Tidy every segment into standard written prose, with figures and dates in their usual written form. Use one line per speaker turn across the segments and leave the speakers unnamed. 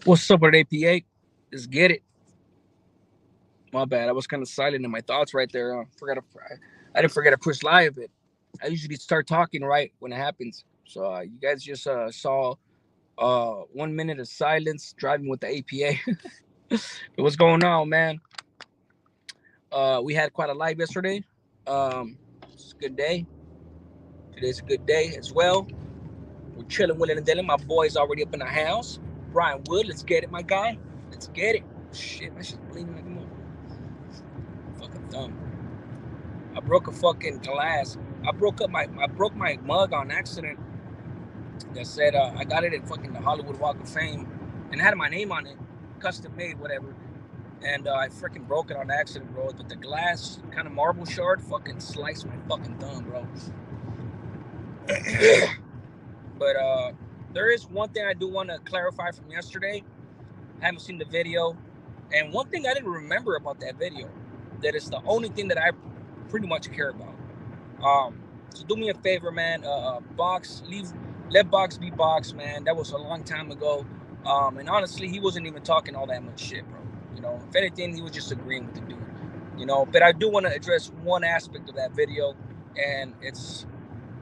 What's up with APA? Let's get it. My bad. I was kind of silent in my thoughts right there. I didn't forget to push live, but I usually start talking right when it happens. So you guys just saw 1 minute of silence driving with the APA. What's going on, man? We had quite a live yesterday. It's a good day. Today's a good day as well. We're chilling, willing, and dealing. My boy's already up in the house. Brian Wood, let's get it, my guy. Let's get it. Shit, my shit's bleeding like a fucking thumb. I broke a fucking glass. I broke my mug on accident. That said I got it in fucking the Hollywood Walk of Fame, and it had my name on it, custom made, whatever. And I freaking broke it on accident, bro. But the glass kind of marble shard fucking sliced my fucking thumb, bro. But there is one thing I do want to clarify from yesterday. I haven't seen the video, and one thing I didn't remember about that video, that is the only thing that I pretty much care about. So do me a favor, man. Let Box be Box, man. That was a long time ago. And honestly, he wasn't even talking all that much shit, bro. You know, if anything, he was just agreeing with the dude. You know, but I do want to address one aspect of that video, and it's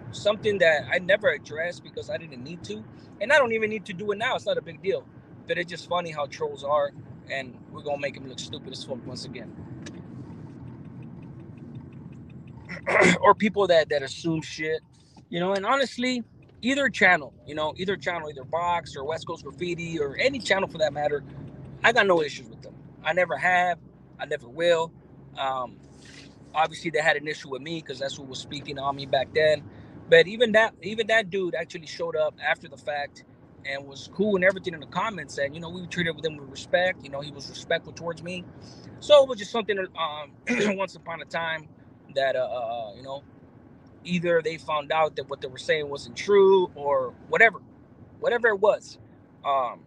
something that I never addressed because I didn't need to, and I don't even need to do it now. It's not a big deal, but it's just funny how trolls are, and we're gonna make him look stupid as fuck once again. Or people that assume shit, you know. And honestly, either channel, either Box or West Coast Graffiti or any channel for that matter, I got no issues with them. I never have. I never will. Um, Obviously, they had an issue with me because that's who was speaking on me back then. But even that dude actually showed up after the fact and was cool and everything in the comments, and we treated him with respect. He was respectful towards me. So it was just something once upon a time that either they found out that what they were saying wasn't true or whatever it was. Um,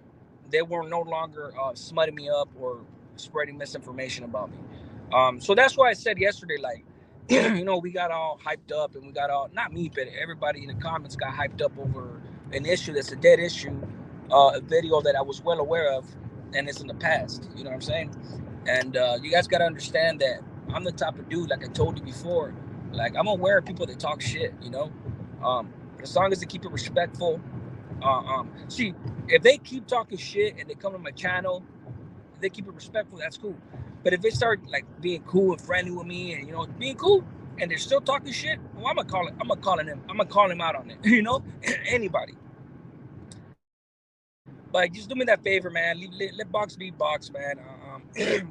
they were no longer smutting me up or spreading misinformation about me. So that's why I said yesterday, like, we got all hyped up and we got all, not me, but everybody in the comments got hyped up over an issue that's a dead issue, a video that I was well aware of, and it's in the past. You know what I'm saying? And you guys got to understand that I'm the type of dude, like I told you before, like I'm aware of people that talk shit. But as long as they keep it respectful. See, if they keep talking shit and they come to my channel, if they keep it respectful, that's cool. But if they start like being cool and friendly with me and being cool and they're still talking shit, well, I'm gonna call him out on it. Anybody. But just do me that favor, man. Let Box be Box, man.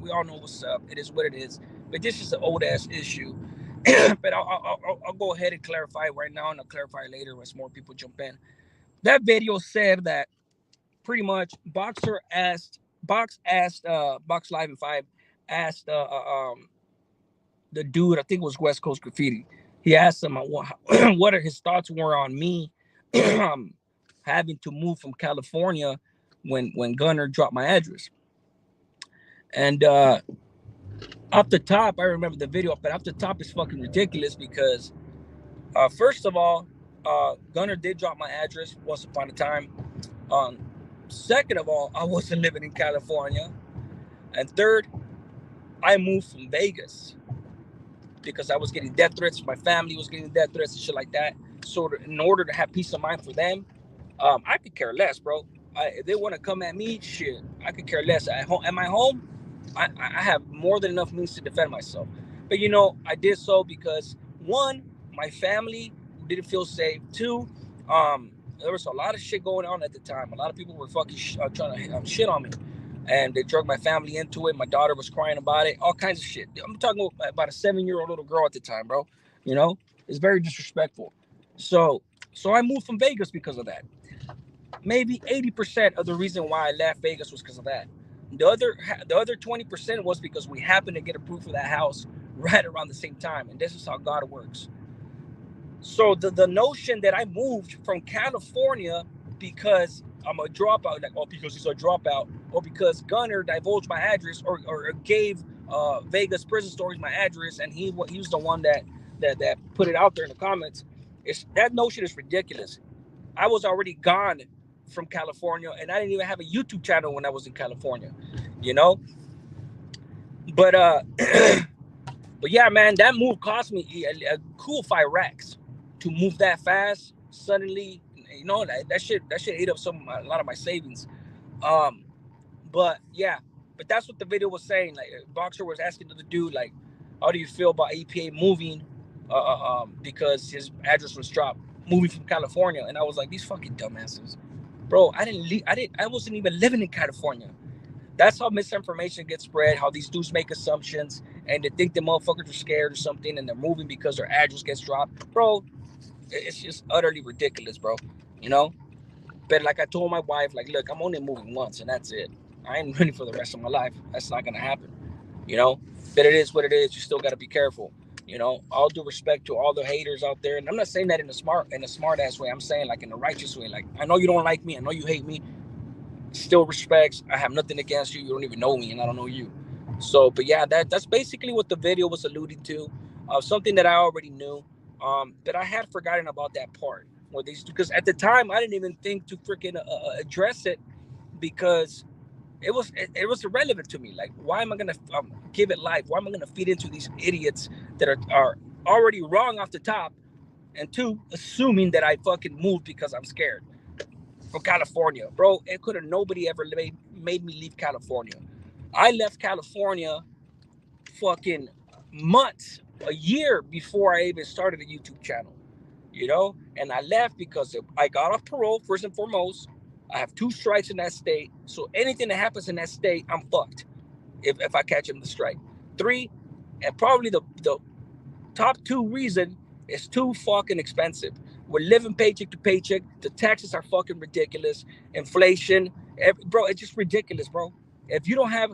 We all know what's up. It is what it is. But this is an old ass issue. But I'll go ahead and clarify it right now, and I'll clarify later as more people jump in. That video said that pretty much Box Live in 5 asked the dude, I think it was West Coast Graffiti. He asked him what are his thoughts were on me having to move from California when Gunner dropped my address. And off the top, I remember the video, but off the top is fucking ridiculous because first of all, Gunner did drop my address once upon a time. Um, Second of all, I wasn't living in California. And third, I moved from Vegas because I was getting death threats. My family was getting death threats and shit like that. So in order to have peace of mind for them, I could care less, bro. If they want to come at me, shit, I could care less. At my home, I have more than enough means to defend myself. But I did so because one, my family didn't feel safe. Two, there was a lot of shit going on at the time. A lot of people were fucking trying to shit on me, and they drug my family into it. My daughter was crying about it. All kinds of shit. I'm talking about a 7-year-old little girl at the time, bro. It's very disrespectful. So, so I moved from Vegas because of that. Maybe 80% of the reason why I left Vegas was because of that. The other 20% was because we happened to get approved for that house right around the same time, and this is how God works. So the notion that I moved from California because I'm a dropout, like, oh, because he's a dropout, or because Gunner divulged my address, or gave Vegas Prison Stories my address, and he was the one that put it out there in the comments. That notion is ridiculous. I was already gone from California, and I didn't even have a YouTube channel when I was in California, you know. But but yeah, man, that move cost me a cool 5 racks to move that fast. Suddenly, you know, that shit ate up a lot of my savings. Um, but yeah, but that's what the video was saying. Like, Boxer was asking the dude, like, how do you feel about EPA moving, because his address was dropped, moving from California? And I was like, these fucking dumbasses, bro. I wasn't even living in California. That's how misinformation gets spread. How these dudes make assumptions and they think the motherfuckers are scared or something, and they're moving because their address gets dropped, bro. It's just utterly ridiculous, bro. You know. But like I told my wife, like, look, I'm only moving once, and that's it. I ain't ready for the rest of my life. That's not gonna happen, you know. But it is what it is. You still gotta be careful, you know. All due respect to all the haters out there, and I'm not saying that in a smart ass way. I'm saying like in a righteous way. Like, I know you don't like me. I know you hate me. Still respects. I have nothing against you. You don't even know me, and I don't know you. So, but yeah, that's basically what the video was alluding to. Something that I already knew. But I had forgotten about that part. Where these, because at the time I didn't even think to freaking address it, because it was irrelevant to me. Like, why am I gonna give it life? Why am I gonna feed into these idiots that are already wrong off the top, and two, assuming that I fucking moved because I'm scared from California, bro? It could have nobody ever made me leave California. I left California fucking months, a year before I even started a YouTube channel, you know? And I left because I got off parole, first and foremost. I have 2 strikes in that state. So anything that happens in that state, I'm fucked if I catch him the strike. 3, and probably the top 2 reason is too fucking expensive. We're living paycheck to paycheck. The taxes are fucking ridiculous. Inflation, bro, it's just ridiculous, bro. If you don't have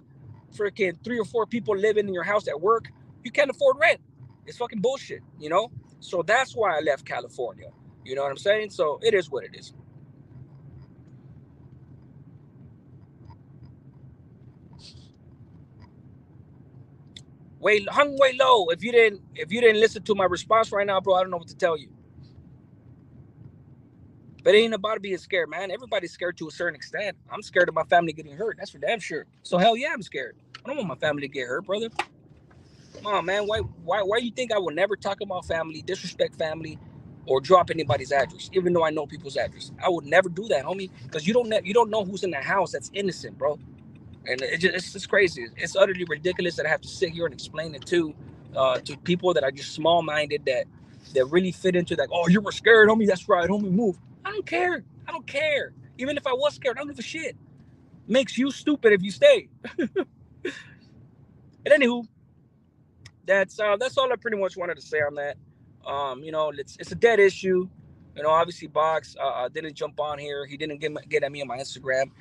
freaking 3 or 4 people living in your house at work, you can't afford rent. It's fucking bullshit, you know? So that's why I left California. You know what I'm saying? So it is what it is. Hung way low. If you didn't listen to my response right now, bro, I don't know what to tell you. But it ain't about being scared, man. Everybody's scared to a certain extent. I'm scared of my family getting hurt. That's for damn sure. So hell yeah, I'm scared. I don't want my family to get hurt, brother. Come on, man. Why you think I will never talk about family, disrespect family, or drop anybody's address, even though I know people's address? I would never do that, homie, because you don't know who's in the house that's innocent, bro. And it's just crazy. It's utterly ridiculous that I have to sit here and explain it to people that are just small minded, that really fit into that. Oh, you were scared, homie. That's right, homie. Move. I don't care. I don't care. Even if I was scared, I don't give a shit. Makes you stupid if you stay. And anywho, that's all I pretty much wanted to say on that. You know, it's a dead issue. You know, obviously, Box didn't jump on here. He didn't get at me on my Instagram.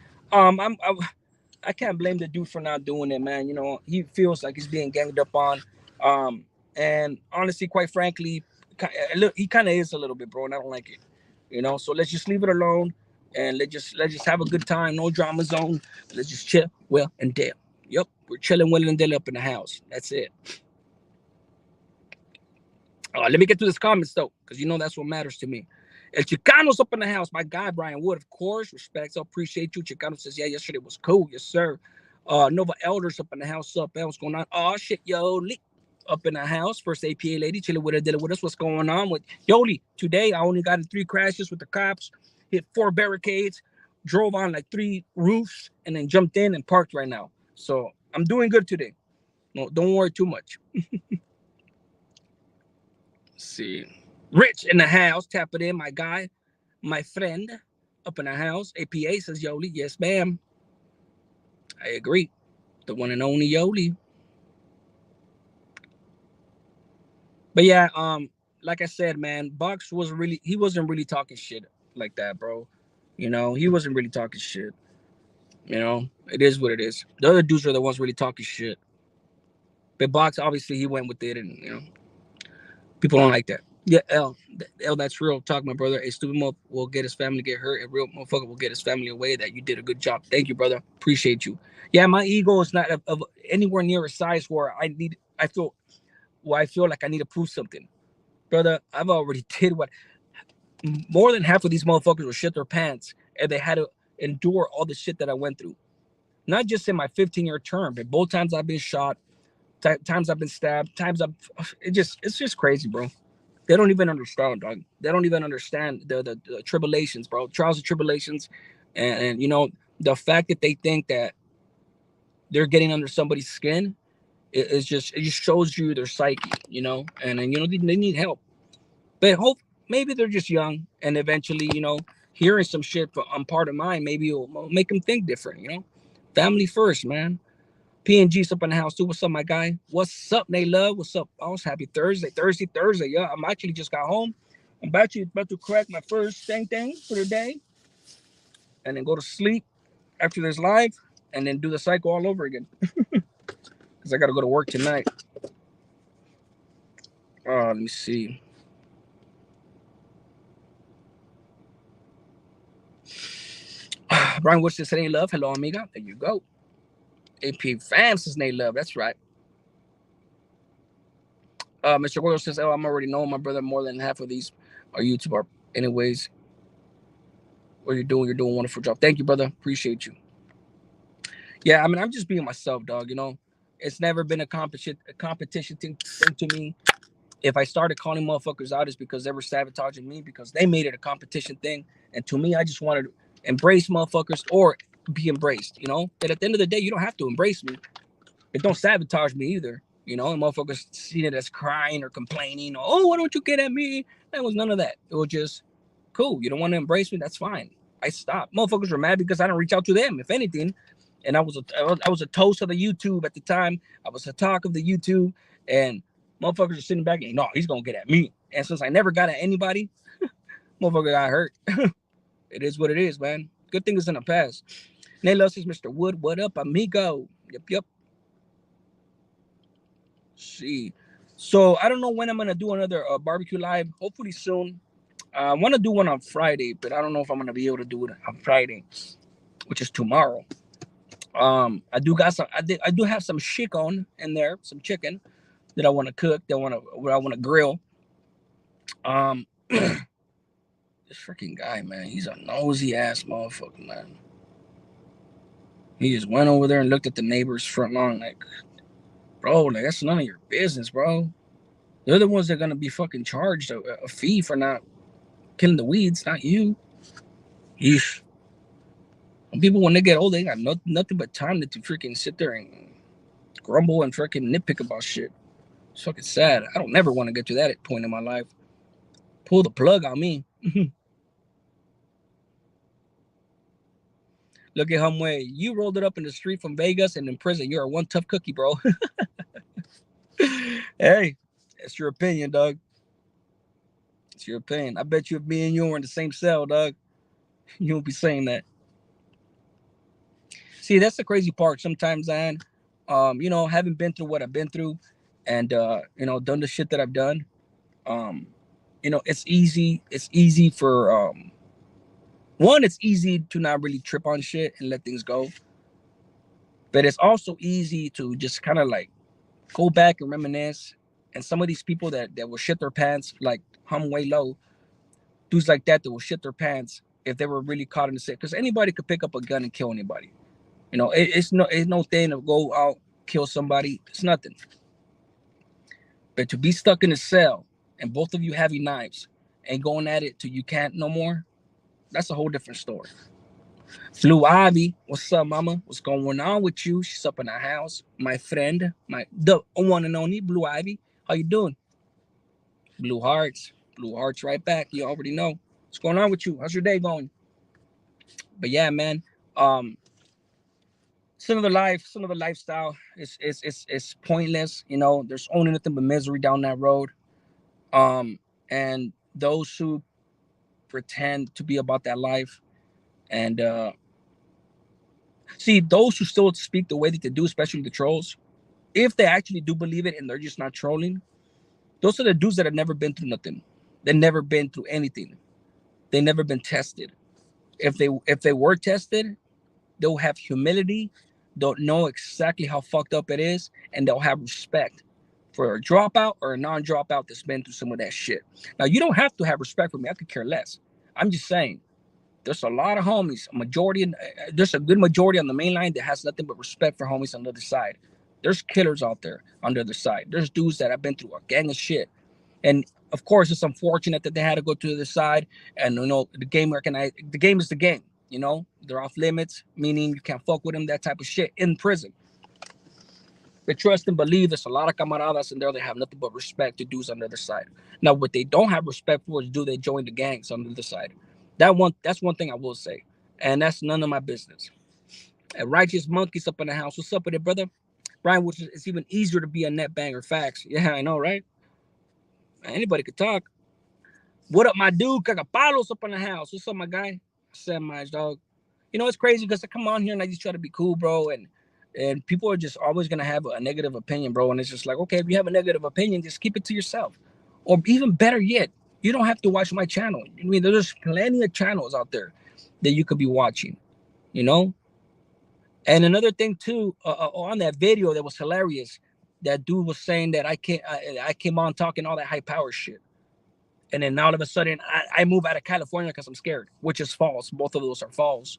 I can't blame the dude for not doing it, man. You know, he feels like he's being ganged up on. And honestly, quite frankly, look, he kind of is a little bit, bro, and I don't like it. You know, so let's just leave it alone, and let's just have a good time. No drama zone. Let's just chill, well, and Dale. Yep, we're chilling, Will and Dale up in the house. That's it. Let me get to this comments though, because you know that's what matters to me. El Chicano's up in the house. My guy Brian Wood, of course, respects. I appreciate you. Chicano says, yeah, yesterday was cool. Yes, sir. Nova Elders up in the house. Up, man, what's going on? Oh shit, Yoli up in the house. First APA lady, chilling with her, dealing with us. What's going on with Yoli? Today, I only got in 3 crashes with the cops. Hit 4 barricades, drove on like 3 roofs, and then jumped in and parked right now. So I'm doing good today. No, don't worry too much. Let's see. Rich in the house, tap it in, my guy, my friend up in the house. APA says Yoli. Yes, ma'am. I agree. The one and only Yoli. But yeah, like I said, man, Box wasn't really talking shit like that, bro. You know, he wasn't really talking shit. You know, it is what it is. The other dudes are the ones really talking shit. But Box, obviously, he went with it, and you know, people don't like that. Yeah, L, that's real talk, my brother. A stupid mo will get his family get hurt. A real motherfucker will get his family away. That you did a good job. Thank you, brother. Appreciate you. Yeah, my ego is not of anywhere near a size where I feel like I need to prove something, brother. I've already did what more than half of these motherfuckers will shit their pants and they had to endure all the shit that I went through. Not just in my 15-year term, but both times I've been shot, times I've been stabbed, it's just crazy, bro. They don't even understand, dog. They don't even understand the tribulations, bro. Trials and tribulations, and the fact that they think that they're getting under somebody's skin, it just shows you their psyche, and they need help. But hope maybe they're just young, and eventually, hearing some shit on part of mine, maybe it'll make them think different. Family first, man. PNG's up in the house too. What's up, my guy? What's up, they love? What's up? Oh, it's happy Thursday. Yeah, I'm actually just got home. I'm about to crack my first thing for the day, and then go to sleep after this live, and then do the cycle all over again. Because I got to go to work tonight. Let me see. Brian Wood says, "Hey, love. Hello, amiga. There you go. AP fam says, "Hey, love." That's right. Mr. Royal says, "Oh, I'm already knowing my brother. More than half of these are YouTube. Anyways, what you're doing a wonderful job. Thank you, brother. Appreciate you." Yeah, I mean, I'm just being myself, dog. It's never been a competition thing to me. If I started calling motherfuckers out, it's because they were sabotaging me, because they made it a competition thing. And to me, I just wanted to embrace motherfuckers or be embraced, But at the end of the day, you don't have to embrace me. But don't sabotage me either, And motherfuckers see it as crying or complaining. Or, oh, why don't you get at me? That was none of that. It was just, cool. You don't want to embrace me? That's fine. I stopped. Motherfuckers were mad because I didn't reach out to them, if anything. And I was a toast of the YouTube at the time. I was a talk of the YouTube, and motherfuckers are sitting back and, no, he's gonna get at me. And since I never got at anybody, motherfucker got hurt. It is what it is, man. Good thing is in the past. Nayla says, "Mr. Wood, what up, amigo?" Yep. See, so I don't know when I'm gonna do another barbecue live. Hopefully soon. I want to do one on Friday, but I don't know if I'm gonna be able to do it on Friday, which is tomorrow. I do have some chicken in there, some chicken that I want to cook, that I want to grill. This freaking guy, man, he's a nosy ass motherfucker, man. He just went over there and looked at the neighbor's front lawn, like, bro, like, that's none of your business, bro. They're the ones that are gonna be fucking charged a fee for not killing the weeds, not you. Yeesh. People, when they get old, they got nothing but time to freaking sit there and grumble and freaking nitpick about shit. It's fucking sad. I don't never want to get to that point in my life. Pull the plug on me. Look at Humway. You rolled it up in the street from Vegas and in prison. You're a one tough cookie, bro. Hey, it's your opinion, dog. It's your opinion. I bet you if me and you were in the same cell, dog, you won't be saying that. See, that's the crazy part. Sometimes, man, having been through what I've been through, and done the shit that I've done, it's easy. It's easy for one. It's easy to not really trip on shit and let things go. But it's also easy to just kind of like go back and reminisce. And some of these people that will shit their pants, like Humway Low, dudes like that will shit their pants if they were really caught in the set. Because anybody could pick up a gun and kill anybody. It's no thing to go out, kill somebody. It's nothing. But to be stuck in a cell and both of you having knives and going at it till you can't no more, that's a whole different story. Blue Ivy, what's up, mama? What's going on with you? She's up in the house. My friend, the one and only Blue Ivy. How you doing? Blue Hearts right back. You already know. What's going on with you? How's your day going? But yeah, man. Some of the lifestyle is pointless. There's only nothing but misery down that road. And those who pretend to be about that life, and see, those who still speak the way that they do, especially the trolls, if they actually do believe it and they're just not trolling, those are the dudes that have never been through nothing. They've never been through anything. They've never been tested. If they were tested, they'll have humility. They'll know exactly how fucked up it is, and they'll have respect for a dropout or a non-dropout that's been through some of that shit. Now, you don't have to have respect for me. I could care less. I'm just saying, There's a lot of homies, a majority, there's a good majority on the main line that has nothing but respect for homies on the other side. There's killers out there on the other side. There's dudes that have been through a gang of shit. And of course, it's unfortunate that they had to go to the other side. And the game the game is the game. They're off limits, meaning you can't fuck with them, that type of shit in prison. But trust and believe there's a lot of camaradas in there that have nothing but respect to dudes on the other side. Now, what they don't have respect for is do they join the gangs on the other side. That's one thing I will say. And that's none of my business. And righteous monkeys up in the house. What's up with it, brother? Brian, which is it's even easier to be a net banger. Facts. Yeah, I know, right? Anybody could talk. What up, my dude? Cagapalos up in the house. What's up, my guy? Sam, my dog. It's crazy because I come on here and I just try to be cool, bro. And people are just always gonna have a negative opinion, bro. And it's just like, okay, if you have a negative opinion, just keep it to yourself. Or even better yet, you don't have to watch my channel. I mean, there's plenty of channels out there that you could be watching, you know. And another thing too, on that video that was hilarious, that dude was saying that I came on talking all that high power shit, and then all of a sudden I move out of California because I'm scared, which is false. Both of those are false.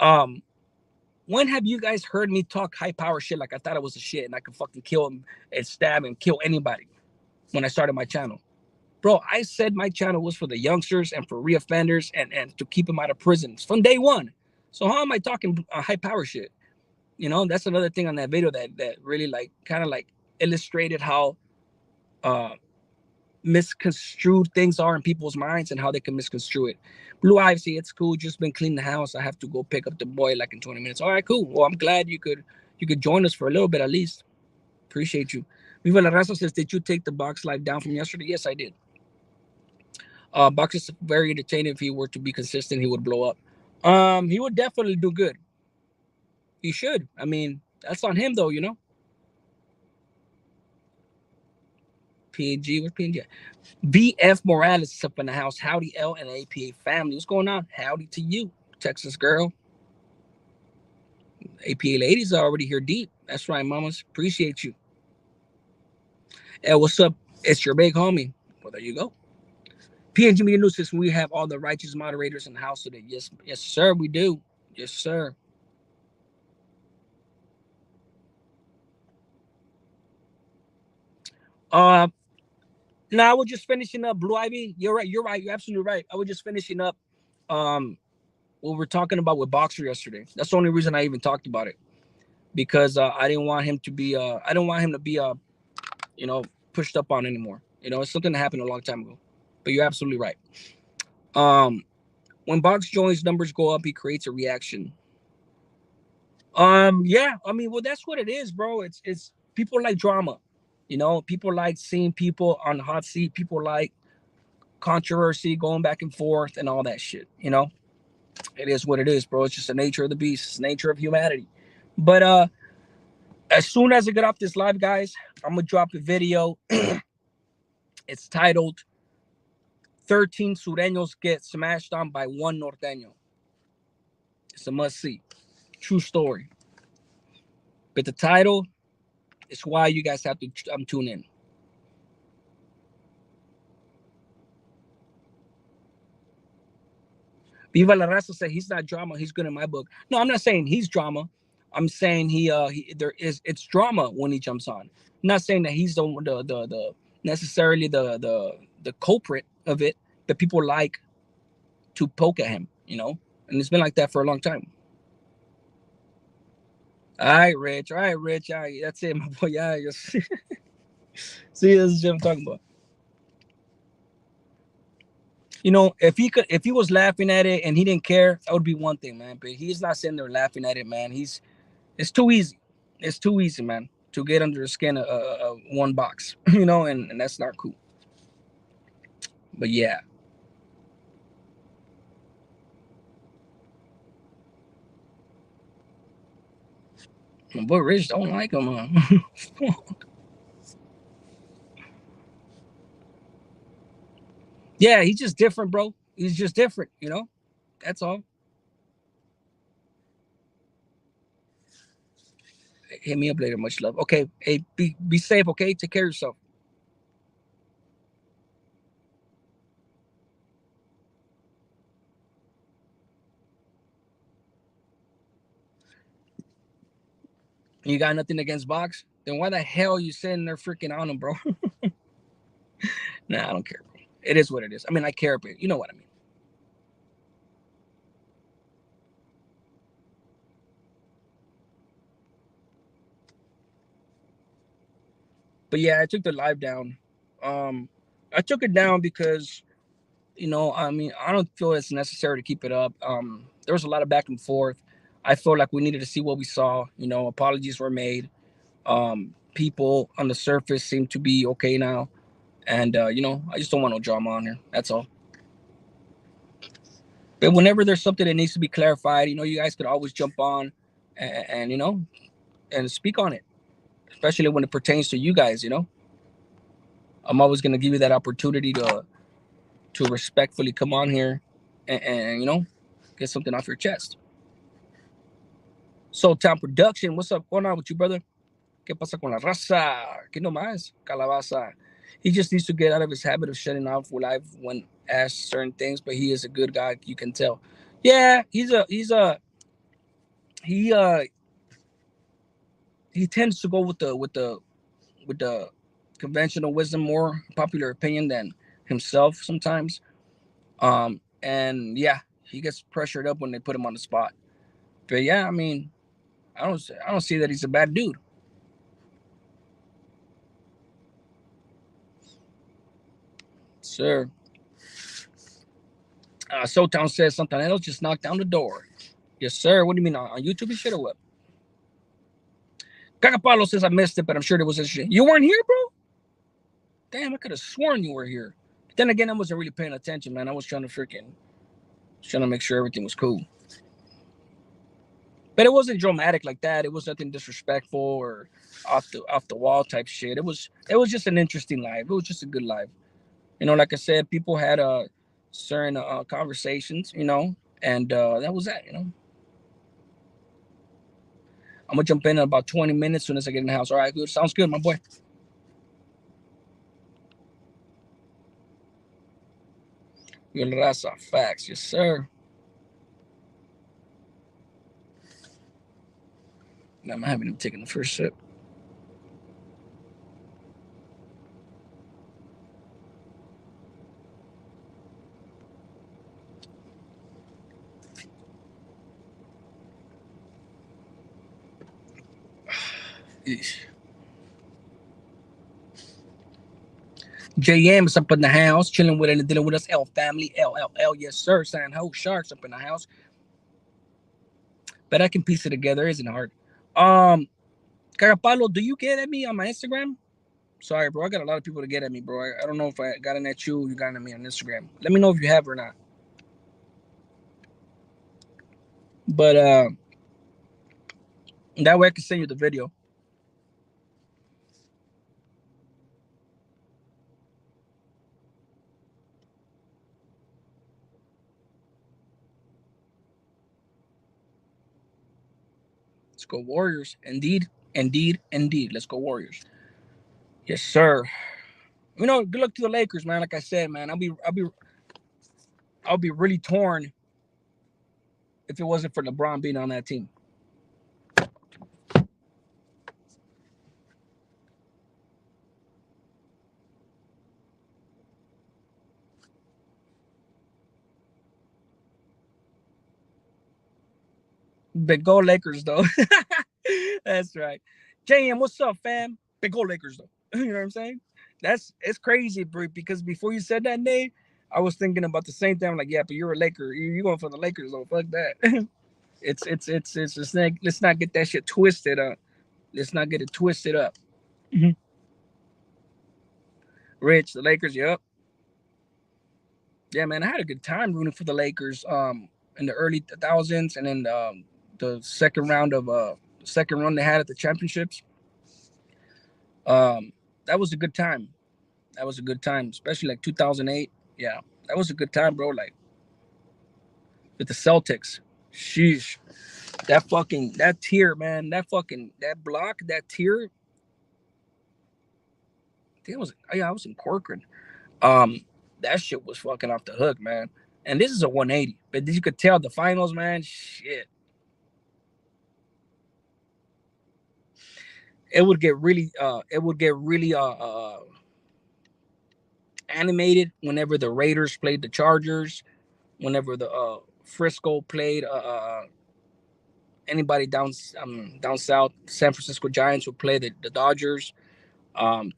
When have you guys heard me talk high power shit like I thought it was a shit and I could fucking kill him and stab and kill anybody when I started my channel? Bro, I said my channel was for the youngsters and for reoffenders and to keep them out of prisons from day one. So how am I talking high power shit? That's another thing on that video that really like kind of like illustrated how misconstrued things are in people's minds and how they can misconstrue it. Blue Ivy, it's cool. Just been cleaning the house. I have to go pick up the boy like in 20 minutes. All right, cool. Well, I'm glad you could join us for a little bit at least. Appreciate you. Viva La Raza says, did you take the box live down from yesterday? Yes, I did. Box is very entertaining. If he were to be consistent, he would blow up. He would definitely do good. He should. I mean, that's on him though, PNG, where's PNG? BF Morales is up in the house. Howdy, L and APA family. What's going on? Howdy to you, Texas girl. APA ladies are already here deep. That's right, mamas. Appreciate you. Hey, what's up? It's your big homie. Well, there you go. PNG Media News says we have all the righteous moderators in the house today. Yes, sir, we do. Yes, sir. Now I was just finishing up Blue Ivy. You're right. You're absolutely right. I was just finishing up what we're talking about with Boxer yesterday. That's the only reason I even talked about it, because I didn't want him to be pushed up on anymore. It's something that happened a long time ago. But you're absolutely right. When Box joins, numbers go up, he creates a reaction. Yeah, I mean, well, that's what it is, bro. It's people like drama. People like seeing people on the hot seat. People like controversy, going back and forth, and all that shit. It is what it is, bro. It's just the nature of the beast. It's the nature of humanity. But as soon as I get off this live, guys, I'm gonna drop a video. It's titled 13 Sureños Get Smashed On by One Norteño. It's a must-see. True story. But the title is why you guys have to tune in. Viva La Raza said he's not drama. He's good in my book. No, I'm not saying he's drama. I'm saying it's drama when he jumps on. I'm not saying that he's the necessarily the culprit of it, but people like to poke at him, and it's been like that for a long time. All right, Rich. All right, that's it, my boy. Yeah, see, this is what I'm talking about. If he was laughing at it and he didn't care, that would be one thing, man. But he's not sitting there laughing at it, man. It's too easy. It's too easy, man, to get under the skin of one box, and that's not cool. But yeah. My boy Rich don't like him, huh? Yeah, he's just different, bro. He's just different, That's all. Hit me up later. Much love. Okay. Hey, be safe, okay? Take care of yourself. You got nothing against box? Then why the hell are you sitting there freaking on them, bro? Nah, I don't care, bro. It is what it is. I mean, I care, but you know what I mean. But yeah, I took the live down. I took it down because, I mean, I don't feel it's necessary to keep it up. There was a lot of back and forth. I felt like we needed to see what we saw. Apologies were made. People on the surface seem to be okay now. And, I just don't want no drama on here. That's all. But whenever there's something that needs to be clarified, you guys could always jump on and and speak on it, especially when it pertains to you guys. I'm always going to give you that opportunity to respectfully come on here and get something off your chest. Soul Town Production, what's up going on with you, brother? ¿Qué pasa con la raza? ¿Qué no más? Calabaza. He just needs to get out of his habit of shutting off live when asked certain things, but he is a good guy, you can tell. Yeah, he he tends to go with the conventional wisdom, more popular opinion than himself sometimes. And yeah, he gets pressured up when they put him on the spot. But yeah, I mean, I don't see that he's a bad dude. Sir. Sotown says something else, just knocked down the door. Yes, sir. What do you mean on YouTube and shit or what? Cacapalo says I missed it, but I'm sure there was a shit. You weren't here, bro? Damn, I could have sworn you were here. But then again, I wasn't really paying attention, man. I was trying to make sure everything was cool. But it wasn't dramatic like that. It was nothing disrespectful or off the wall type shit. It was just an interesting live. It was just a good live. Like I said, people had certain conversations, and that was that. I'm gonna jump in about 20 minutes as soon as I get in the house. All right, good. Sounds good, my boy. Your raza facts, yes, sir. I'm having him taking the first sip. JM is up in the house, chilling with it and dealing with us. L family, LLL, yes, sir. San Ho Sharks up in the house. But I can piece it together, isn't it hard? Carapalo, do you get at me on my Instagram? Sorry, bro. I got a lot of people to get at me, bro. I don't know if I got in at you or you got at me on Instagram. Let me know if you have or not. But that way I can send you the video. Let's go Warriors. Indeed, indeed, indeed. Let's go Warriors. Yes, sir. Good luck to the Lakers, man. Like I said, man, I'll be really torn if it wasn't for LeBron being on that team. Big go Lakers though. That's right. JM, what's up, fam? Big go Lakers though. You know what I'm saying? It's crazy, bro, because before you said that name, I was thinking about the same thing. I'm like, yeah, but you're a Laker. You're going for the Lakers though. Fuck that. It's just like, let's not get that shit twisted up. Let's not get it twisted up. Mhm. Rich, the Lakers, yep. Yeah, man, I had a good time rooting for the Lakers in the early 2000s, and then the second run they had at the championships. Um, that was a good time. That was a good time, especially like 2008. Yeah, that was a good time, bro. Like with the Celtics. Sheesh. That tier, man. That block, that tier. I think it was yeah, I was in Corcoran. Um, that shit was fucking off the hook, man. And this is a 180, but you could tell the finals, man. Shit. it would get really animated whenever the Raiders played the Chargers, whenever the Frisco played anybody down south, San Francisco Giants would play the Dodgers.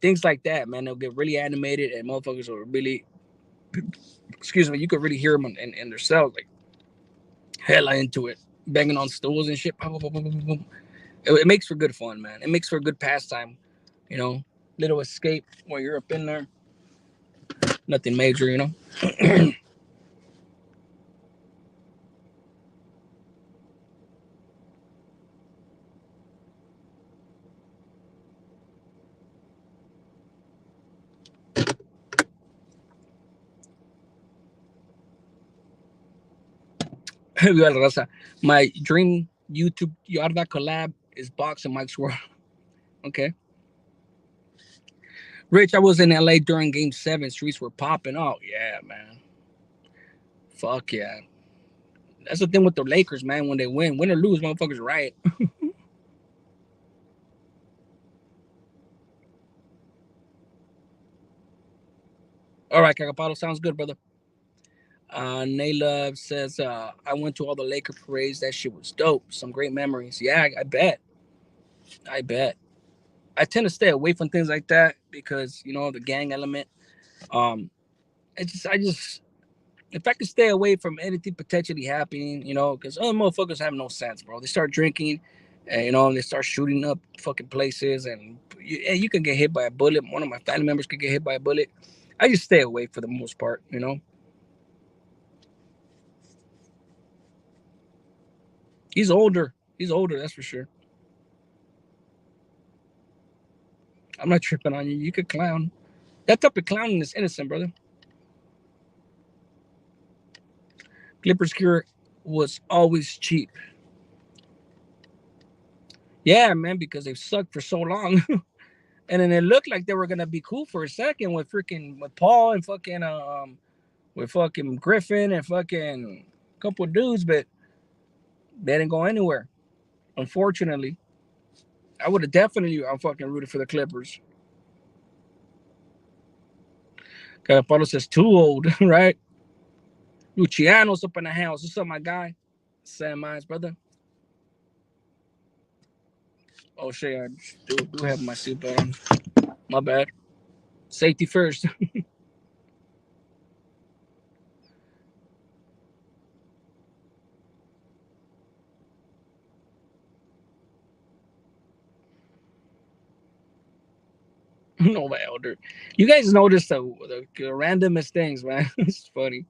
Things like that, man. They'll get really animated, and motherfuckers will really, excuse me, you could really hear them in their cells, like hella into it, banging on stools and shit. It makes for good fun, man. It makes for a good pastime, you know. Little escape while you're up in there. Nothing major, you know. My dream YouTube Yarda collab is Box and Mike's World. Okay. Rich, I was in LA during game 7. Streets were popping. Oh, yeah, man. Fuck yeah. That's the thing with the Lakers, man. When they win or lose, motherfuckers riot. All right, Cacapalo. Sounds good, brother. Naylove says, I went to all the Laker parades. That shit was dope. Some great memories. Yeah, I bet. I bet. I tend to stay away from things like that because, you know, the gang element. Um, I just, if I could stay away from anything potentially happening, you know, because other motherfuckers have no sense, bro. They start drinking, and you know, and they start shooting up fucking places, and you can get hit by a bullet. One of my family members could get hit by a bullet. I just stay away for the most part, you know. He's older. He's older, that's for sure. I'm not tripping on you. You could clown. That type of clowning is innocent, brother. Clippers cure was always cheap. Yeah, man, because they've sucked for so long. And then it looked like they were gonna be cool for a second with Paul and fucking with fucking Griffin and fucking couple of dudes, but they didn't go anywhere. Unfortunately, I would have definitely I'm fucking rooted for the Clippers. Paulo says too old, right? Luciano's up in the house. What's up, my guy? Sam Mines, brother. Oh shit, I do have my seatbelt on. My bad. Safety first. No, my elder. You guys notice the randomest things, man. It's funny.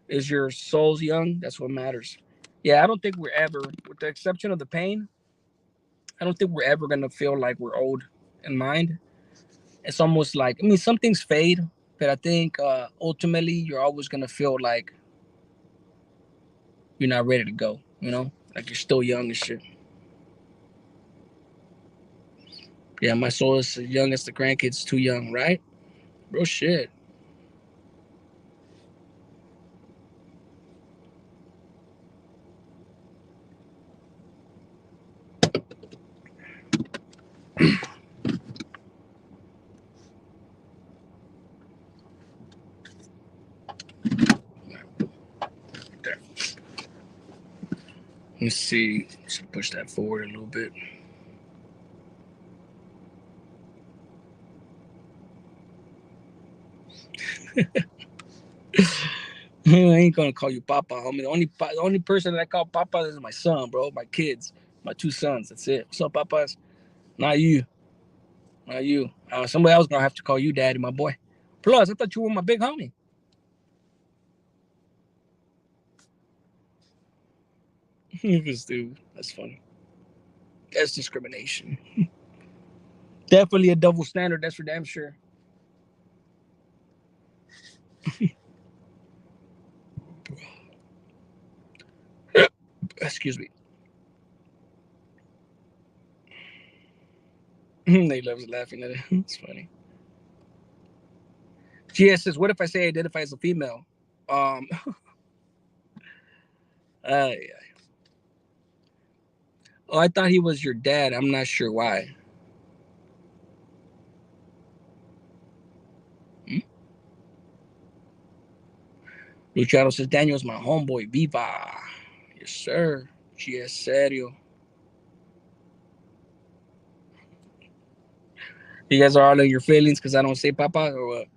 Is your souls young? That's what matters. Yeah, I don't think we're ever, with the exception of the pain, I don't think we're ever gonna feel like we're old in mind. It's almost like I mean, some things fade, but I think ultimately you're always gonna feel like you're not ready to go. You know, like you're still young and shit. Yeah, my soul is as young as the grandkids. Too young, right? Bro, shit. There. Let's see. Let's push that forward a little bit. I ain't gonna call you Papa, homie. The only person that I call Papa is my son, bro. My kids, my 2 sons. That's it. What's up, Papas? Not you. Not you. Somebody else gonna have to call you daddy, my boy. Plus, I thought you were my big homie. This dude. That's funny. That's discrimination. Definitely a double standard. That's for damn sure. Excuse me. They loves laughing at it. It's funny. GS says, "What if I say I identify as a female?" Um, Yeah. Oh, I thought he was your dad. I'm not sure why. Hmm? Luciano says Daniel's my homeboy. Viva. Yes, sir. Yes, serio. You guys are all in your feelings because I don't say papa or what?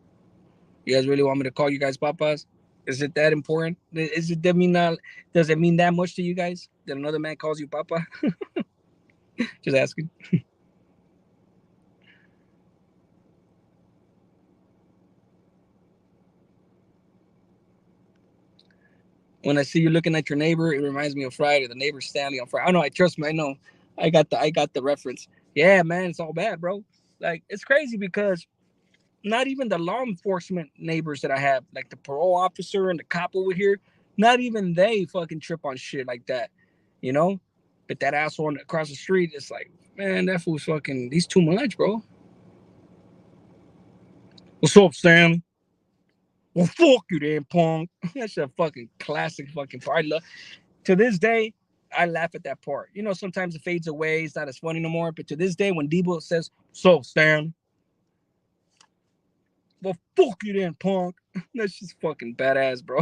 You guys really want me to call you guys papas? Is it that important? Is it that mean not? Does it mean that much to you guys that another man calls you papa? Just asking. When I see you looking at your neighbor, it reminds me of Friday. The neighbor Stanley on Friday. I know. I trust me. I know. I got the reference. Yeah, man, it's all bad, bro. Like it's crazy because not even the law enforcement neighbors that I have, like the parole officer and the cop over here, not even they fucking trip on shit like that, you know. But that asshole across the street, it's like, man, that fool's fucking. He's too much, bro. What's up, Stanley? Well, fuck you, then, punk. That's a fucking classic fucking part. I love to this day, I laugh at that part. You know, sometimes it fades away. It's not as funny no more. But to this day, when Debo says, "So Stan, well, fuck you then, punk," that's just fucking badass, bro.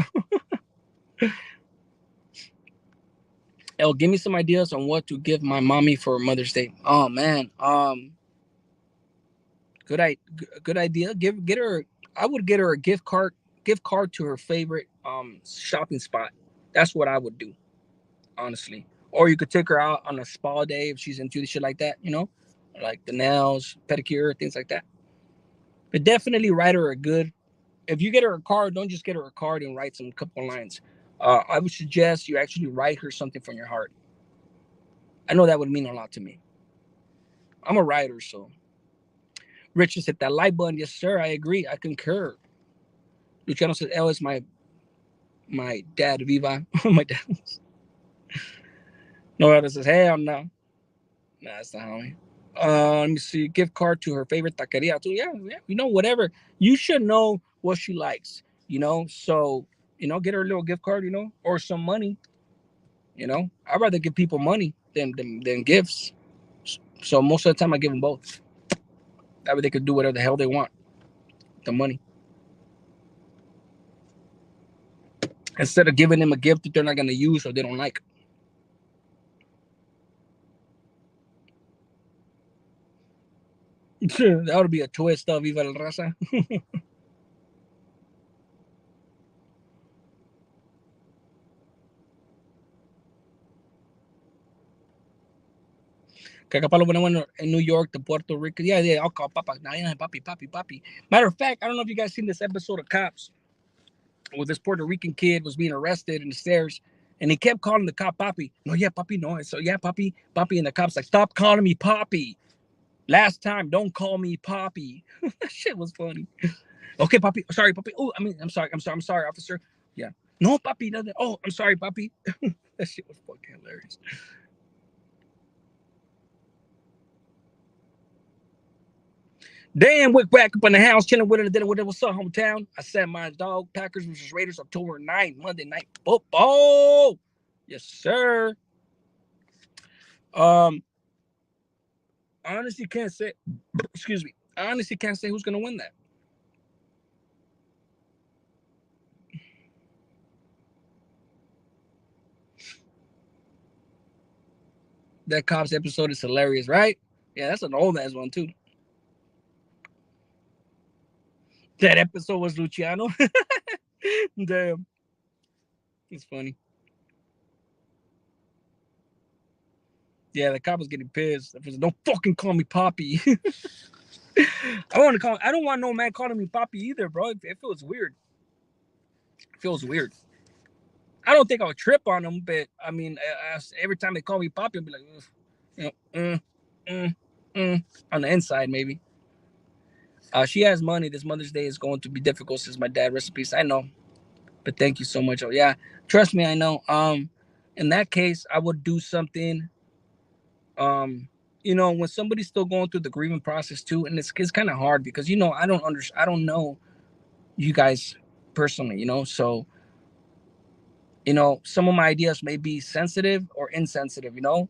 El, give me some ideas on what to give my mommy for Mother's Day. Oh man, good idea. Get her. I would get her a gift card to her favorite shopping spot. That's what I would do, honestly. Or you could take her out on a spa day if she's into the shit like that. You know, like the nails, pedicure, things like that. But definitely write her a good. If you get her a card, don't just get her a card and write some couple lines. I would suggest you actually write her something from your heart. I know that would mean a lot to me. I'm a writer, so Richard hit that like button. Yes, sir. I agree. I concur. Luciano says L is my dad, Viva. My dad. No other says hell no. Nah, that's not homie. Let me see. Gift card to her favorite taqueria too. Yeah, yeah. You know, whatever. You should know what she likes. You know, so get her a little gift card. Or some money. I'd rather give people money than gifts. So most of the time, I give them both. That way they could do whatever the hell they want. With the money instead of giving them a gift that they're not gonna use or they don't like. That would be a twist of Viva la Raza. Que capaz lo ponemos in New York to Puerto Rico. Yeah, yeah, I'll call Papa. Nah, yeah, papi, papi, papi. Matter of fact, I don't know if you guys seen this episode of Cops where this Puerto Rican kid was being arrested in the stairs and he kept calling the cop Papi. No, yeah, Papi, no. So, yeah, Papi, Papi. And the cop's like, stop calling me Papi. Last time, don't call me Papi. That shit was funny. Okay, Papi. Sorry, Papi. Oh, I'm sorry, officer. Yeah. No, Papi, nothing. Oh, I'm sorry, Papi. That shit was fucking hilarious. Damn, we're back up in the house, chilling with it. What's up, hometown? I said my dog, Packers versus Raiders, October 9th, Monday Night Football. Yes, sir. Um, I honestly can't say, excuse me, I honestly can't say who's going to win that. That Cops episode is hilarious, right? Yeah, that's an old ass one, too. That episode was Luciano. Damn, it's funny. Yeah, the cop was getting pissed. Don't fucking call me Poppy. I don't want no man calling me Poppy either, bro. It feels weird. It feels weird. I don't think I would trip on them, but I mean, every time they call me Poppy, I'll be like, you know, mm, mm, on the inside, maybe. She has money. This Mother's Day is going to be difficult since my dad recipes. I know, but thank you so much. Oh yeah, trust me, I know. In that case, I would do something. Um, when somebody's still going through the grieving process too, and it's kind of hard because I don't know you guys personally, so You know, some of my ideas may be sensitive or insensitive, you know,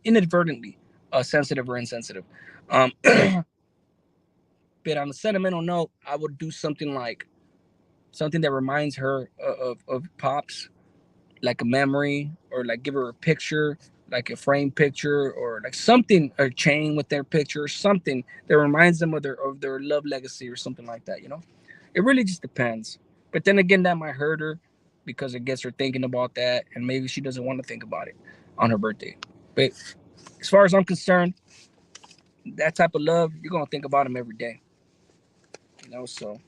inadvertently sensitive or insensitive. But on a sentimental note, I would do something like something that reminds her of Pops, like a memory, or like give her a picture, like a frame picture, or like something, a chain with their picture, or something that reminds them of their love legacy or something like that, you know. It really just depends. But then again, that might hurt her because it gets her thinking about that, and maybe she doesn't want to think about it on her birthday. But as far as I'm concerned, that type of love, you're gonna think about him every day, you know. So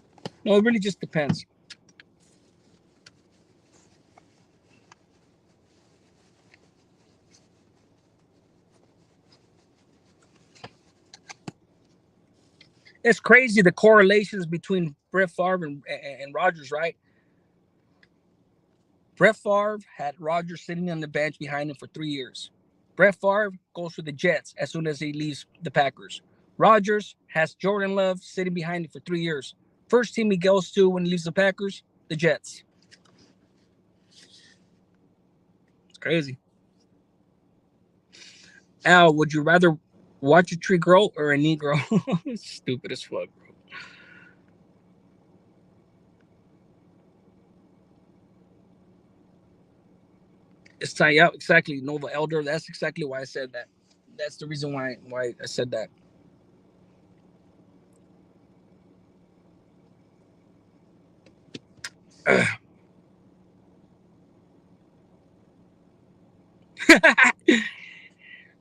no, it really just depends. It's crazy the correlations between Brett Favre and Rodgers, right? Brett Favre had Rodgers sitting on the bench behind him for 3 years. Brett Favre goes to the Jets as soon as he leaves the Packers. Rodgers has Jordan Love sitting behind him for 3 years. First team he goes to when he leaves the Packers, the Jets. It's crazy. Al, would you rather watch a tree grow or a Negro? Stupid as fuck, bro. It's time, yeah, exactly. Nova Elder. That's exactly why I said that. That's the reason why I said that.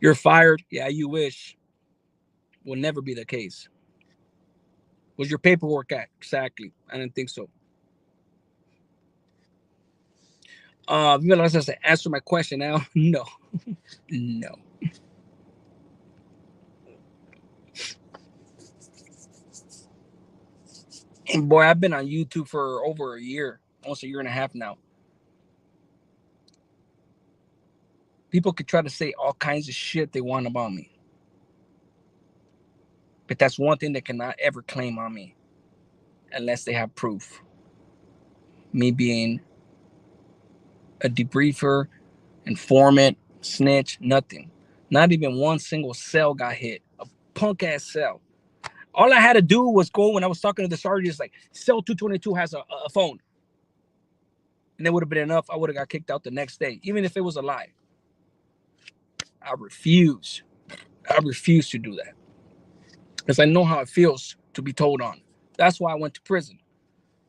You're fired. Yeah, you wish. Will never be the case. Was your paperwork at? Exactly. I didn't think so. You realize I to answer my question now? No. No. And boy, I've been on YouTube for over a year, almost a year and a half now. People could try to say all kinds of shit they want about me. But that's one thing they cannot ever claim on me unless they have proof. Me being a debriefer, informant, snitch, nothing. Not even one single cell got hit. A punk ass cell. All I had to do was go when I was talking to the sergeant, like, cell 222 has a phone. And it would have been enough. I would have got kicked out the next day, even if it was a lie. I refuse. I refuse to do that because I know how it feels to be told on. That's why I went to prison.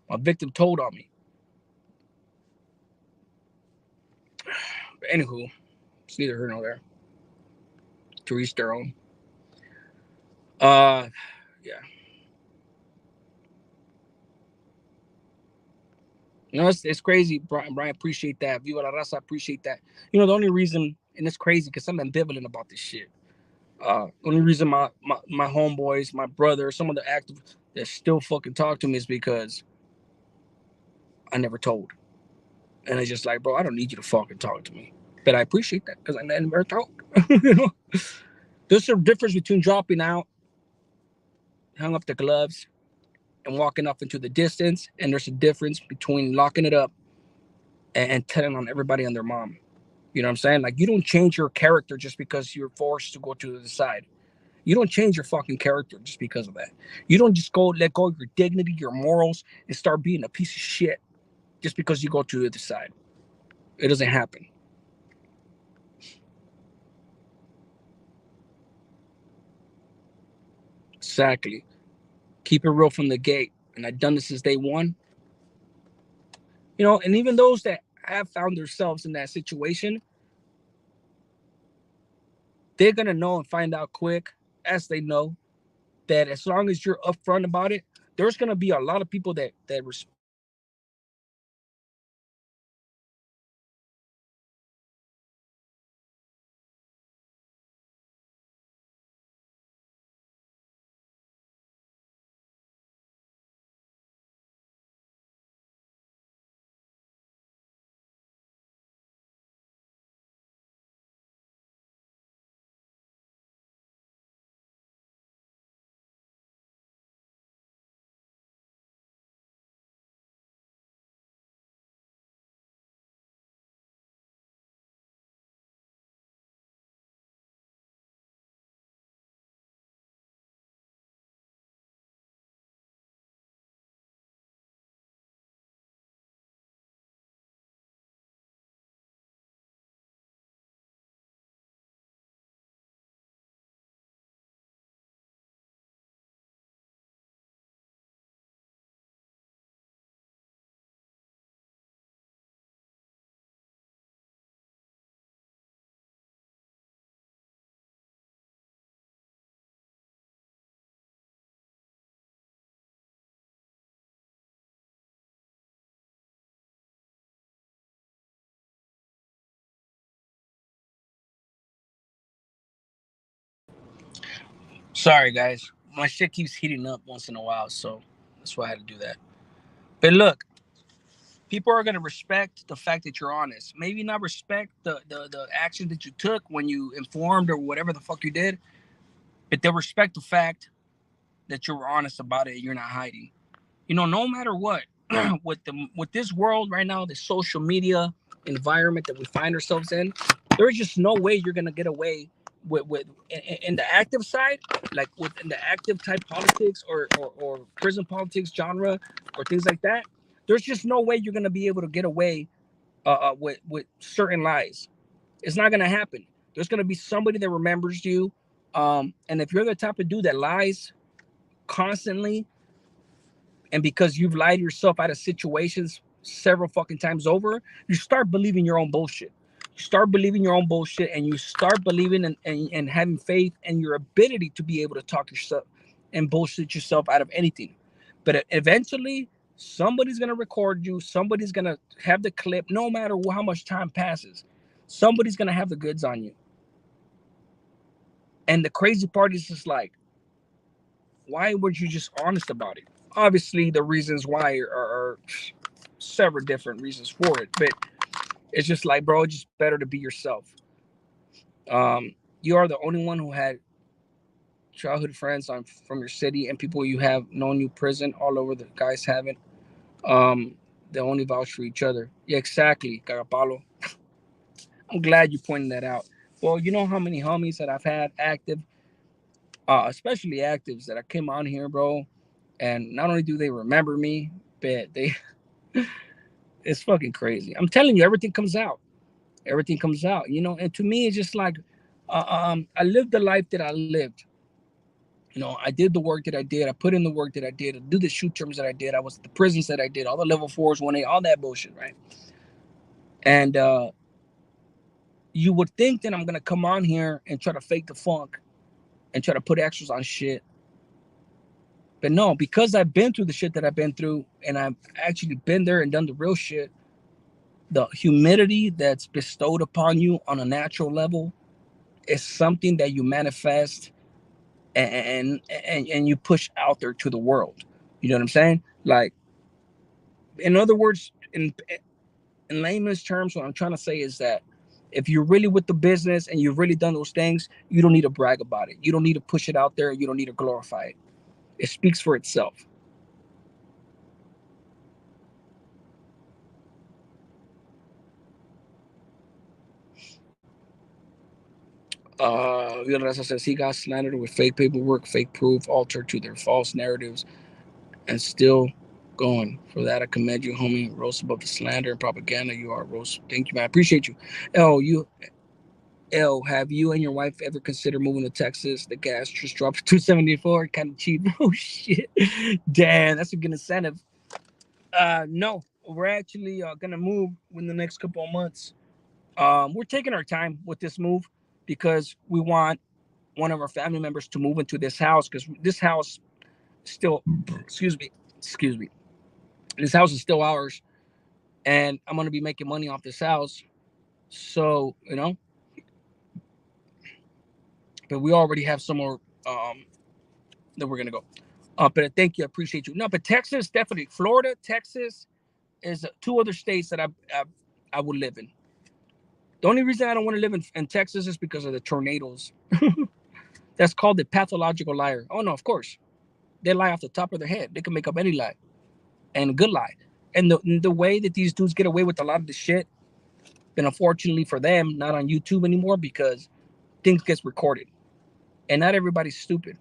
My victim told on me. But anywho, it's neither here nor there. To each their own. Uh, yeah. You know, it's crazy, Brian. Brian, appreciate that. Viva la raza, appreciate that. You know, the only reason, and it's crazy because I'm ambivalent about this shit. Only reason my homeboys, my brother, some of the active that still fucking talk to me is because I never told. And it's just like, bro, I don't need you to fucking talk to me. But I appreciate that because I never told. You know? There's a difference between dropping out, hung up the gloves, and walking off into the distance. And there's a difference between locking it up and telling on everybody and their mom. You know what I'm saying? Like, you don't change your character just because you're forced to go to the side. You don't change your fucking character just because of that. You don't just go let go of your dignity, your morals, and start being a piece of shit just because you go to the other side. It doesn't happen. Exactly. Keep it real from the gate. And I've done this since day one. You know, and even those that have found themselves in that situation, they're gonna know and find out quick as they know that as long as you're upfront about it, there's gonna be a lot of people that Sorry, guys. My shit keeps heating up once in a while, so that's why I had to do that. But look, people are gonna respect the fact that you're honest. Maybe not respect the action that you took when you informed or whatever the fuck you did, but they'll respect the fact that you were honest about it and you're not hiding. No matter what, with this world right now, the social media environment that we find ourselves in, there's just no way you're gonna get away with in the active side, like within the active type politics or prison politics genre or things like that. There's just no way you're gonna be able to get away with certain lies. It's not gonna happen. There's gonna be somebody that remembers you, and if you're the type of dude that lies constantly, and because you've lied yourself out of situations several fucking times over, you start believing your own bullshit. You start believing your own bullshit, and you start believing and having faith in your ability to be able to talk yourself and bullshit yourself out of anything. But eventually, somebody's gonna record you. Somebody's gonna have the clip, no matter how much time passes. Somebody's gonna have the goods on you. And the crazy part is just like, why weren't you just honest about it? Obviously, the reasons why are several different reasons for it, but it's just like, bro, it's just better to be yourself. You are the only one who had childhood friends from your city and people you have known you prison all over. The guys haven't. They only vouch for each other. Yeah, exactly, Carapalo. I'm glad you pointed that out. Well, you know how many homies that I've had active, especially actives that I came on here, bro, and not only do they remember me, but they it's fucking crazy. I'm telling you, everything comes out. Everything comes out, and to me it's just like, I lived the life that I lived. I did the work that I did. I put in the work that I did. I do the shoot terms that I did. I was at the prisons that I did, all the level 4s, 1A, all that bullshit, right? And you would think that I'm gonna come on here and try to fake the funk and try to put extras on shit. But no, because I've been through the shit that I've been through, and I've actually been there and done the real shit, the humility that's bestowed upon you on a natural level is something that you manifest and you push out there to the world. You know what I'm saying? Like, in other words, in layman's terms, what I'm trying to say is that if you're really with the business and you've really done those things, you don't need to brag about it. You don't need to push it out there. You don't need to glorify it. It speaks for itself. As I says, he got slandered with fake paperwork, fake proof, altered to their false narratives, and still going. For that, I commend you, homie. Roast above the slander and propaganda. You are roast. Thank you, man. I appreciate you. Have you and your wife ever considered moving to Texas? The gas just dropped to 274. Kind of cheap. Oh shit. Damn, that's a good incentive. No, we're actually gonna move in the next couple of months. We're taking our time with this move because we want one of our family members to move into this house, because this house still, excuse me, this house is still ours, and I'm gonna be making money off this house. So but we already have somewhere that we're gonna go. But thank you, I appreciate you. No, but Texas definitely, Florida, Texas is two other states that I would live in. The only reason I don't want to live in Texas is because of the tornadoes. That's called the pathological liar. Oh no, of course they lie off the top of their head. They can make up any lie and a good lie. And the way that these dudes get away with a lot of the shit, and unfortunately for them, not on YouTube anymore because things gets recorded, and not everybody's stupid.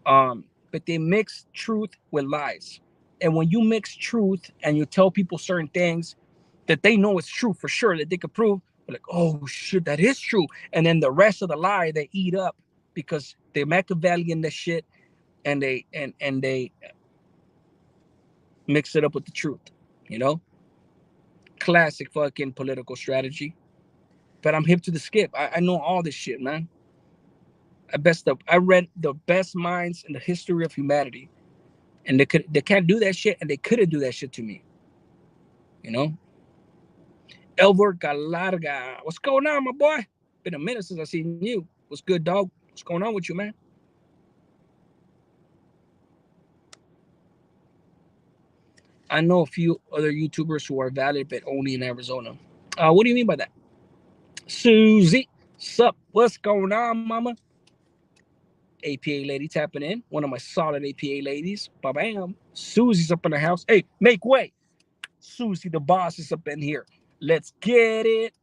But they mix truth with lies. And when you mix truth and you tell people certain things that they know it's true for sure, that they could prove, they're like, oh shit, that is true. And then the rest of the lie they eat up because they're Machiavellian the shit, and they mix it up with the truth. You know, classic fucking political strategy. But I'm hip to the skip. I know all this shit, man. I read the best minds in the history of humanity, and they can't do that shit, and they couldn't do that shit to me. You know, Elver Galarga, what's going on, my boy? Been a minute since I seen you. What's good, dog? What's going on with you, man? I know a few other YouTubers who are valid, but only in Arizona. What do you mean by that? Susie, sup? What's going on, mama? APA lady tapping in. One of my solid APA ladies. Ba bam. Susie's up in the house. Hey, make way. Susie, the boss, is up in here. Let's get it.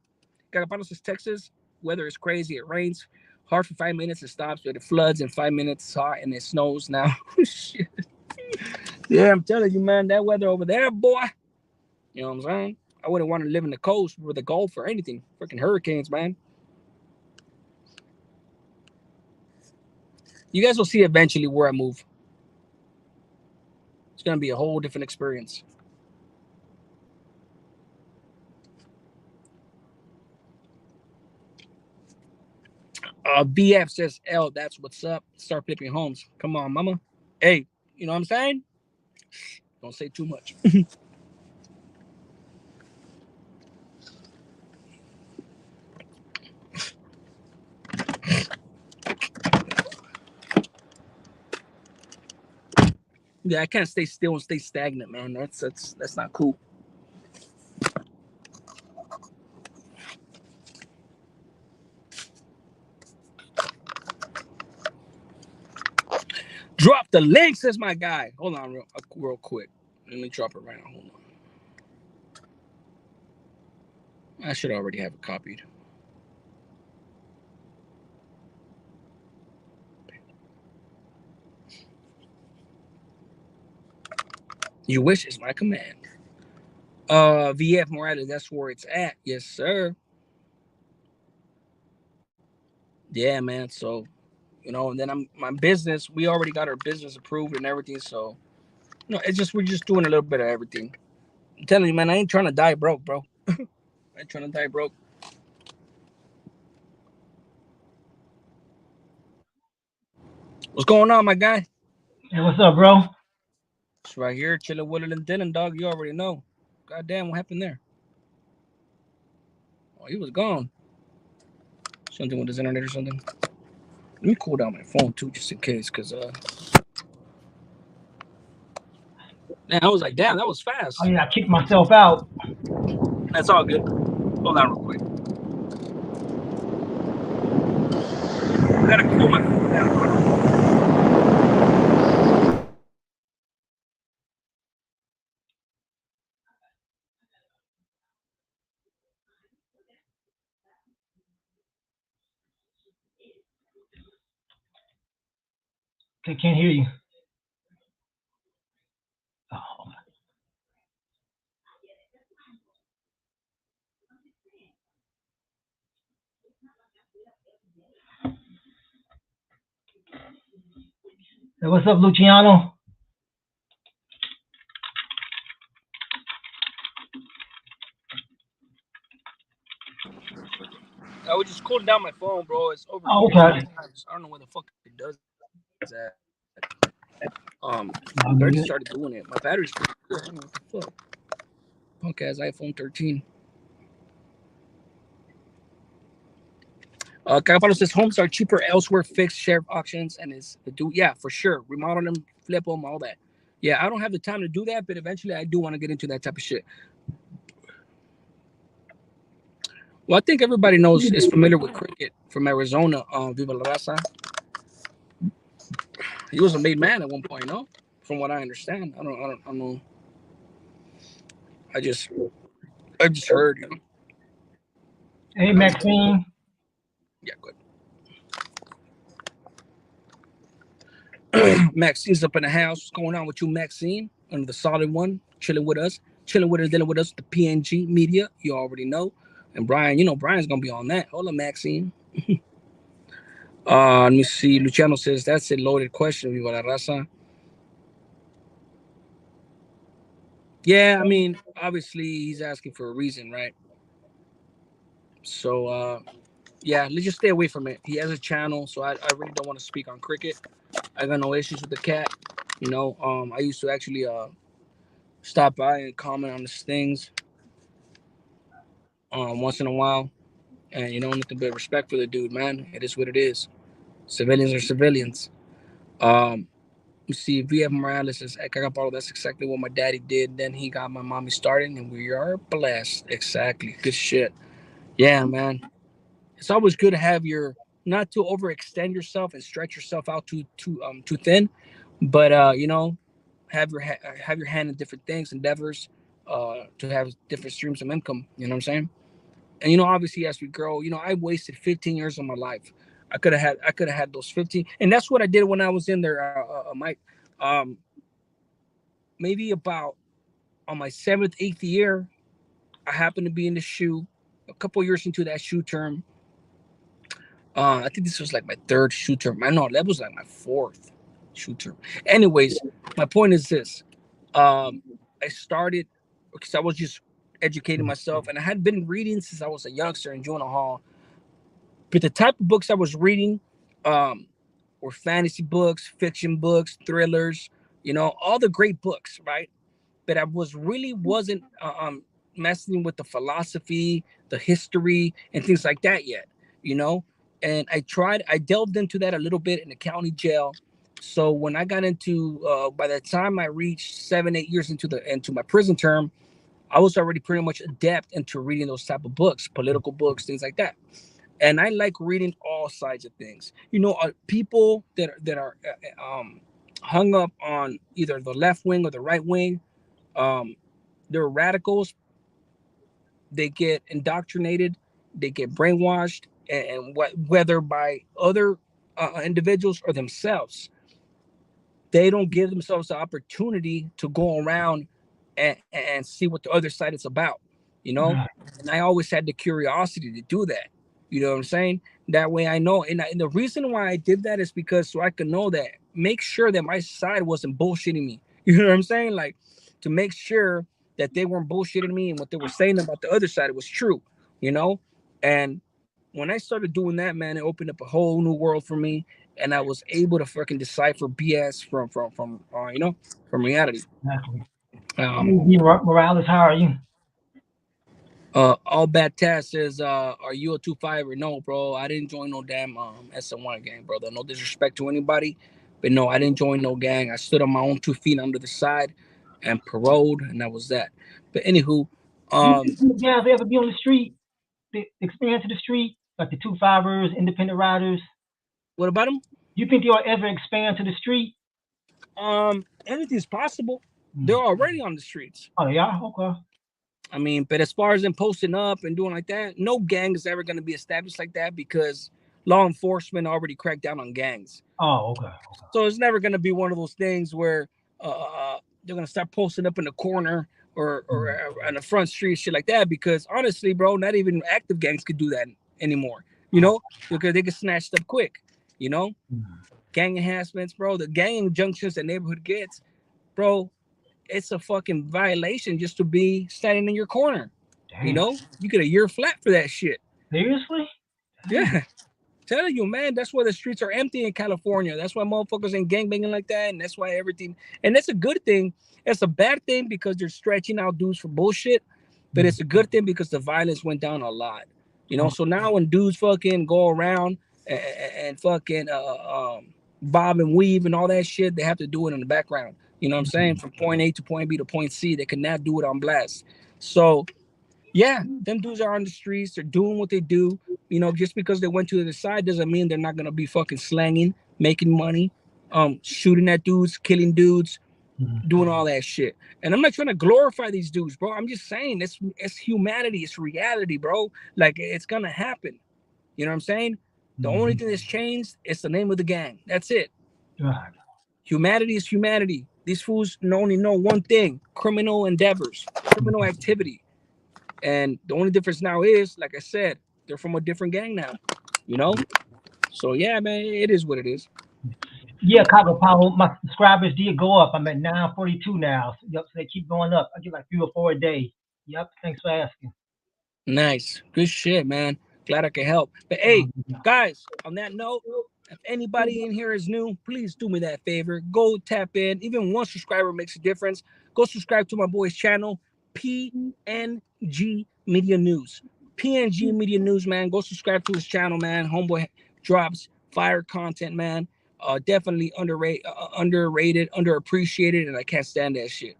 Cagapalos is Texas. Weather is crazy. It rains hard for 5 minutes. It stops, but it floods in 5 minutes. It's hot and it snows now. Shit. Yeah, I'm telling you, man, that weather over there, boy. You know what I'm saying? I wouldn't want to live in the coast or the Gulf or anything. Freaking hurricanes, man. You guys will see eventually where I move. It's gonna be a whole different experience. BF says, L, that's what's up. Start flipping homes. Come on, mama. Hey, you know what I'm saying? Don't say too much. Yeah, I can't stay still and stay stagnant, man. That's not cool. Drop the link, says my guy. Hold on, real quick. Let me drop it right now. Hold on. I should already have it copied. You wish is my command. VF Morales, that's where it's at. Yes, sir. Yeah, man. So, and then my business, we already got our business approved and everything. So, it's just we're just doing a little bit of everything. I'm telling you, man, I ain't trying to die broke, bro. I ain't trying to die broke. What's going on, my guy?
Hey, what's up, bro?
It's right here, chilling, Willard and Denon, dog. You already know. Goddamn, what happened there? Oh, he was gone. Something with his internet or something. Let me cool down my phone too, just in case, cause man, I was like, damn, that was
Oh
fast.
yeah, I kicked myself out.
That's all good. Hold on, real quick. I gotta cool my phone down.
Okay, can't hear you. Oh. Hey, what's up, Luciano?
I was just cooling down my phone, bro. It's
Oh,
overheating
okay.
sometimes. I don't know where the fuck it does that.
No,
I already
good.
started doing it. My battery's pretty good. I don't know what the fuck. Punk ass iPhone 13. Cagapalo says homes are cheaper elsewhere, fixed share auctions, and is the do yeah for sure. Remodel them, flip them, all that. Yeah, I don't have the time to do that, but eventually I do want to get into that type of shit. Well, I think everybody knows is familiar with cricket from Arizona. Viva la Raza. He was a made man at one point, no? From what I understand, I don't know. I just, I just heard,
Hey, Maxine.
Yeah, good. Maxine's up in the house. What's going on with you, Maxine? Under the solid one, chilling with us, dealing with us. The PNG media, you already know. And Brian, Brian's gonna be on that. Hold on, Maxine. Let me see. Luciano says that's a loaded question, Viva la Raza. Yeah, I mean, obviously he's asking for a reason, right? So yeah, let's just stay away from it. He has a channel, so I really don't want to speak on cricket. I got no issues with the cat. I used to actually stop by and comment on his things once in a while. And nothing but respect for the dude, man. It is what it is. Civilians are civilians. Um, You see, VF Morales is Ekagapalo. That's exactly what my daddy did. Then he got my mommy started, and we are blessed. Exactly. Good shit. Yeah, man. It's always good to have your not to overextend yourself and stretch yourself out too thin, but have your hand in different things, endeavors, to have different streams of income. You know what I'm saying? And obviously, as we grow, I wasted 15 years of my life. I could have had those 15, and that's what I did when I was in there, Mike. Um, Maybe about on my seventh, eighth year, I happened to be in the shoe. A couple years into that shoe term, I think this was like my third shoe term. I know that was like my fourth shoe term. Anyways, my point is this: I started because I was just educating myself, and I had been reading since I was a youngster in junior hall. But the type of books I was reading um, were fantasy books, fiction books, thrillers. All the great books, right? But I wasn't messing with the philosophy, the history, and things like that yet. You know, and I delved into that a little bit in the county jail. So when I got into, by the time I reached 7, 8 years into my prison term, I was already pretty much adept into reading those type of books, political books, things like that. And I like reading all sides of things. People that are hung up on either the left wing or the right wing, um, they're radicals. They get indoctrinated, they get brainwashed, and whether by other individuals or themselves, they don't give themselves the opportunity to go around and see what the other side is about, you know.
Right.
And I always had the curiosity to do that. You know what I'm saying? That way I know. And the reason why I did that is because so I could know that, make sure that my side wasn't bullshitting me. You know what I'm saying? Like, to make sure that they weren't bullshitting me and what they were saying about the other side was true, you know? And when I started doing that, man, it opened up a whole new world for me, and I was able to fucking decipher BS from reality.
Exactly.
Um,
V. Morales, how are you?
all bad Taz says, "Are you a 2-5 or no, bro? I didn't join no damn SM1 gang, brother. No disrespect to anybody, but no, I didn't join no gang. I stood on my own 2 feet under the side, and paroled, and that was that. But anywho,
You
um,
think the guys ever be on the street? The experience of the street, like the two fivers, independent riders.
what about them?
You think they'll ever expand to the street?
Anything's possible. They're
Mm.
already on the streets.
Oh yeah, okay.
I mean, but as far as them posting up and doing like that, no gang is ever going to be established like that because law enforcement already cracked down on gangs.
Oh okay, okay.
So it's never going to be one of those things where they're going to start posting up in the corner
Mm.
or on the front street, shit like that. Because honestly, bro, not even active gangs could do that anymore.
Oh,
Because they get snatched up quick. You know,
mm.
gang enhancements, bro. The gang injunctions that neighborhood gets, bro. It's a fucking violation just to be standing in your corner.
Damn.
You get a year flat for that shit.
Seriously? Damn.
Yeah. Telling you, man, that's why the streets are empty in California. That's why motherfuckers ain't gangbanging like that, and that's why everything. And that's a good thing. It's a bad thing because they're stretching out dudes for bullshit, but
Mm.
it's a good thing because the violence went down a lot.
Oh,
So now when dudes fucking go around and fucking bob and weave and all that shit, they have to do it in the background. You know what I'm saying?
mm.
From point A to point B to point C, they cannot do it on blast. So yeah, them dudes are on the streets. They're doing what they do. Just because they went to the side doesn't mean they're not gonna be fucking slanging, making money, shooting at dudes, killing dudes,
Mm.
doing all that shit. And I'm not trying to glorify these dudes, bro. I'm just saying it's humanity, it's reality, bro. Like, it's gonna happen. You know what I'm saying? The only
Mm.
thing that's changed is the name of the gang. That's it.
Right.
Humanity is humanity. These fools only know one thing: criminal endeavors, criminal
Mm.
activity. And the only difference now is, like I said, they're from a different gang now. You know? So yeah, man, it is what it is.
Yeah, Chicago Power, my subscribers did go up. I'm at 942 now. So, yep, so they keep going up. I get like 3 or 4 a day. Yep, thanks for asking.
Nice. Good shit, man. Glad I could help. But hey,
Yeah.
guys, on that note, if anybody in here is new, please do me that favor. Go tap in. Even one subscriber makes a difference. Go subscribe to my boy's channel, PNG Media News. PNG Media News, man. Go subscribe to his channel, man. Homeboy drops fire content, man. Definitely underrated, underappreciated, and I can't stand that shit.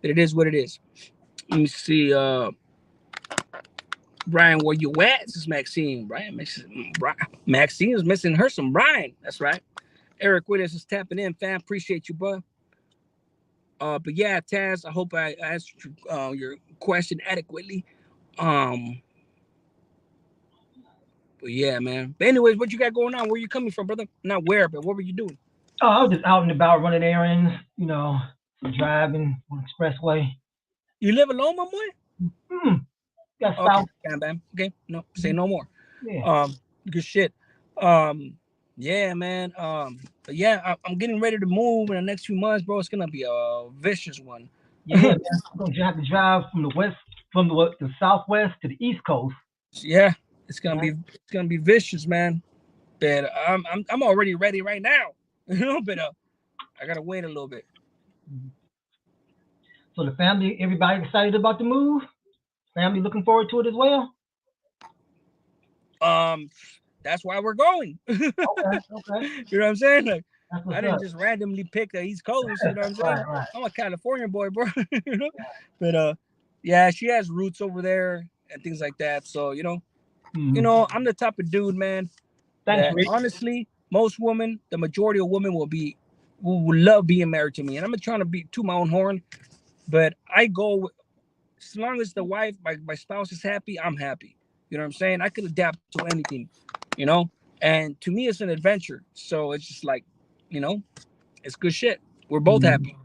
But it is what it is. Let me see. Brian, where you at? This is Maxine. Maxine is missing her some Brian. That's right. Eric Witters is tapping in, fam. Appreciate you, bud. But yeah, Taz, I hope I answered your question adequately. Um, but yeah, man. But anyways, what you got going on? Where you coming from, brother? Not where, but what were you doing?
Oh, I was just out and about running errands, driving on the expressway.
You live alone, my boy?
Hmm. Got
Okay,
south.
bam, bam. Okay, no, say no more.
Yeah.
Um, good shit. Um, yeah, man. But yeah, I'm getting ready to move in the next few months, bro. It's gonna be a vicious one.
Yeah, man. I'm gonna have to drive from the west, from the southwest to the east coast.
Yeah,
Yeah.
it's gonna be vicious, man. But I'm already ready right now. But I gotta wait a little bit.
So the family, everybody excited about the move. Family looking forward to it as well.
Um, that's why we're going. You
Okay. Okay.
know what I'm saying? Like,
That's
I
what's
didn't
up.
just randomly pick the East Coast. You know what I'm saying?
Right. Right.
I'm a California boy, bro. you know, but yeah, she has roots over there and things like that. So
Hmm.
I'm the type of dude, man,
Thanks,
that
Rick.
honestly, most women, the majority of women will love being married to me. And I'm not trying to be to my own horn, but I go as long as the wife, my spouse is happy, I'm happy. You know what I'm saying? I could adapt to anything, you know? And to me, it's an adventure. So it's just like, you know, it's good shit. We're both
Hmm.
happy.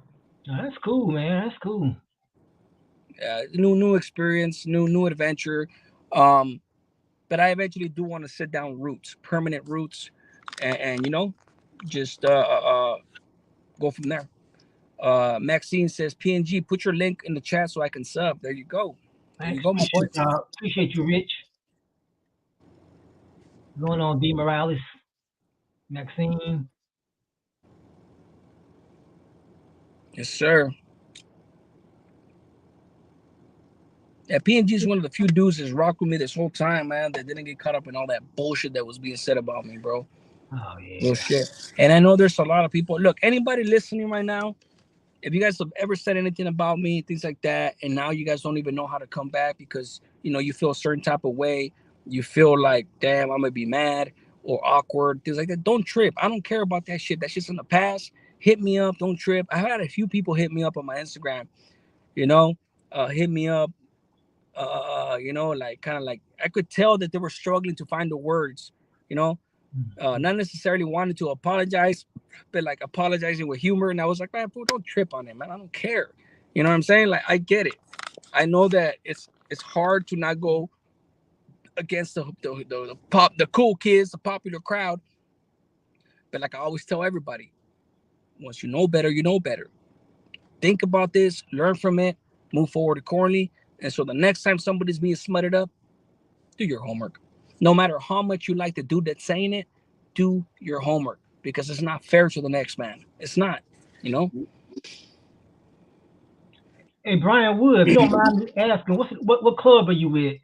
That's cool, man. That's cool.
New experience, new adventure. Um, but I eventually do want to sit down roots, permanent roots, and just go from there. Maxine says, PNG, put your link in the chat so I can sub. There you go. There
Thanks.
you go, my boy.
Appreciate you, Rich. Going on, D. Morales, Maxine.
Yes, sir. Yeah, PNG is one of the few dudes that's rocked with me this whole time, man, that didn't get caught up in all that bullshit that was being said about me, bro.
Oh
Real
yeah.
shit. And I know there's a lot of people. Look, anybody listening right now, if you guys have ever said anything about me, things like that, and now you guys don't even know how to come back because you feel a certain type of way, you feel like, damn, I'm gonna be mad or awkward, things like that. Don't trip. I don't care about that shit. That shit's in the past. Hit me up. Don't trip. I had a few people hit me up on my Instagram. You know, hit me up. Like kind of like I could tell that they were struggling to find the words. You know, not necessarily wanting to apologize, but like apologizing with humor. And I was like, man, fool, don't trip on it, man. I don't care. You know what I'm saying? Like, I get it. I know that it's hard to not go against the cool kids, the popular crowd. But like I always tell everybody, once you know better, you know better. Think about this, learn from it, move forward accordingly. And so the next time somebody's being smutted up, do your homework. No matter how much you like the dude that's saying it, do your homework because it's not fair to the next man. It's not, you know.
Hey, Brian Wood, if you don't mind me asking, what club are you with?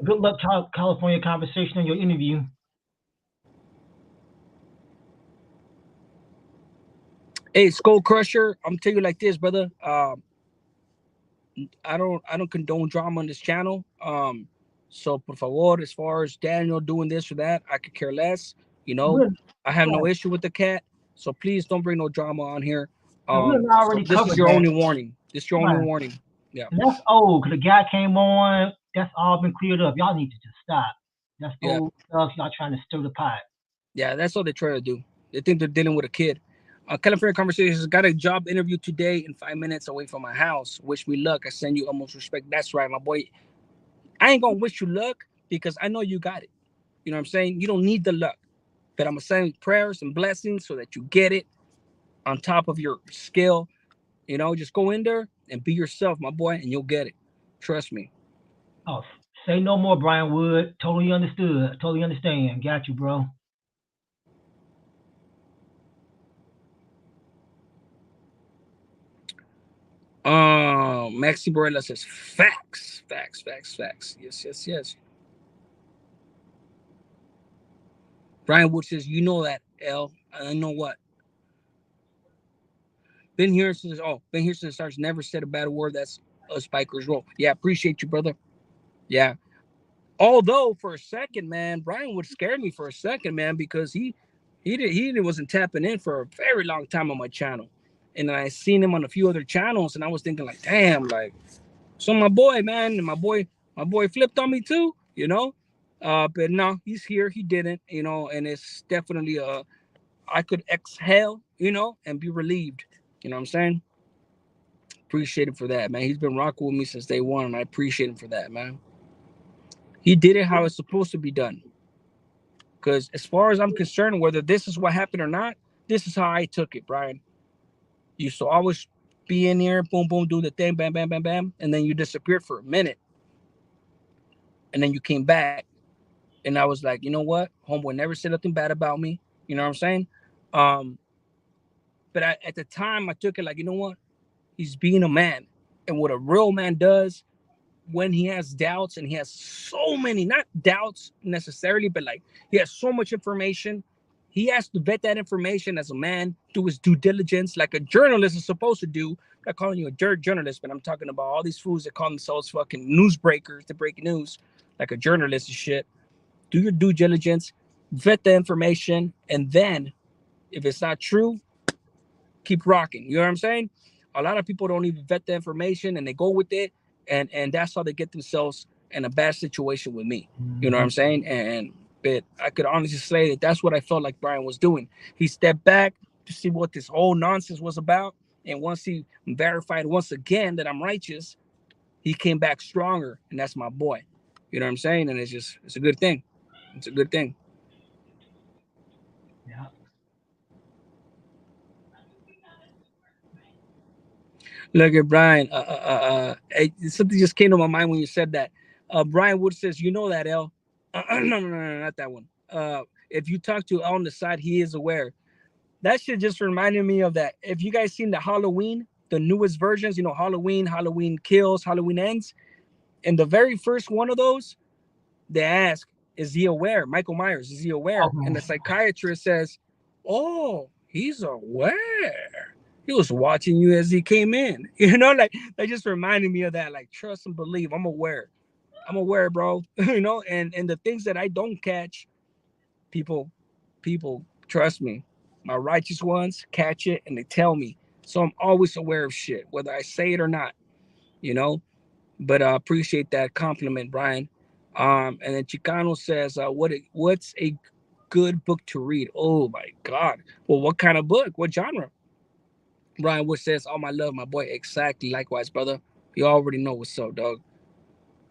Good luck, California conversation on your interview.
Hey, Skull Crusher, I'm telling you like this, brother. I don't condone drama on this channel. So por favor, as far as Daniel doing this or that, I could care less. You know,
We're,
I have no
right.
issue with the cat. So please don't bring no drama on here.
And we
So
already
this is
covered
your
that.
only warning. This is your only
Right.
warning. Yeah,
And that's old because the guy came on. That's all been cleared up. Y'all need to just stop. That's
yeah,
old stuff. Y'all trying to stir the pot.
yeah. That's all they try to do. They think they're dealing with a kid. California Conversations got a job interview today in 5 minutes away from my house. Wish me luck. I send you almost respect. That's right, my boy. I ain't gonna wish you luck because I know you got it. You know what I'm saying? You don't need the luck. But I'm gonna send prayers and blessings so that you get it on top of your skill. Just go in there and be yourself, my boy, and you'll get it. Trust me.
Oh, say no more, Brian Wood. Totally understood. Totally understand. Got you, bro.
Maxi Borella says facts, facts, facts, facts. Yes, yes, yes. Brian Wood says, you know that L. I know what. Been here since the starts. Never said a bad word. That's a Spiker's role. Yeah, appreciate you, brother. Yeah. Although for a second, man, Brian would scare me for a second, man, because he wasn't tapping in for a very long time on my channel, and I seen him on a few other channels, and I was thinking like, damn, like, so my boy, man, and my boy flipped on me too, you know. But no, he's here. He didn't, you know, and it's definitely I could exhale, you know, and be relieved. You know what I'm saying? Appreciate him for that, man. He's been rocking with me since day one, and I appreciate him for that, man. He did it how it's supposed to be done. Because as far as I'm concerned, whether this is what happened or not, this is how I took it, Brian. You used to always be in here, boom, boom, do the thing, bam, bam, bam, bam, and then you disappeared for a minute, and then you came back, and I was like, you know what, homeboy never said nothing bad about me. You know what I'm saying? Um, but at the time, I took it like, you know what, he's being a man, and what a real man does when he has doubts, and he has so many, not doubts necessarily, but like he has so much information, he has to vet that information as a man, do his due diligence like a journalist is supposed to do. I'm not calling you a journalist, but I'm talking about all these fools that call themselves fucking newsbreakers to break news like a journalist and shit. Do your due diligence, vet the information, and then if it's not true, keep rocking. You know what I'm saying? A lot of people don't even vet the information and they go with it, and that's how they get themselves in a bad situation with me. You know what I'm saying? And but I could honestly say that that's what I felt like Brian was doing. He stepped back to see what this whole nonsense was about, and once he verified once again that I'm righteous, he came back stronger, and that's my boy. You know what I'm saying? And it's a good thing. It's a good thing.
Yeah.
Look at Brian. Something just came to my mind when you said that. Brian Wood says, "You know that L." No, not that one. If you talk to L on the side, he is aware. That shit just reminded me of that. If you guys seen the Halloween, the newest versions, you know, Halloween, Halloween Kills, Halloween Ends, and the very first one of those, they ask, "Is he aware?" Michael Myers, is he aware? And the
Okay.
psychiatrist says, "Oh, he's aware. He was watching you as he came in." You know, like that just reminded me of that. Like, trust and believe. I'm aware. I'm aware, bro. You know, and the things that I don't catch, people, people trust me. My righteous ones catch it and they tell me. So I'm always aware of shit, whether I say it or not. You know, but I appreciate that compliment, Brian. And then Chicano says, what's a good book to read?" Oh my God. Well, what kind of book? What genre? Brian Wood says, "All my love, my boy." Exactly. Likewise, brother. You already know what's up, dog.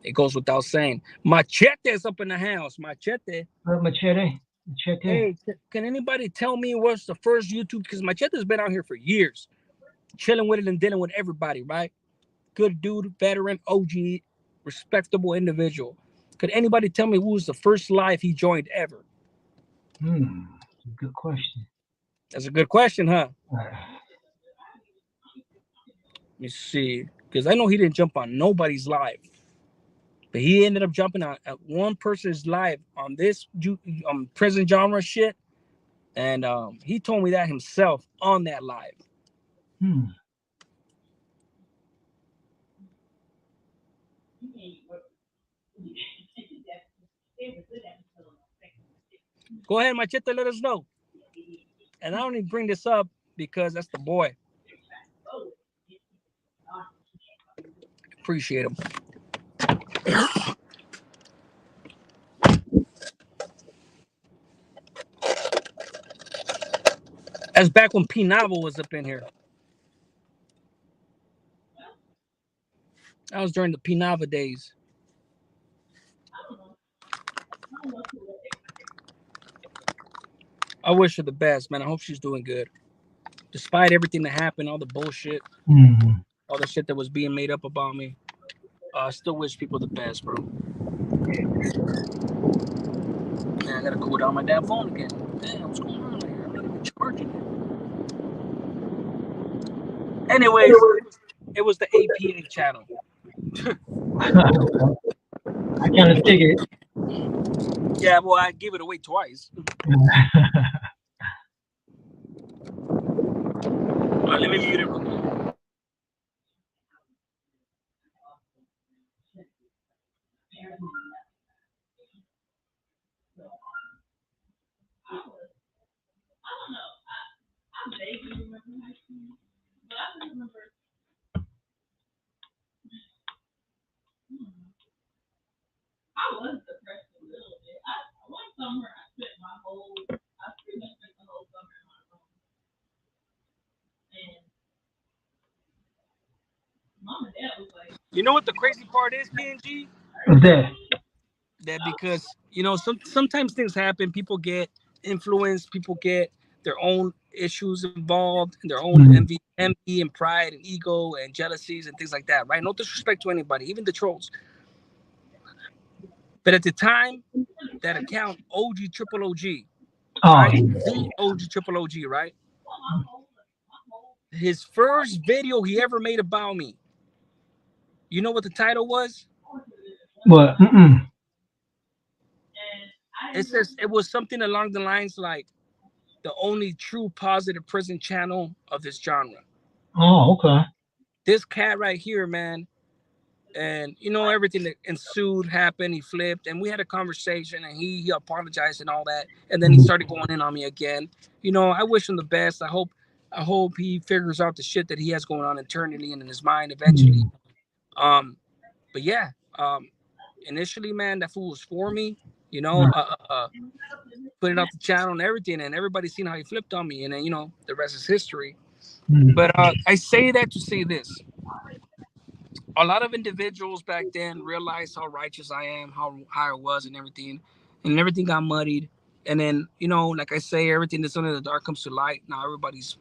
It goes without saying. Machete's up in the house. Machete.
Machete. Machete.
Hey, can anybody tell me what's the first YouTube? Because Machete's been out here for years, chilling with it and dealing with everybody, right? Good dude, veteran, OG, respectable individual. Could anybody tell me who was the first live he joined ever?
Good question.
That's a good question, huh?
Uh,
Let me see. Because I know he didn't jump on nobody's live, but he ended up jumping on at one person's live on this prison genre shit. And he told me that himself on that live.
hmm.
Go ahead, Machete, let us know. And I only bring this up because that's the boy. Appreciate him. That's back when P Novel was up in here. That was during the P Nava days. I wish her the best, man. I hope she's doing good. Despite everything that happened, all the bullshit,
Hmm.
all the shit that was being made up about me, I still wish people the best, bro. Man, I gotta cool down my damn phone again. Damn, what's going on here? I'm not even charging it. Anyways, it was the APA channel.
I kind of figured.
Yeah, well, I gave it away twice. You know what the crazy part is, PNG?
What's that?
That because sometimes things happen. People get influenced. People get their own issues involved, and their own
Mm.
envy and pride and ego and jealousies and things like that. Right? No disrespect to anybody, even the trolls. But at the time, that account OG Triple OG,
Oh,
right?
yeah.
The OG Triple OG, right? His first video he ever made about me. You know what the title was?
But
It says it was something along the lines like the only true positive prison channel of this genre.
oh, okay.
This cat right here, man, and everything that ensued happened. He flipped, and we had a conversation, and he apologized and all that, and then he
Mm.
started going in on me again. I wish him the best. I hope he figures out the shit that he has going on internally and in his mind eventually.
Mm.
Um, but yeah, initially, man, that fool was for me. You know,
Right.
uh, uh, uh, put it off the channel and everything, and everybody's seen how he flipped on me, and then the rest is history.
Mm.
But I say that to say this: a lot of individuals back then realized how righteous I am, how high I was, and everything got muddied. And then, like I say, everything that's under the dark comes to light. Now everybody's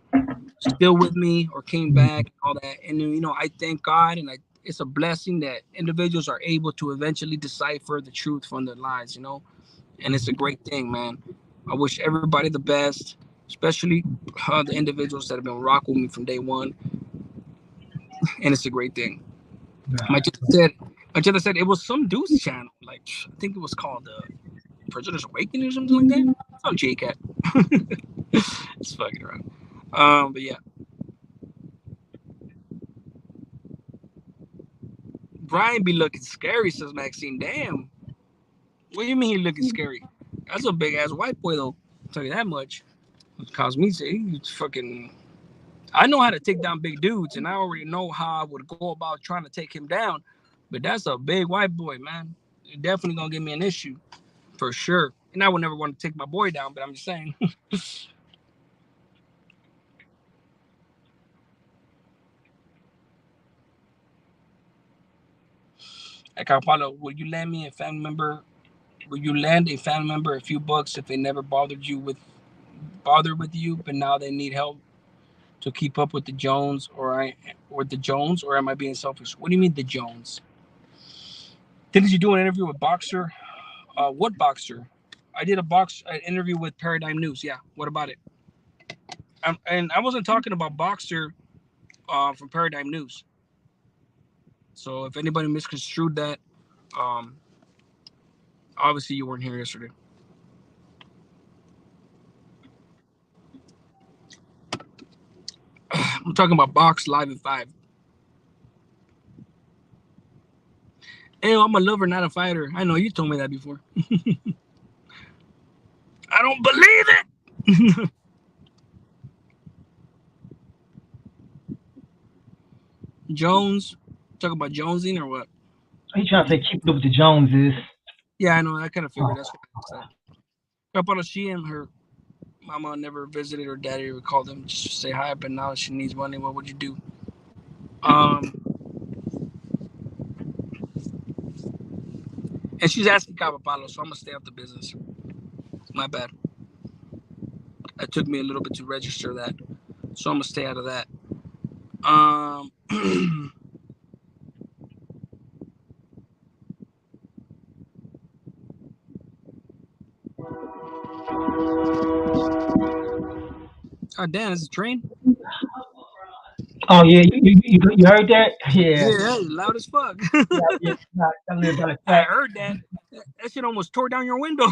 still with me or came
Mm.
back and all that. And then, I thank God, and it's a blessing that individuals are able to eventually decipher the truth from the lies. And it's a great thing, man. I wish everybody the best, especially the individuals that have been rocking with me from day one. And it's a great thing. My
Right.
sister said, my sister said it was some dude's channel. Like I think it was called Prisoner's Awakening or something like that. Some J Cat. It's fucking around. But yeah, Brian be looking scary, says Maxine. Damn. What do you mean he looking scary? That's a big ass white boy though. I'll tell you that much. Cause me say he's fucking. I know how to take down big dudes, and I already know how I would go about trying to take him down. But that's a big white boy, man. You're definitely gonna give me an issue for sure. And I would never want to take my boy down, but I'm just saying. Like Paulo, would you lend me a family member? Would you lend a family member a few bucks if they never bothered with you, but now they need help to keep up with the Jones, or am I being selfish? What do you mean the Jones? Didn't you do an interview with Boxer? What Boxer? I did an interview with Paradigm News. Yeah. What about it? And I wasn't talking about Boxer from Paradigm News. So if anybody misconstrued that, um, obviously you weren't here yesterday. I'm talking about Box Live at 5. Hey, I'm a lover, not a fighter. I know you told me that before. I don't believe it. Jones, talk about Jonesing or what?
He trying to say keep it up with the Joneses.
Yeah, I know. I kind of figured that's
Oh,
what I said. But she and her mama never visited her daddy or called them just to say hi. But now she needs money. What would you do? Um, and she's asking Cabapalo, so I'm gonna stay out the business. My bad. It took me a little bit to register that, so I'm gonna stay out of that. Um, oh damn, it's a train.
oh yeah, you heard that? Yeah.
Yeah, that's loud as fuck.
Yeah, yeah, that little bit of
I
track.
heard that. That shit almost tore down your window.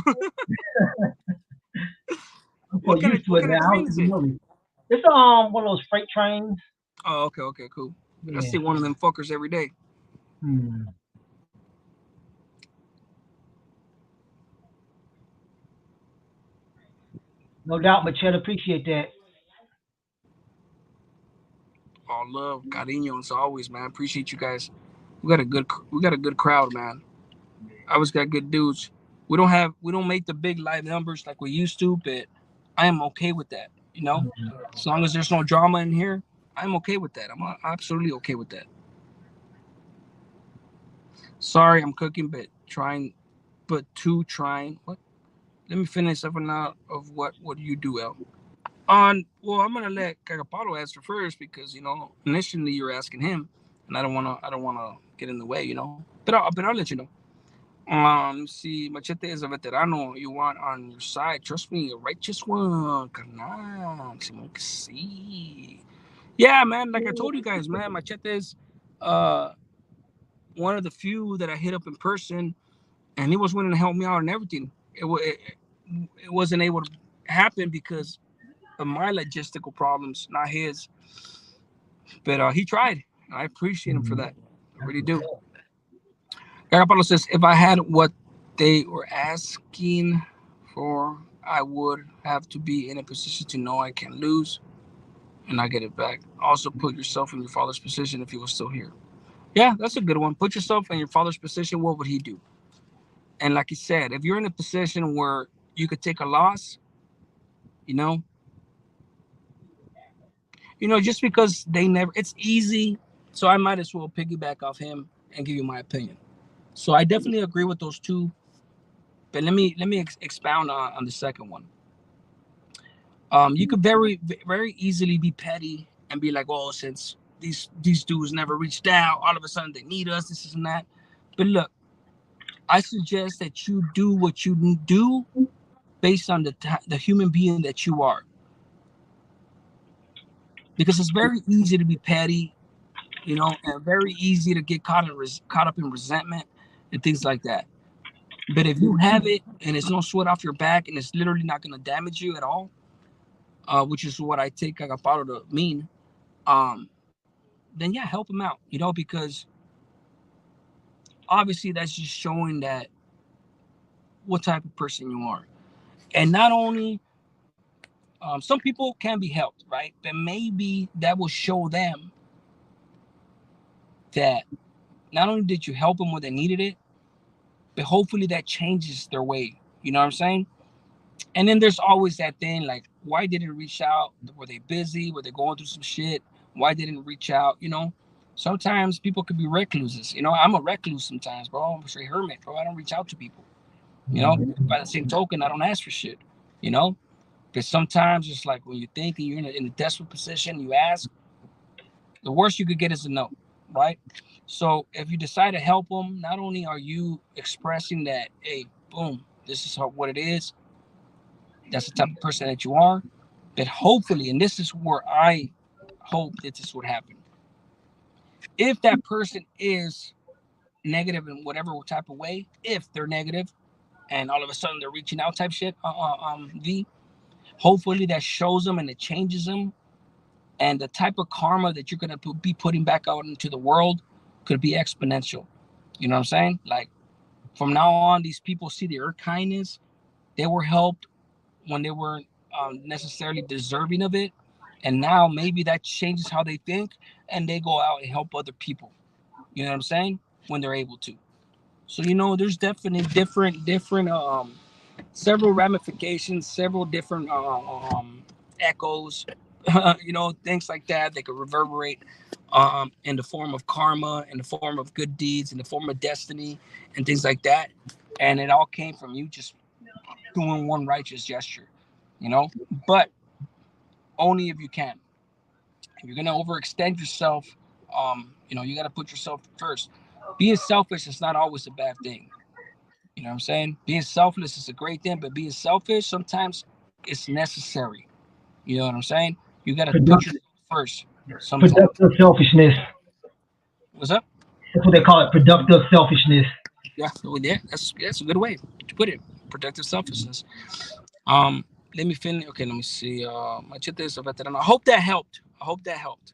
I'm so
what kind of
used to
what
it
kind
now.
of
I don't
train is
even
it?
notice. It's one of those freight trains.
Oh, okay, okay, cool. I
Yeah.
see one of them fuckers every day.
Hmm. No doubt, Michelle appreciate that.
All love, cariño, as always, man. Appreciate you guys. We got a good crowd, man. I always got good dudes. We don't make the big live numbers like we used to, but I am okay with that. As long as there's no drama in here, I'm okay with that. I'm absolutely okay with that. Sorry, I'm cooking, but trying. What? Let me finish something out of what do you do, El? Well, I'm gonna let Cagapalo answer first because initially you're asking him, and I don't wanna get in the way, But I'll let you know. See, Machete is a veterano you want on your side. Trust me, a righteous one. Carnal. Simón que sí. Yeah, man. Like I told you guys, man, Machete is uh one of the few that I hit up in person, and he was willing to help me out and everything. It wasn't able to happen because of my logistical problems, not his. But he tried. I appreciate him for that. I really do. Garapalo says, if I had what they were asking for, I would have to be in a position to know I can lose and I get it back. Also, put yourself in your father's position if he was still here. Yeah, that's a good one. Put yourself in your father's position. What would he do? And like you said, if you're in a position where you could take a loss, you know, just because it's easy. So I might as well piggyback off him and give you my opinion. So I definitely agree with those two. But let me expound on the second one. You could very easily be petty and be like, oh, since these dudes never reached out, all of a sudden they need us, this and that. But look, I suggest that you do what you do based on the human being that you are, because it's very easy to be petty, and very easy to get caught up in resentment and things like that. But if you have it and it's no sweat off your back and it's literally not going to damage you at all, which is what I take Agaparo to mean, um, then yeah, help him out, because obviously that's just showing that what type of person you are. And not only, some people can be helped, right? But maybe that will show them that not only did you help them when they needed it, but hopefully that changes their way. You know what I'm saying? And then there's always that thing like, why didn't they reach out? Were they busy? Were they going through some shit? Why didn't they reach out? Sometimes people could be recluses. I'm a recluse sometimes, bro. I'm a straight hermit, bro. I don't reach out to people. By the same token, I don't ask for shit. You know, because sometimes it's like when you think and you're in a desperate position, you ask. The worst you could get is a no, right? So if you decide to help them, not only are you expressing that, hey, boom, this is what it is. That's the type of person that you are. But hopefully, and this is where I hope that this would happen. If that person is negative in whatever type of way, if they're negative and all of a sudden they're reaching out type shit, hopefully that shows them and it changes them. And the type of karma that you're going to be putting back out into the world could be exponential. You know what I'm saying? Like from now on, these people see their kindness. They were helped when they weren't necessarily deserving of it. And now maybe that changes how they think and they go out and help other people. You know what I'm saying? When they're able to. So, there's definitely different, several ramifications, several different echoes, things like that. They could reverberate in the form of karma, in the form of good deeds, in the form of destiny, and things like that. And it all came from you just doing one righteous gesture, but only if you can. If you're gonna overextend yourself, you got to put yourself first. Being selfish is not always a bad thing. You know what I'm saying? Being selfless is a great thing, but being selfish sometimes it's necessary. You know what I'm saying? You got to put
Productive,
yourself first sometimes.
productive selfishness.
What's up?
That's what they call it. Productive selfishness.
Yeah, well, yeah, that's a good way to put it. Productive selfishness. Um, Let me finish. Okay, let me see. Machete is a veteran. I hope that helped. I hope that helped.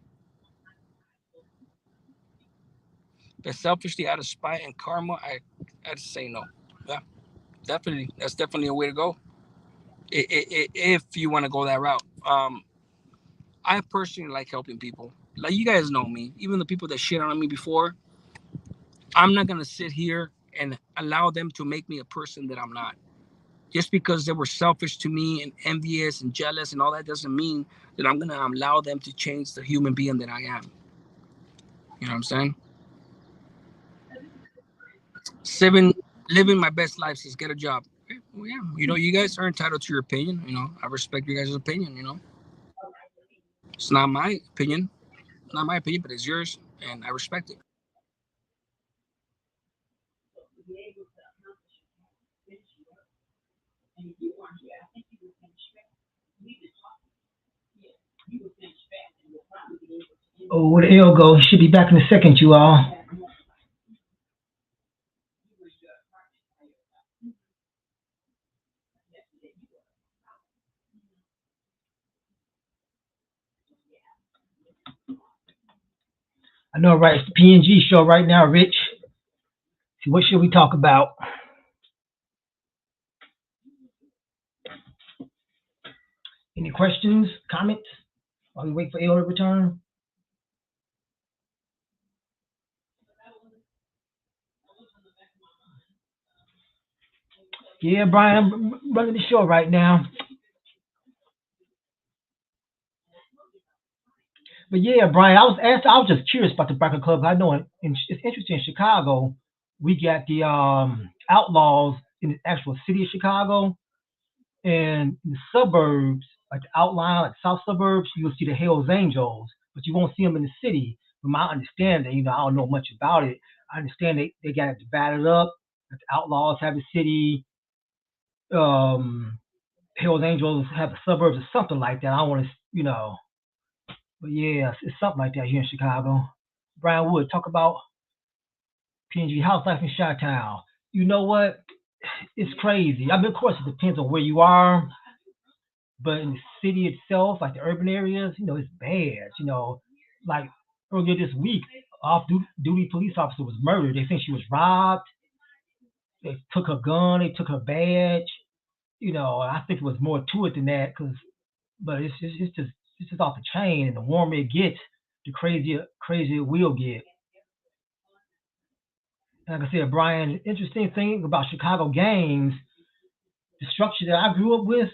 But selfishly out of spite and karma, I'd say no. Yeah, definitely. That's definitely a way to go. If you want to go that route. I personally like helping people. Like you guys know me, even the people that shit on me before, I'm not gonna sit here and allow them to make me a person that I'm not. Just because they were selfish to me and envious and jealous and all that doesn't mean that I'm gonna allow them to change the human being that I am. You know what I'm saying? Living my best life says get a job. Okay, well, yeah, you guys are entitled to your opinion. I respect your guys' opinion. It's not my opinion, but it's yours, and I respect it.
Oh, where the L go? He should be back in a second, you all. I know, right? It's the PNG show right now, Rich. So what should we talk about? Any questions, comments? While we wait for L to return. Yeah, Brian, I'm running the show right now. But yeah, Brian, I was just curious about the Biker Club. I know it's interesting. In Chicago, we got the Outlaws in the actual city of Chicago, and in the suburbs, like the outline, like South suburbs, you'll see the Hell's Angels, but you won't see them in the city. From my understanding, I don't know much about it. I understand they got it divided up. That the Outlaws have the city, um, Hell's Angels have the suburbs, or something like that. I don't want to, but yeah, it's something like that here in Chicago. Brian Wood, talk about PNG house life in Chi-Town. You know what? It's crazy. I mean, of course, it depends on where you are, but in the city itself, like the urban areas, it's bad. Like earlier this week, off-duty police officer was murdered. They think she was robbed. They took her gun. They took her badge. I think it was more to it than that. But it's just off the chain. And the warmer it gets, the crazier it will get. And like I said, Brian, interesting thing about Chicago gangs, the structure that I grew up with,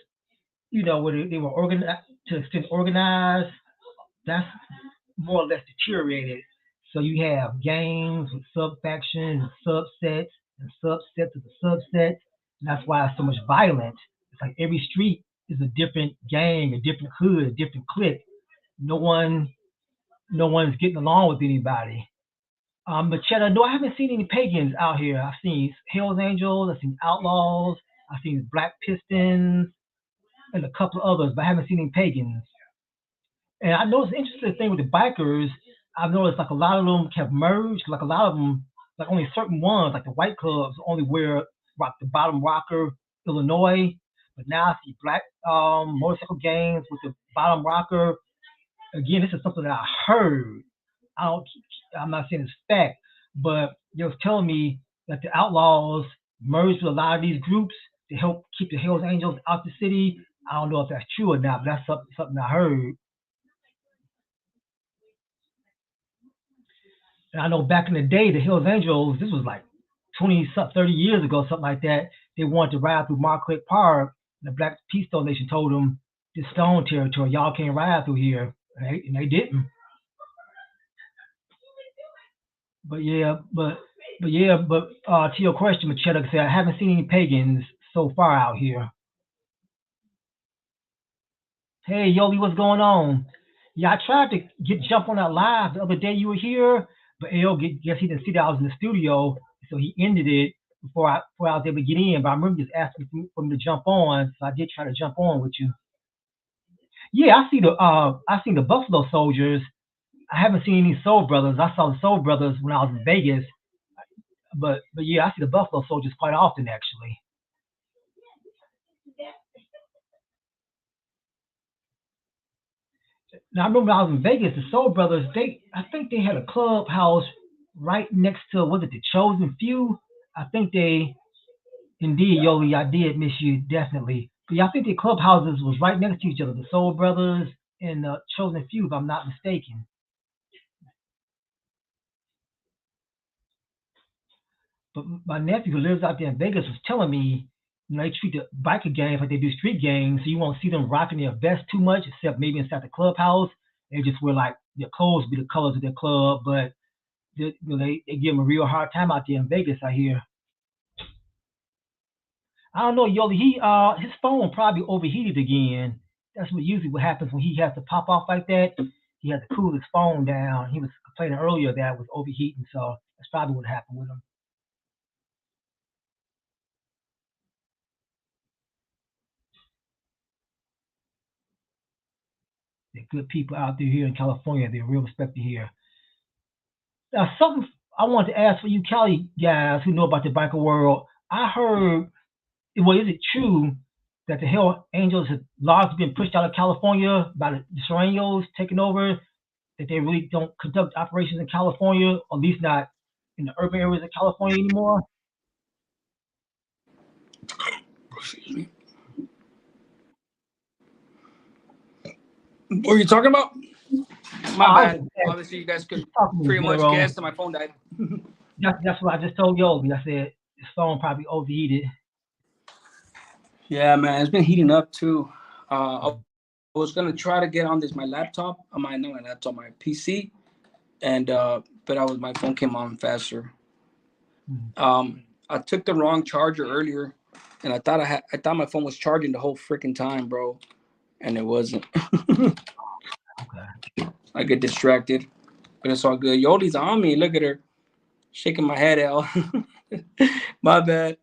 where they were organized to extent organized, that's more or less deteriorated. So you have gangs with sub factions, subsets, and subsets of the subsets. And that's why it's so much violence. It's like every street is a different gang, a different hood, a different clique. No one, no one's getting along with anybody. But Cheddar, no, I haven't seen any pagans out here. I've seen Hell's Angels, I've seen Outlaws, I've seen Black Pistons, and a couple of others, but I haven't seen any pagans. And I noticed an interesting thing with the bikers. I've noticed like a lot of them have merged. Like a lot of them, like only certain ones, like the white clubs, only wear rock the bottom rocker, Illinois. But now I see black motorcycle gangs with the bottom rocker. Again, this is something that I heard. I don't. I'm not saying it's fact, but they was telling me that the outlaws merged with a lot of these groups to help keep the Hells Angels out the city. I don't know if that's true or not, but that's something I heard. And I know back in the day, the Hells Angels, this was like 20, 30 years ago, something like that. They wanted to ride through Marquette Park, and the Black Peace Stone Nation told them, "This stone territory, y'all can't ride through here," and they didn't. But yeah, to your question, Machetta, like I said, I haven't seen any pagans so far out here. Hey, Yoli, what's going on? Yeah, I tried to jump on that live the other day you were here, but guess he didn't see that I was in the studio, so he ended it before I was able to get in. But I remember just asking for me to jump on, so I did try to jump on with you. Yeah, I seen the Buffalo Soldiers. I haven't seen any Soul Brothers. I saw the Soul Brothers when I was in Vegas, but yeah, I see the Buffalo Soldiers quite often actually. Now I remember when I was in Vegas, the Soul Brothers, I think they had a clubhouse right next to, was it the Chosen Few? I think they indeed, Yoli, I did miss you definitely. But yeah, I think the clubhouses was right next to each other, the Soul Brothers and the Chosen Few, if I'm not mistaken. But my nephew who lives out there in Vegas was telling me, they treat the biker gangs like they do street gangs. So you won't see them rocking their vest too much, except maybe inside the clubhouse. They just wear like their clothes be the colors of their club, but they give them a real hard time out there in Vegas. I hear. I don't know, Yoli. His phone probably overheated again. That's what happens when he has to pop off like that. He has to cool his phone down. He was complaining earlier that it was overheating, so that's probably what happened with him. They're good people out there here in California. They're real respected here. Now, something I want to ask for you, Cali guys who know about the biker world. I heard, well, is it true that the Hell Angels have largely been pushed out of California by the Serranos taking over? That they really don't conduct operations in California, or at least not in the urban areas of California anymore?
Excuse me. What are you talking about? My
I was
bad.
just
Obviously, you guys could
talking in
pretty much
general.
guess that my phone died.
That's what I just told Yogi. I said his phone probably overheated.
Yeah, man, it's been heating up too. I was gonna try to get on this my laptop, not my laptop, my PC, and but my phone came on faster.
Mm.
I took the wrong charger earlier, and I thought my phone was charging the whole freaking time, bro, and it wasn't.
Okay.
I get distracted, but it's all good. Yoli's on me. Look at her shaking my head out. My bad.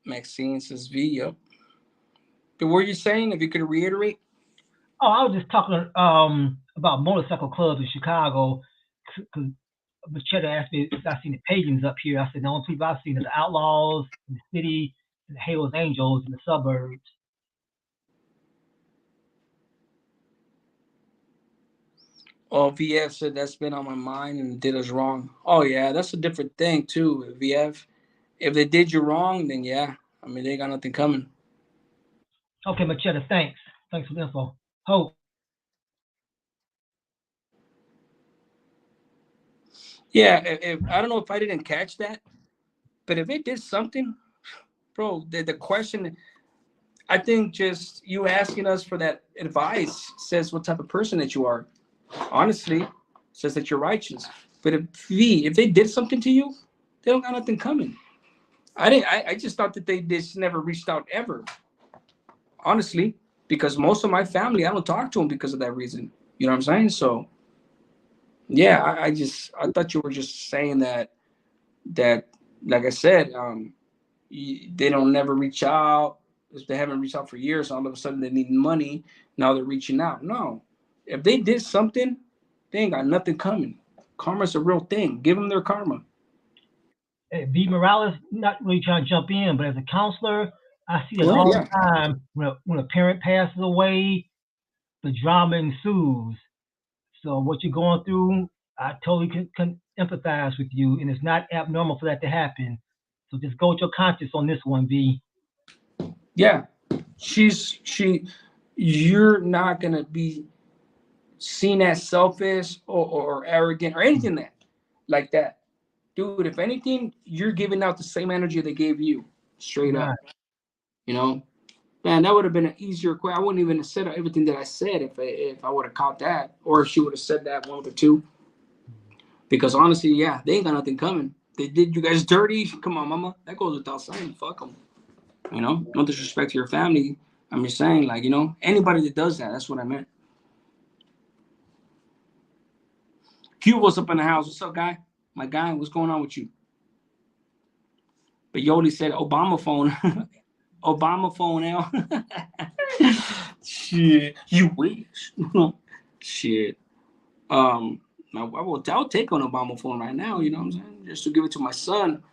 Maxine says V. Yep. But what were you saying? If you could reiterate.
Oh, I was just talking about motorcycle clubs in Chicago. Because Machetta asked me if I've seen the pagans up here. I said the only people I've seen are the outlaws in the city and the Hales Angels in the suburbs.
Oh, VF said that's been on my mind and did us wrong. Oh yeah, that's a different thing too. VF, if they did you wrong, then yeah, I mean they got nothing coming.
Okay, Machetta, thanks. Thanks for the info. Hope.
Yeah, if I don't know if I didn't catch that, but if they did something, bro, the question, I think just you asking us for that advice says what type of person that you are. Honestly, says that you're righteous. But if they did something to you, they don't got nothing coming. I just thought that they just never reached out ever. Honestly, because most of my family, I don't talk to them because of that reason. You know what I'm saying? So yeah, I thought you were just saying that like I said, they don't never reach out. If they haven't reached out for years, all of a sudden they need money. Now they're reaching out. No, if they did something, they ain't got nothing coming. Karma's a real thing. Give them their karma.
V. Morales, not really trying to jump in, but as a counselor, I see that
Go ahead.
all
Yeah.
the time when a parent passes away, the drama ensues. So what you're going through, I totally can empathize with you, and it's not abnormal for that to happen. So just go with your conscience on this one, V.
Yeah. She. You're not gonna be seen as selfish or arrogant or anything that like that, dude. If anything, you're giving out the same energy they gave you, straight up.
Right.
You know, man, that would have been an easier question. I wouldn't even have said everything that I said if I would have caught that, or if she would have said that one or two. Because honestly, yeah, they ain't got nothing coming. They did you guys dirty. Come on, mama. That goes without saying. Fuck them. You know, no disrespect to your family. I'm just saying, like, anybody that does that, that's what I meant. Q was up in the house. What's up, guy? My guy, what's going on with you? But Yoli said Obama phone. Obama phone now. Shit. You wish. Shit. I'll take an Obama phone right now, you know what I'm saying? Just to give it to my son.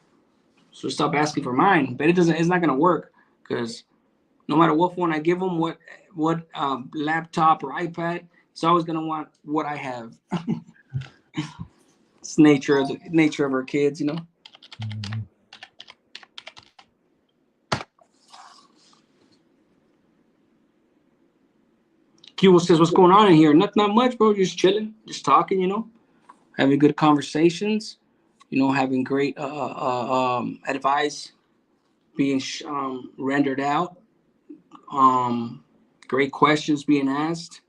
So stop asking for mine. But it's not gonna work because no matter what phone I give him, what laptop or iPad, he's always gonna want what I have. It's nature of our kids, you know.
Mhm.
Q says, "What's going on in here? Not much, bro. Just chilling, just talking, you know." having good conversations, having great advice being rendered out, um, great questions being asked,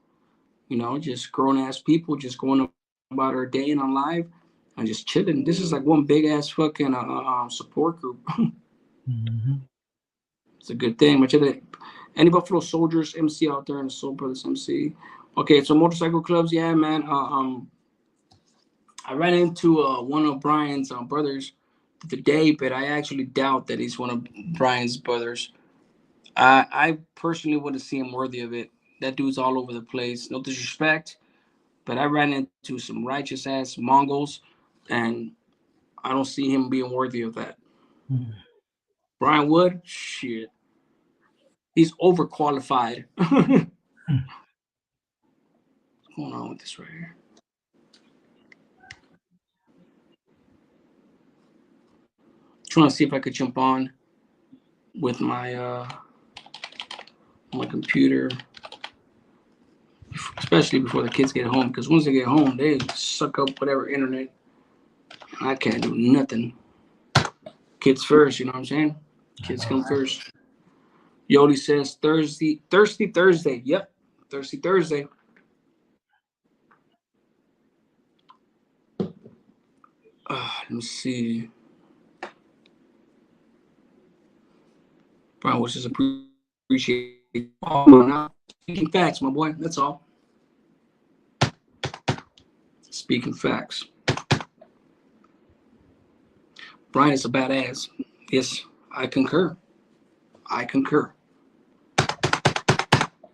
just grown ass people just going about our day and on live and just chilling. This is like one big ass fucking support group.
Mm-hmm.
It's a good thing. Much of it. Any Buffalo Soldiers MC out there in the Soul Brothers MC. Okay, so motorcycle clubs, yeah, man. I ran into one of Brian's brothers today, but I actually doubt that he's one of Brian's brothers. I personally wouldn't see him worthy of it. That dude's all over the place. No disrespect, but I ran into some righteous ass Mongols, and I don't see him being worthy of that.
Mm-hmm.
Brian Wood, shit, he's overqualified. What's going on with this right here? Trying to see if I could jump on with my computer, especially before the kids get home. Because once they get home, they suck up whatever internet. I can't do nothing. Kids first, you know what I'm saying?
I
Kids
know,
come
right?
first. Yoli says Thirsty Thursday. Yep, Thirsty Thursday. Let me see. Brian was just appreciate. Oh, now speaking facts, my boy. That's all. Speaking facts. Brian is a badass. Yes, I concur. I concur.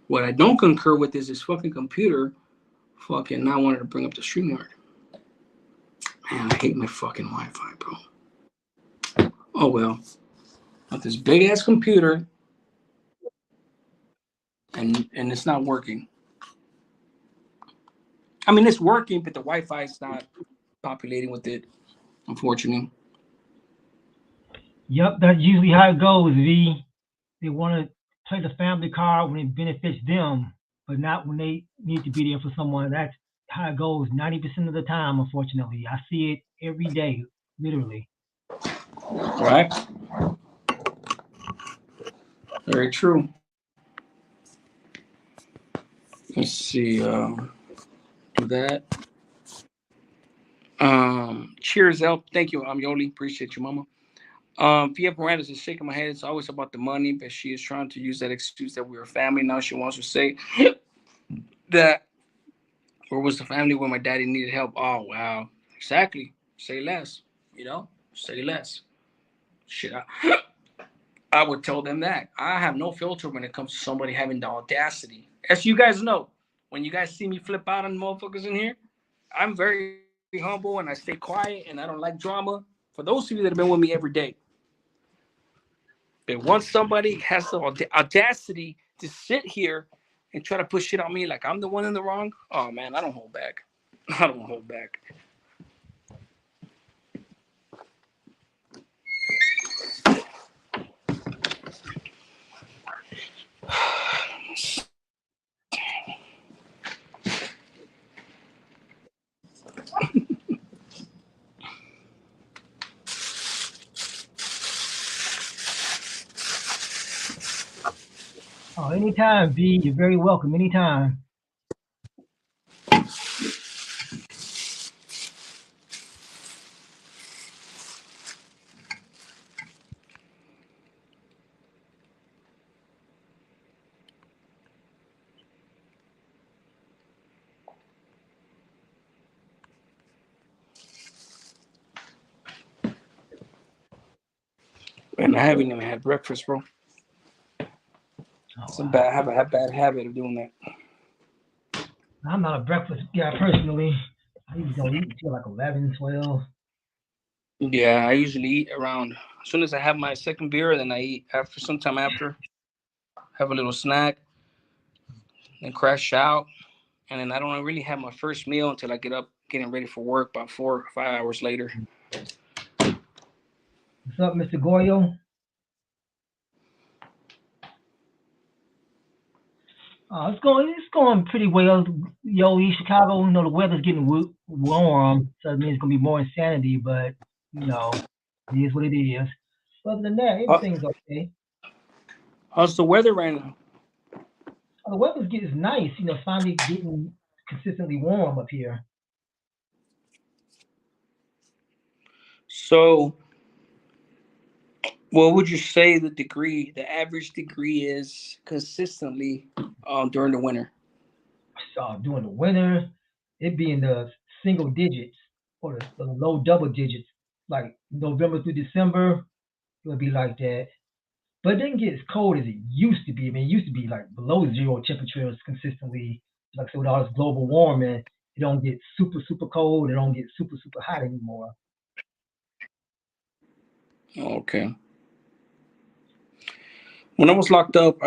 What I don't concur with is this fucking computer fucking not wanting to bring up the StreamYard. Man, I hate my fucking Wi-Fi, bro. Oh well. Got this big ass computer and it's not working. I mean it's working, but the Wi-Fi is not populating with it, unfortunately.
Yep, that's usually how it goes. They want to play the family card when it benefits them, but not when they need to be there for someone. That's how it goes 90% of the time, unfortunately. I see it every day, literally.
Right? Very true. Let's see. Do that. Cheers, El. Thank you, Yoli. Appreciate you, Mama. Pia Paradas is shaking my head. It's always about the money, but she is trying to use that excuse that we were family. Now she wants to say that where was the family when my daddy needed help? Oh wow, exactly. Say less. Say less. Shit, I would tell them that. I have no filter when it comes to somebody having the audacity. As you guys know, when you guys see me flip out on motherfuckers in here, I'm very humble and I stay quiet and I don't like drama. For those of you that have been with me every day, but once somebody has the audacity to sit here and try to push shit on me like I'm the one in the wrong, oh man, I don't hold back. I don't hold back.
Oh, anytime, V. You're very welcome. Anytime.
And I haven't even had breakfast, bro.
Oh,
It's a
wow.
bad have a bad habit of doing that.
I'm not a breakfast guy personally. I usually don't eat until like 11, 12.
Yeah, I usually eat around as soon as I have my second beer, then I eat after sometime after, have a little snack, then crash out, and then I don't really have my first meal until I get up getting ready for work about 4 or 5 hours later.
What's up, Mr. Goyo? It's going pretty well. Yo, East Chicago, the weather's getting warm, so it means it's gonna be more insanity. But you know, it is what it is. Other than that,
Uh,
everything's okay.
how's the weather right now?
The weather's getting nice. It's finally getting consistently warm up here.
So, what would you say the average degree is consistently during the winter?
So during the winter, it be in the single digits or the low double digits. Like November through December, it'll be like that. But it didn't get as cold as it used to be. I mean, it used to be like below zero temperatures consistently. Like so with all this global warming, it don't get super super cold. It don't get super super hot anymore.
Okay. When I was locked up,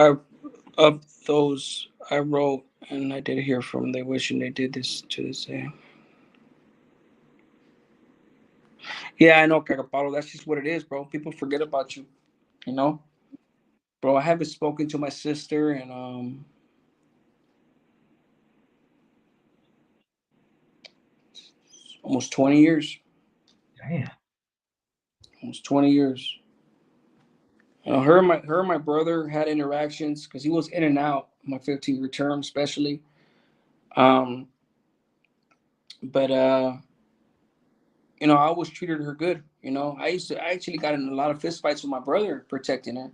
of those I wrote, and I did hear from them. They wishing they did this to this day. Yeah, I know, Cagapalo. That's just what it is, bro. People forget about you. You know, bro. I haven't spoken to my sister in almost 20 years.
Damn.
Almost 20 years. Her and my brother had interactions because he was in and out my 15-year term, especially. Um, but I always treated her good. I actually got in a lot of fist fights with my brother protecting her.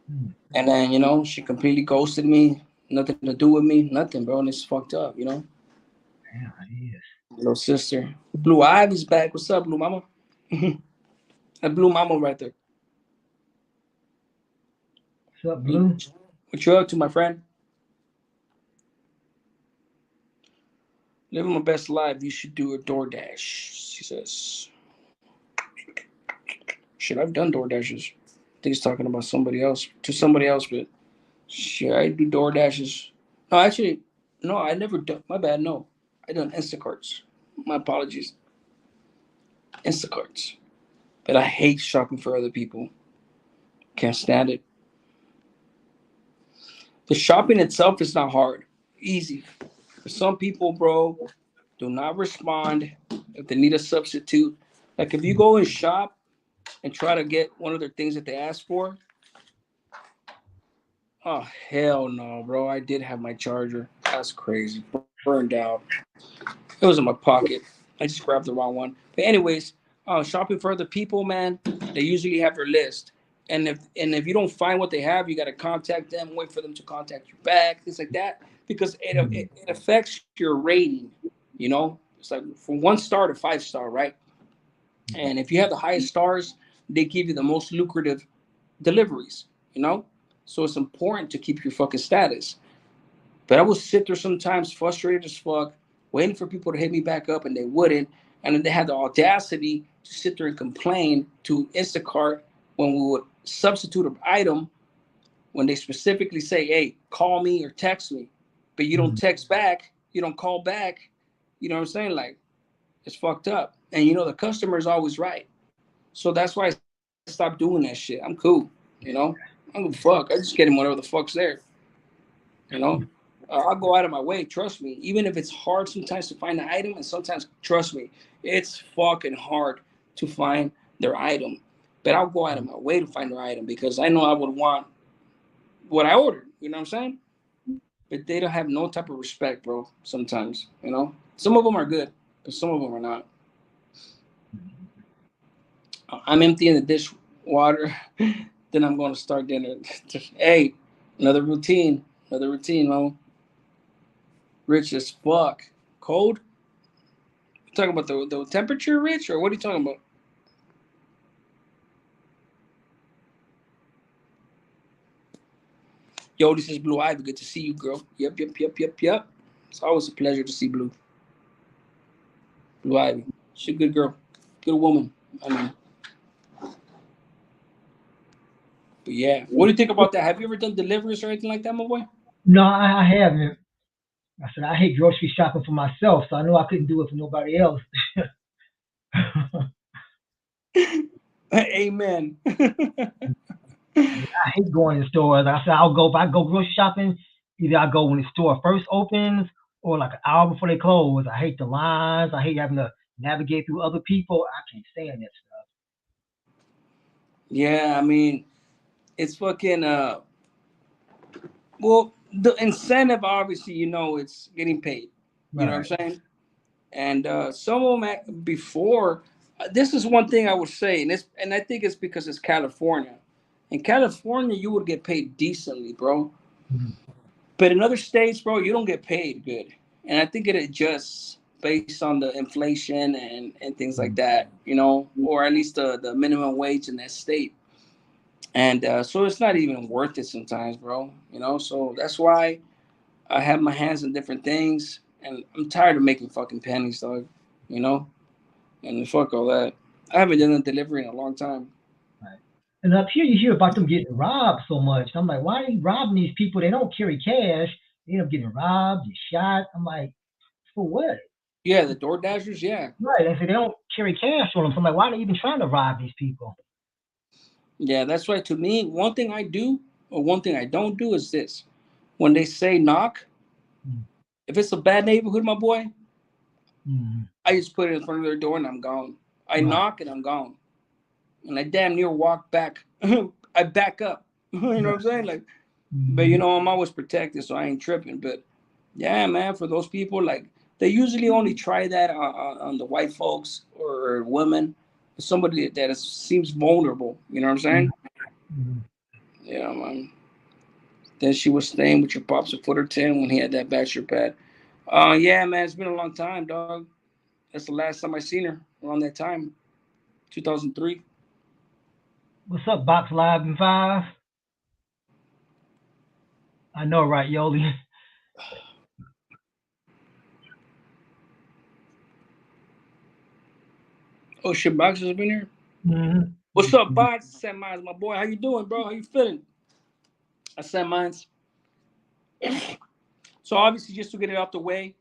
Hmm.
And then, she completely ghosted me. Nothing to do with me. Nothing, bro. And it's fucked up.
Damn, it is.
Little sister. Blue Ivy's back. What's up, Blue Mama? That Blue Mama right there.
What's up, Blue?
What you up to, my friend? Living my best life. You should do a DoorDash, she says. Shit, I've done DoorDashes. I think he's talking about somebody else. To somebody else, but shit, I do DoorDashes. No, actually, no, I never done. My bad, no. I done Instacarts. My apologies. Instacarts. But I hate shopping for other people. Can't stand it. The shopping itself is not hard. Easy. For some people, bro, do not respond if they need a substitute. Like if you go and shop and try to get one of their things that they ask for, oh hell no, bro. I did have my charger. That's crazy. Burned out. It was in my pocket. I just grabbed the wrong one. But anyways, shopping for other people, man, they usually have their list. And if you don't find what they have, you got to contact them, wait for them to contact you back, things like that, because
Hmm.
it affects your rating. It's like from 1 star to 5 star, right? And if you have the highest stars, they give you the most lucrative deliveries. You know, so it's important to keep your fucking status. But I would sit there sometimes frustrated as fuck, waiting for people to hit me back up, and they wouldn't. And then they had the audacity to sit there and complain to Instacart when we would substitute an item when they specifically say, "Hey, call me or text me," but you don't
Hmm.
text back, you don't call back. You know what I'm saying? Like it's fucked up. And the customer is always right. So that's why I stopped doing that shit. I'm cool. You know, I don't give a fuck. I just get him whatever the fuck's there. You know, I'll go out of my way. Trust me. Even if it's hard sometimes to find the item, and sometimes, trust me, it's fucking hard to find their item. But I'll go out of my way to find their item because I know I would want what I ordered. You know what I'm saying? But they don't have no type of respect, bro. Sometimes. Some of them are good, but some of them are not. I'm emptying the dishwater. Then I'm going to start dinner. Hey, another routine. Another routine, mama. Rich as fuck. Cold? You talking about the temperature, Rich, or what are you talking about? Yo, this is Blue Ivy. Good to see you, girl. Yep, yep, yep, yep, yep. It's always a pleasure to see Blue Ivy. She's a good girl, good woman. I mean, but yeah. What do you think about that? Have you ever done deliveries or anything like that, my boy?
No, I haven't. I said I hate grocery shopping for myself, so I knew I couldn't do it for nobody else.
Amen.
I hate going to stores. I said I'll go if I go grocery shopping. Either I go when the store first opens or like an hour before they close. I hate the lines. I hate having to navigate through other people. I can't stand that stuff.
Yeah, I mean, it's fucking well, the incentive obviously, it's getting paid. You know
Right.
what I'm saying? And some of them before, this is one thing I would say, and I think it's because it's California. In California, you would get paid decently, bro.
Mhm.
But in other states, bro, you don't get paid good. And I think it adjusts based on the inflation and things like
Mhm.
that, or at least the minimum wage in that state. And so it's not even worth it sometimes, bro. So that's why I have my hands in different things, and I'm tired of making fucking pennies, dog. You know, and fuck all that. I haven't done a delivery in a long time.
Right. And up here, you hear about them getting robbed so much. I'm like, why are you robbing these people? They don't carry cash. They end up getting robbed, get shot. I'm like, for what?
Yeah, the Door Dashers, yeah.
Right. They say they don't carry cash on them. So I'm like, why are they even trying to rob these people?
Yeah, that's right. To me, one thing I do or one thing I don't do is this. When they say knock, if it's a bad neighborhood, my boy,
Mm-hmm.
I just put it in front of their door and I'm gone. I
Right.
knock and I'm gone. And I damn near walk back. I back up. You know what I'm saying? Like, but
Mm-hmm.
I'm always protected, so I ain't tripping. But yeah, man, for those people, like they usually only try that on the white folks or women, somebody that seems vulnerable. You know what I'm saying?
Mm-hmm.
Yeah, man. Then she was staying with your pops a foot or 10 when he had that bachelor pad. Yeah, man, it's been a long time, dog. That's the last time I seen her around that time, 2003.
What's up, Box Live and Five? I know, right, Yoli?
Oh shit, Boxers have been here. What's up,
Mm-hmm.
Box? Sam Mines, my boy. How you doing, bro? How you feeling? I Sam Mines. So obviously, just to get it out the way,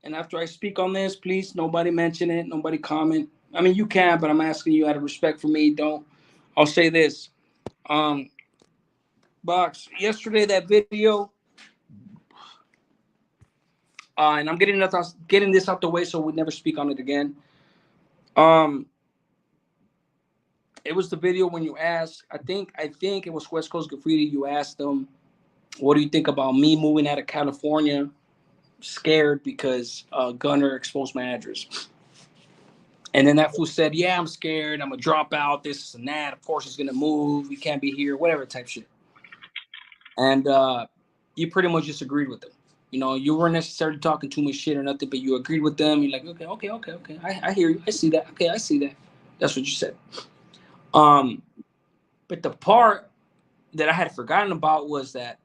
and after I speak on this, please, nobody mention it, nobody comment. I mean, you can, but I'm asking you out of respect for me. Don't. I'll say this. Um, Box. Yesterday, that video, and I'm getting this out the way so we never speak on it again. Um, it was the video when you asked. I think it was West Coast Graffiti. You asked them, "What do you think about me moving out of California? Scared because Gunner exposed my address." And then that fool said, "Yeah, I'm scared. I'm gonna drop out. This and that. Of course, he's gonna move. We can't be here. Whatever type shit." And you pretty much just agreed with them. You weren't necessarily talking too much shit or nothing, but you agreed with them. You're like, okay, okay, okay, okay. I hear you. I see that. Okay, I see that. That's what you said. Um, but the part that I had forgotten about was that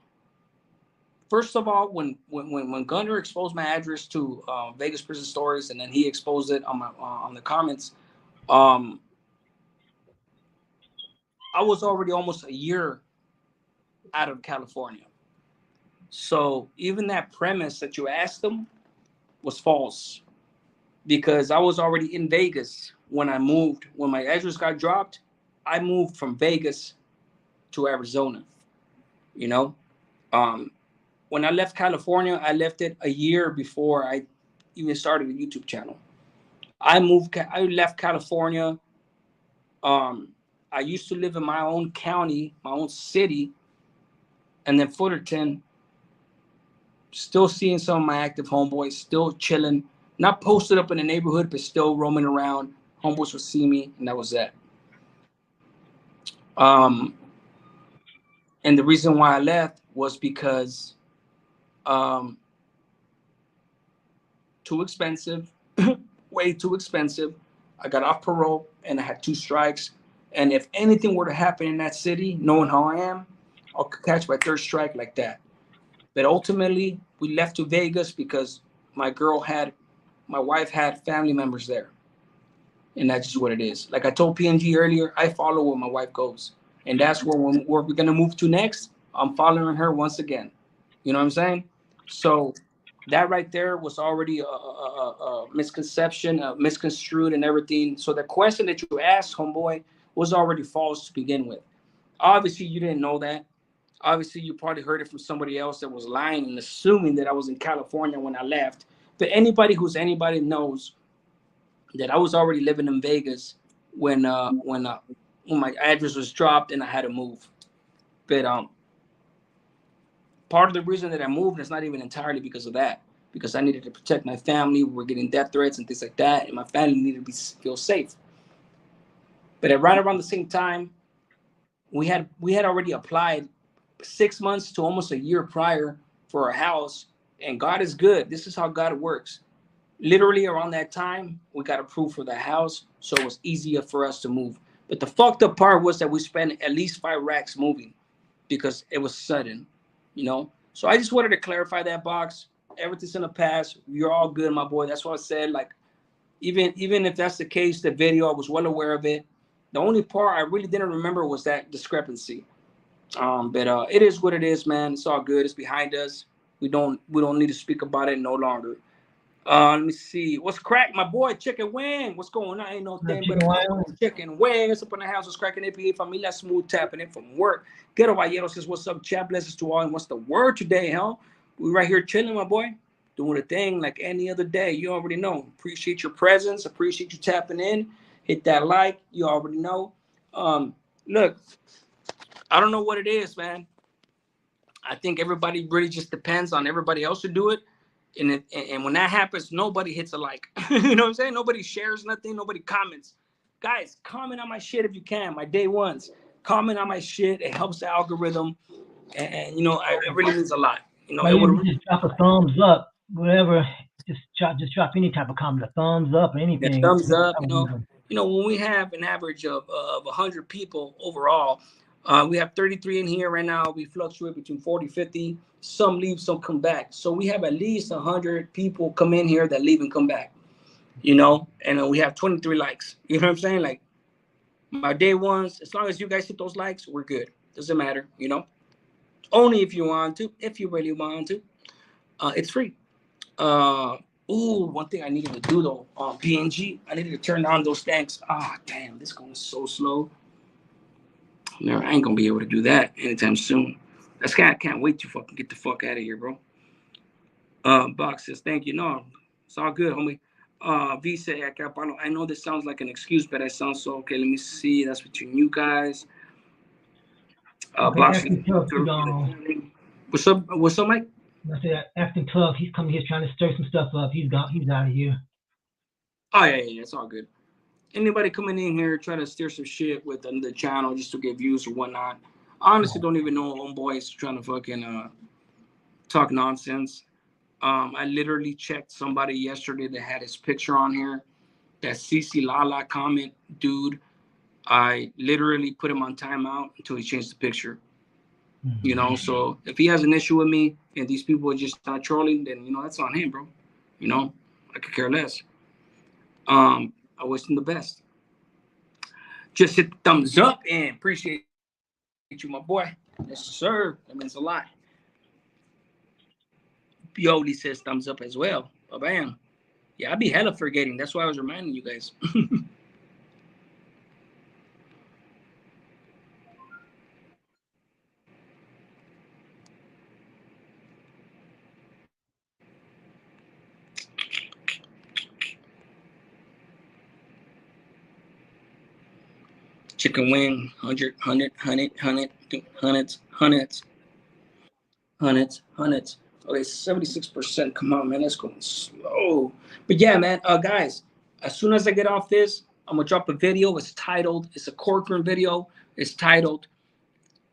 first of all, when Gunner exposed my address to Vegas Prison Stories, and then he exposed it on the comments, um, I was already almost a year out of California. So even that premise that you asked them was false because I was already in Vegas when I moved. When my address got dropped, I moved from Vegas to Arizona. You know, um, when I left California, I left it a year before I even started a YouTube channel. I left California. Um, I used to live in my own county, my own city, and then Fullerton. Still seeing some of my active homeboys, still chilling, not posted up in the neighborhood, but still roaming around. Homeboys would see me, and that was that. Um, and the reason why I left was because um, too expensive, way too expensive. I got off parole, and I had two strikes. And if anything were to happen in that city, knowing how I am, I'll catch my third strike like that. But ultimately, we left to Vegas because my wife had family members there. And that's just what it is. Like I told PNG earlier, I follow where my wife goes, and that's where we're gonna move to next. I'm following her once again. You know what I'm saying? So that right there was already a misconception, misconstrued, and everything. So the question that you asked, homeboy, was already false to begin with. Obviously, you didn't know that. Obviously, you probably heard it from somebody else that was lying and assuming that I was in California when I left. But anybody knows that I was already living in Vegas when when my address was dropped and I had to move. But part of the reason that I moved is not even entirely because of that. Because I needed to protect my family. We were getting death threats and things like that, and my family needed to feel safe. But at right around the same time, we had already applied 6 months to almost a year prior for a house, and God is good. This is how God works. Literally around that time, we got approved for the house, so it was easier for us to move. But the fucked up part was that we spent at least 5 racks moving because it was sudden, you know. So I just wanted to clarify that box. Everything's in the past. You're all good, my boy. That's what I said. Like even if that's the case, the video I was well aware of it. The only part I really didn't remember was that discrepancy. But it is what it is, man. It's all good. It's behind us. We don't need to speak about it no longer. Let me see. What's crack, my boy? Chicken wing. What's going on? Ain't no thing but
Chicken wing.
a chicken wing. It's up in the house. What's cracking? APA familia smooth tapping in from work. Ghetto Vallero says, "What's up, chat? Blessings to all. And what's the word today, huh? We right here chilling, my boy, doing a thing like any other day. You already know. Appreciate your presence. Appreciate you tapping in. Hit that like. You already know. Look, I don't know what it is, man. I think everybody really just depends on everybody else to do it. And when that happens, nobody hits a like. You know what I'm saying? Nobody shares nothing. Nobody comments. Guys, comment on my shit if you can. My day ones. Comment on my shit. It helps the algorithm. And you know, it really means a lot. You know,
But
it
even
would
if you just drop a thumbs up, whatever, just drop any type of comment, a thumbs up or
yeah,
anything.
thumbs up. When we have an average of 100 people overall, we have 33 in here right now. We fluctuate between 40, 50. Some leave, some come back. So we have at least 100 people come in here that leave and come back. You know, and we have 23 likes. You know what I'm saying? Like my day ones, as long as you guys hit those likes, we're good. Doesn't matter. You know, only if you want to. If you really want to, it's free. Uh, one thing I needed to do though on PNG, I needed to turn down those tanks. Ah, damn, this going so slow. No, I ain't gonna be able to do that anytime soon. That's kind. I can't wait to fucking get the fuck out of here, bro. Box says thank you. No, it's all good, homie. V said, I know this sounds like an excuse, but it sounds so okay. Let me see. That's between you guys.
Okay,
Box.
acting tough, he gone.
What's up? What's up, Mike?
I said acting tough. He's coming here trying to stir some stuff up. He's gone. He's out of here.
Oh yeah, it's all good. Anybody coming in here trying to steer some shit with another channel just to get views or whatnot. I honestly don't even know homeboys trying to fucking talk nonsense. I literally checked somebody yesterday that had his picture on here. That CC Lala comment, dude. I literally put him on timeout until he changed the picture. You know, so if he has an issue with me and these people are just not trolling, then you know that's on him, bro. You know, I could care less. I wish him the best. Just hit the thumbs up and appreciate you, my boy. Yes, sir. That means a lot. Pioli says thumbs up as well. Oh, bam. Yeah, I'd be hella forgetting. That's why I was reminding you guys. Chicken wing, hundreds. Okay, 76%. Come on, man. That's going slow. But yeah, man. Guys, as soon as I get off this, I'm gonna drop a video. It's a courtroom video. It's titled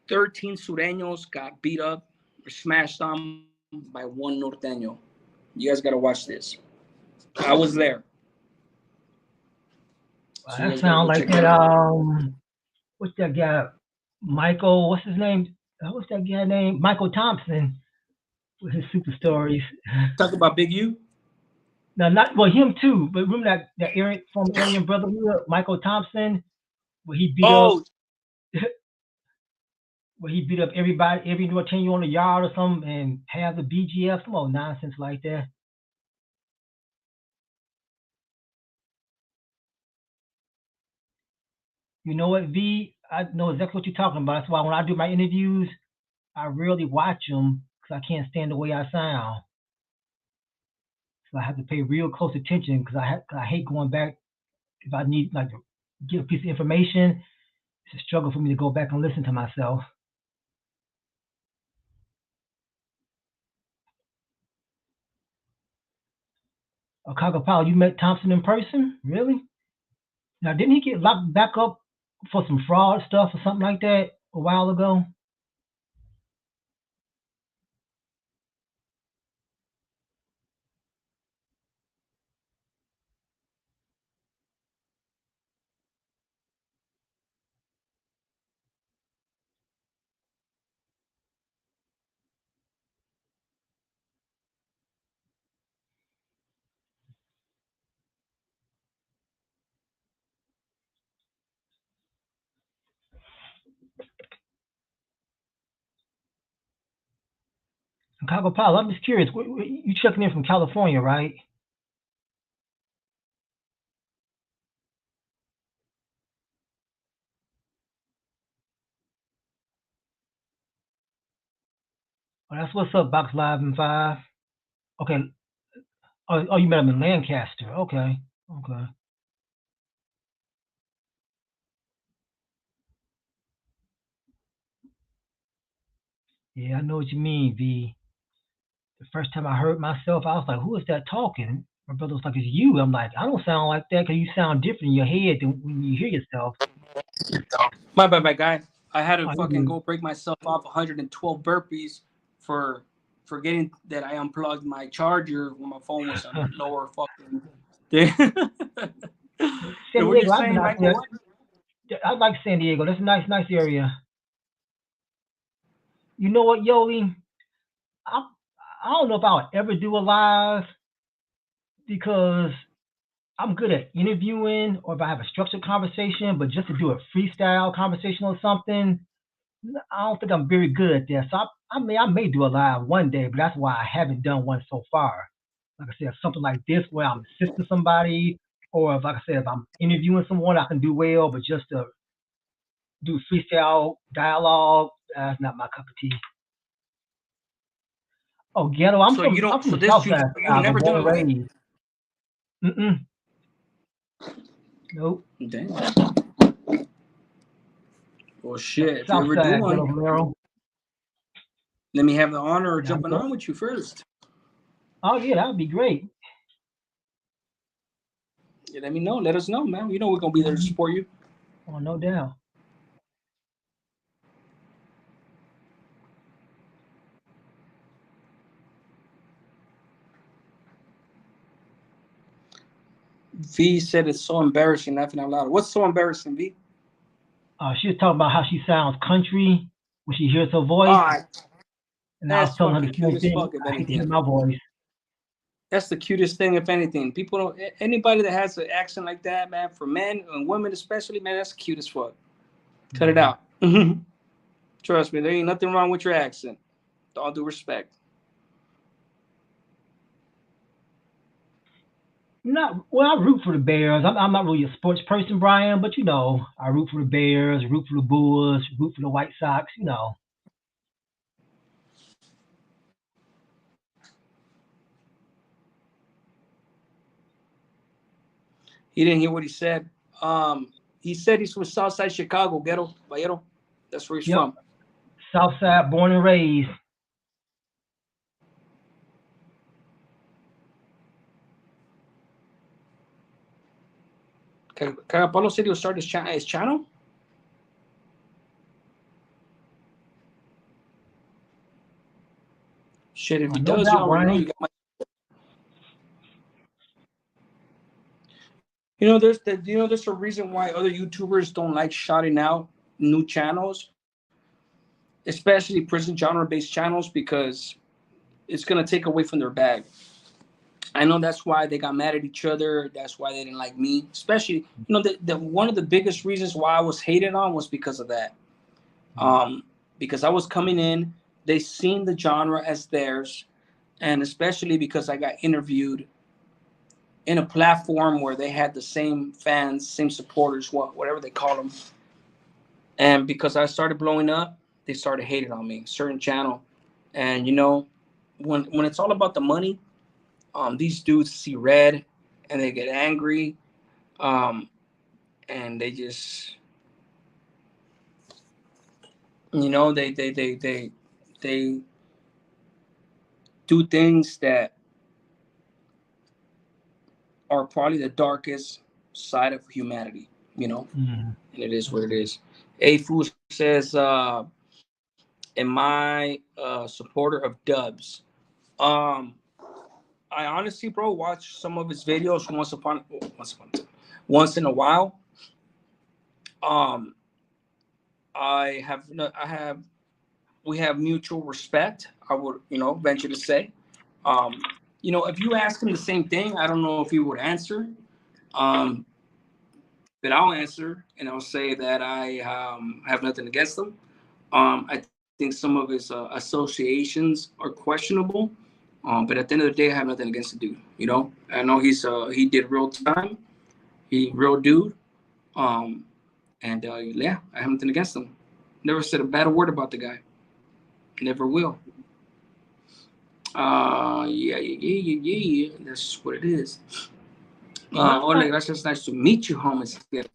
13 Sureños got beat up or smashed on by one Norteño. You guys gotta watch this. I was there. So you guys
That
gotta go
sounds
check
like
that
that.
out.
What's that guy? Michael. What's his name? What's that guy name? Michael Thompson with his super stories.
Talk about Big U.
Now, not well, him too. But remember that Aryan from Aryan Brotherhood, Michael Thompson, where he beat up
Oh,
where he beat up everybody, every Norteño on the yard or something, and have the BGF, some old nonsense like that. You know what, V? I know exactly what you're talking about. That's why when I do my interviews, I rarely watch them because I can't stand the way I sound. So I have to pay real close attention because I hate going back if I need like to get a piece of information. It's a struggle for me to go back and listen to myself. Chicago Powell, you met Thompson in person? Really? Now, didn't he get locked back up for some fraud stuff or something like that a while ago? Chicago Powell, I'm just curious. You checking in from California, right? Oh, that's what's up, Box Live and Five. Okay. Oh, you met him in Lancaster. Okay. Okay. Yeah, I know what you mean, V. The first time I heard myself, I was like, who is that talking? My brother was like, it's you. I'm like, I don't sound like that because you sound different in your head than when you hear yourself.
My bad, my guy. I had to
Oh,
fucking go break myself off 112 burpees for forgetting that I unplugged my charger when my phone was on lower fucking.
San
And what you're
Diego, I've been
saying,
out
Michael?
there.
What?
I like San Diego. That's a nice area. You know what, Yoli? I, I don't know if I'll ever do a live because I'm good at interviewing or if I have a structured conversation, but just to do a freestyle conversation or something, I don't think I'm very good at that. So I may do a live one day, but that's why I haven't done one so far. Like I said, something like this where I'm assisting somebody, or if, like I said, if I'm interviewing someone, I can do well, but just to do freestyle dialogue, that's not my cup of tea. Oh, ghetto. I'm
So you
from I'm
don't.
from
So
the
this
south
you
side of
you've
Chicago,
never
born
done
and
a live?
raised. Mm-mm. Nope.
Damn. Well,
Yep.
shit. If you
South
ever do
side,
one,
ghetto Romero.
let me have the honor of
Yeah, I
jumping
know.
on with you first.
Oh yeah, that would be great.
Yeah, let me know. Let us know, man. You know we're gonna be there to
Mhm.
support you.
Oh, no doubt.
V said it's so embarrassing laughing out loud. What's so embarrassing, V?
She was talking about how she sounds country when she hears her voice,
Ah,
and I was
that's
telling her the
fucking cute
same
as
thing.
fuck, if
I hate to hear
anything.
my voice.
That's the cutest thing, if anything. People don't, anybody that has an accent like that, man, for men and women especially, man, that's cute as fuck. Cut it
Mhm.
out. Trust me, there ain't nothing wrong with your accent. With all due respect.
Not well. I root for the Bears. I'm not really a sports person, Brian, but I root for the Bears, root for the Bulls, root for the White Sox.
He didn't hear what he said. He said he's from Southside Chicago, Ghetto, Bayero. That's where he's
Yep.
from.
South Side, born and raised.
Carapalo said he'll start his channel. Shit, if
Oh,
he
no
does, you
doubt,
already know.
Brian.
You got my. There's a reason why other YouTubers don't like shouting out new channels, especially prison genre-based channels, because it's gonna take away from their bag. I know that's why they got mad at each other. That's why they didn't like me. Especially, the one of the biggest reasons why I was hated on was because of that. Um, because I was coming in, they seen the genre as theirs, and especially because I got interviewed in a platform where they had the same fans, same supporters, whatever they call them. And because I started blowing up, they started hating on me, certain channel. And you know, when it's all about the money, these dudes see red and they get angry, um, and they just, you know, they do things that are probably the darkest side of humanity, you know,
Mm-hmm.
and it is what it is. A Fool says, "Am I a supporter of Dubs?" Um, I honestly, bro, watch some of his videos once in a while. Um, I have we have mutual respect. I would, you know, venture to say. Um, you know, if you ask him the same thing, I don't know if he would answer. Um, but I'll answer and I'll say that I have nothing against them. I think some of his associations are questionable, but at the end of the day, I have nothing against the dude. You know, I know he did real time, he real dude, um, and yeah, I have nothing against him. Never said a bad word about the guy. Never will. Yeah. That's what it is.
Not
Ole,
like,
gracias. Nice to meet you, homies. Good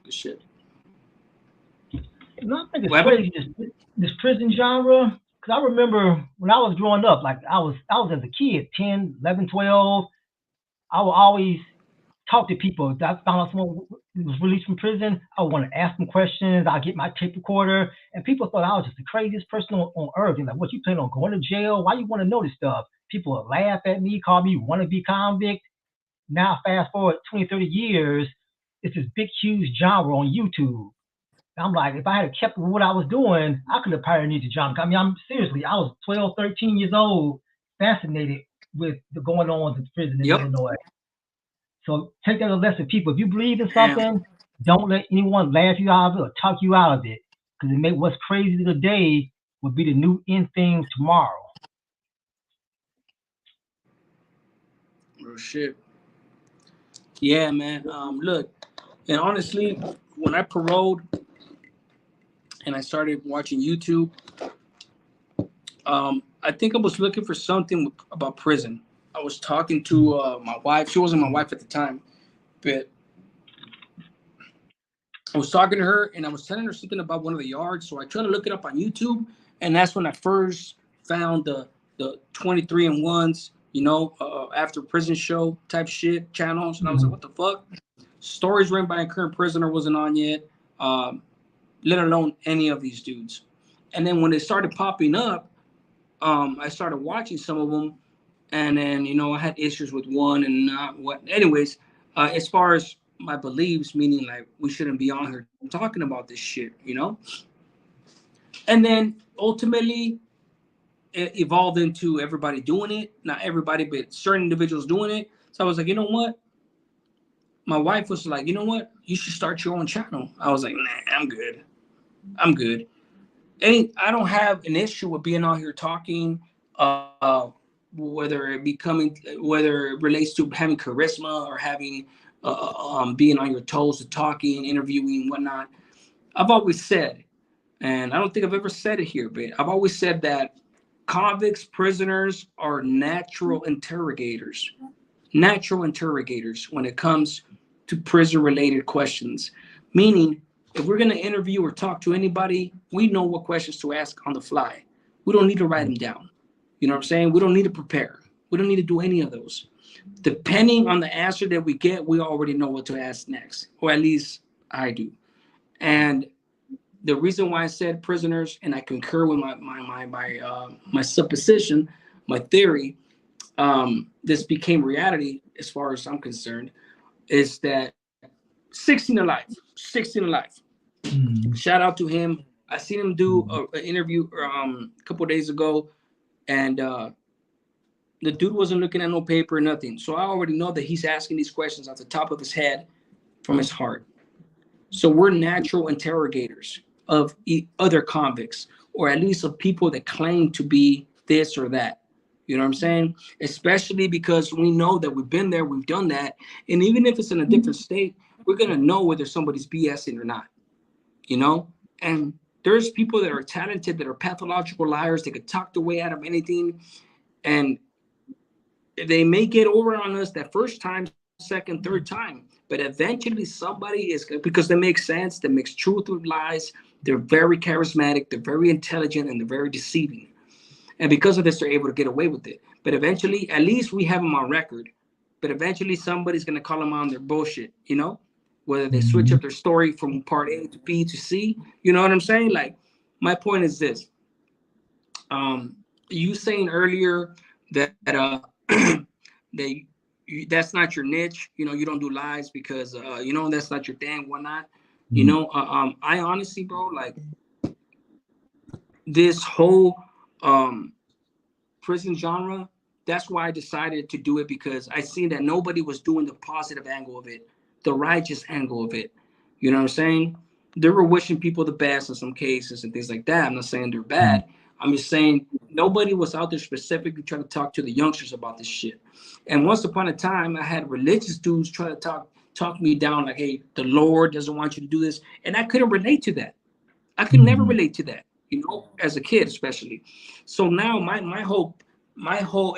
shit.
I think it's
What happened?
crazy this prison genre. Because I remember when I was growing up, like I was as a kid, 10, 11, 12. I would always talk to people. If I found out someone was released from prison, I would want to ask them questions. I'd get my tape recorder, and people thought I was just the craziest person on earth. And like, what, you plan on going to jail? Why you want to know this stuff? People would laugh at me, call me wannabe convict. Now, fast forward 20, 30 years, it's this big, huge genre on YouTube. I'm like, if I had kept what I was doing, I could have pioneered the genre. I mean, I'm seriously, I was 12, 13 years old, fascinated with the going on in prison in
Yep.
Illinois. So take that as a lesson, people. If you believe in
And
something, don't let anyone laugh you out of it or talk you out of it. Because it may what's crazy today will be the new in thing tomorrow.
real shit. Yeah, man. Look, and honestly, when I paroled and I started watching YouTube, I think I was looking for something about prison. I was talking to my wife. She wasn't my wife at the time, but I was talking to her and I was telling her something about one of the yards. So I tried to look it up on YouTube, and that's when I first found the 23 and ones, you know, after prison show type shit channels, and I was like,
Mm-hmm.
what the fuck? Stories written by a current prisoner wasn't on yet, um, let alone any of these dudes. And then when they started popping up, I started watching some of them, and then you know I had issues with one and not what. Anyways, as far as my beliefs, meaning like we shouldn't be on here talking about this shit, you know. And then ultimately it evolved into everybody doing it. Not everybody, but certain individuals doing it. So I was like, you know what? My wife was like, you know what? You should start your own channel. I was like, nah, I'm good. I'm good. I don't have an issue with being out here talking, whether it becoming, whether it relates to having charisma or having, being on your toes to talking, interviewing, whatnot. I've always said, and I don't think I've ever said it here, but I've always said that convicts, prisoners are natural interrogators when it comes to prison related questions. Meaning, if we're going to interview or talk to anybody, we know what questions to ask on the fly. We don't need to write them down. You know what I'm saying? We don't need to prepare. We don't need to do any of those. Depending on the answer that we get, we already know what to ask next, or at least I do. And the reason why I said prisoners, and I concur with my supposition, my theory, this became reality as far as I'm concerned, is that 16 alive, 16 alive.
Mm-hmm.
Shout out to him. I seen him do an interview a couple of days ago, and the dude wasn't looking at no paper or nothing. So I already know that he's asking these questions off the top of his head from his heart. So we're natural interrogators of other convicts, or at least of people that claim to be this or that. You know what I'm saying? Especially because we know that we've been there, we've done that. And even if it's in a different state, we're going to know whether somebody's BSing or not, you know? And There's people that are talented, that are pathological liars. They could talk their way out of anything, and they may get over on us that first time, second, third time, but eventually somebody is, because they make sense, they mix truth with lies. They're very charismatic, they're very intelligent, and they're very deceiving. And because of this, they're able to get away with it. But eventually, at least we have them on record. But eventually, somebody's going to call them on their bullshit, you know? Whether they switch
Mm-hmm.
up their story from part A to B to C, you know what I'm saying? Like, my point is this. You saying earlier that that that's not your niche, you know, you don't do lives because you know, that's not your thing, whatnot. You
Mm-hmm.
know, I honestly, bro, like this whole um prison genre, that's why I decided to do it, because I seen that nobody was doing the positive angle of it, the righteous angle of it. You know what I'm saying? They were wishing people the best in some cases and things like that. I'm not saying they're bad. I'm just saying nobody was out there specifically trying to talk to the youngsters about this shit. And once upon a time, I had religious dudes try to talk me down, like, hey, the Lord doesn't want you to do this. And I couldn't relate to that. I could never
Mm-hmm.
relate to that, you know, as a kid especially. So now my whole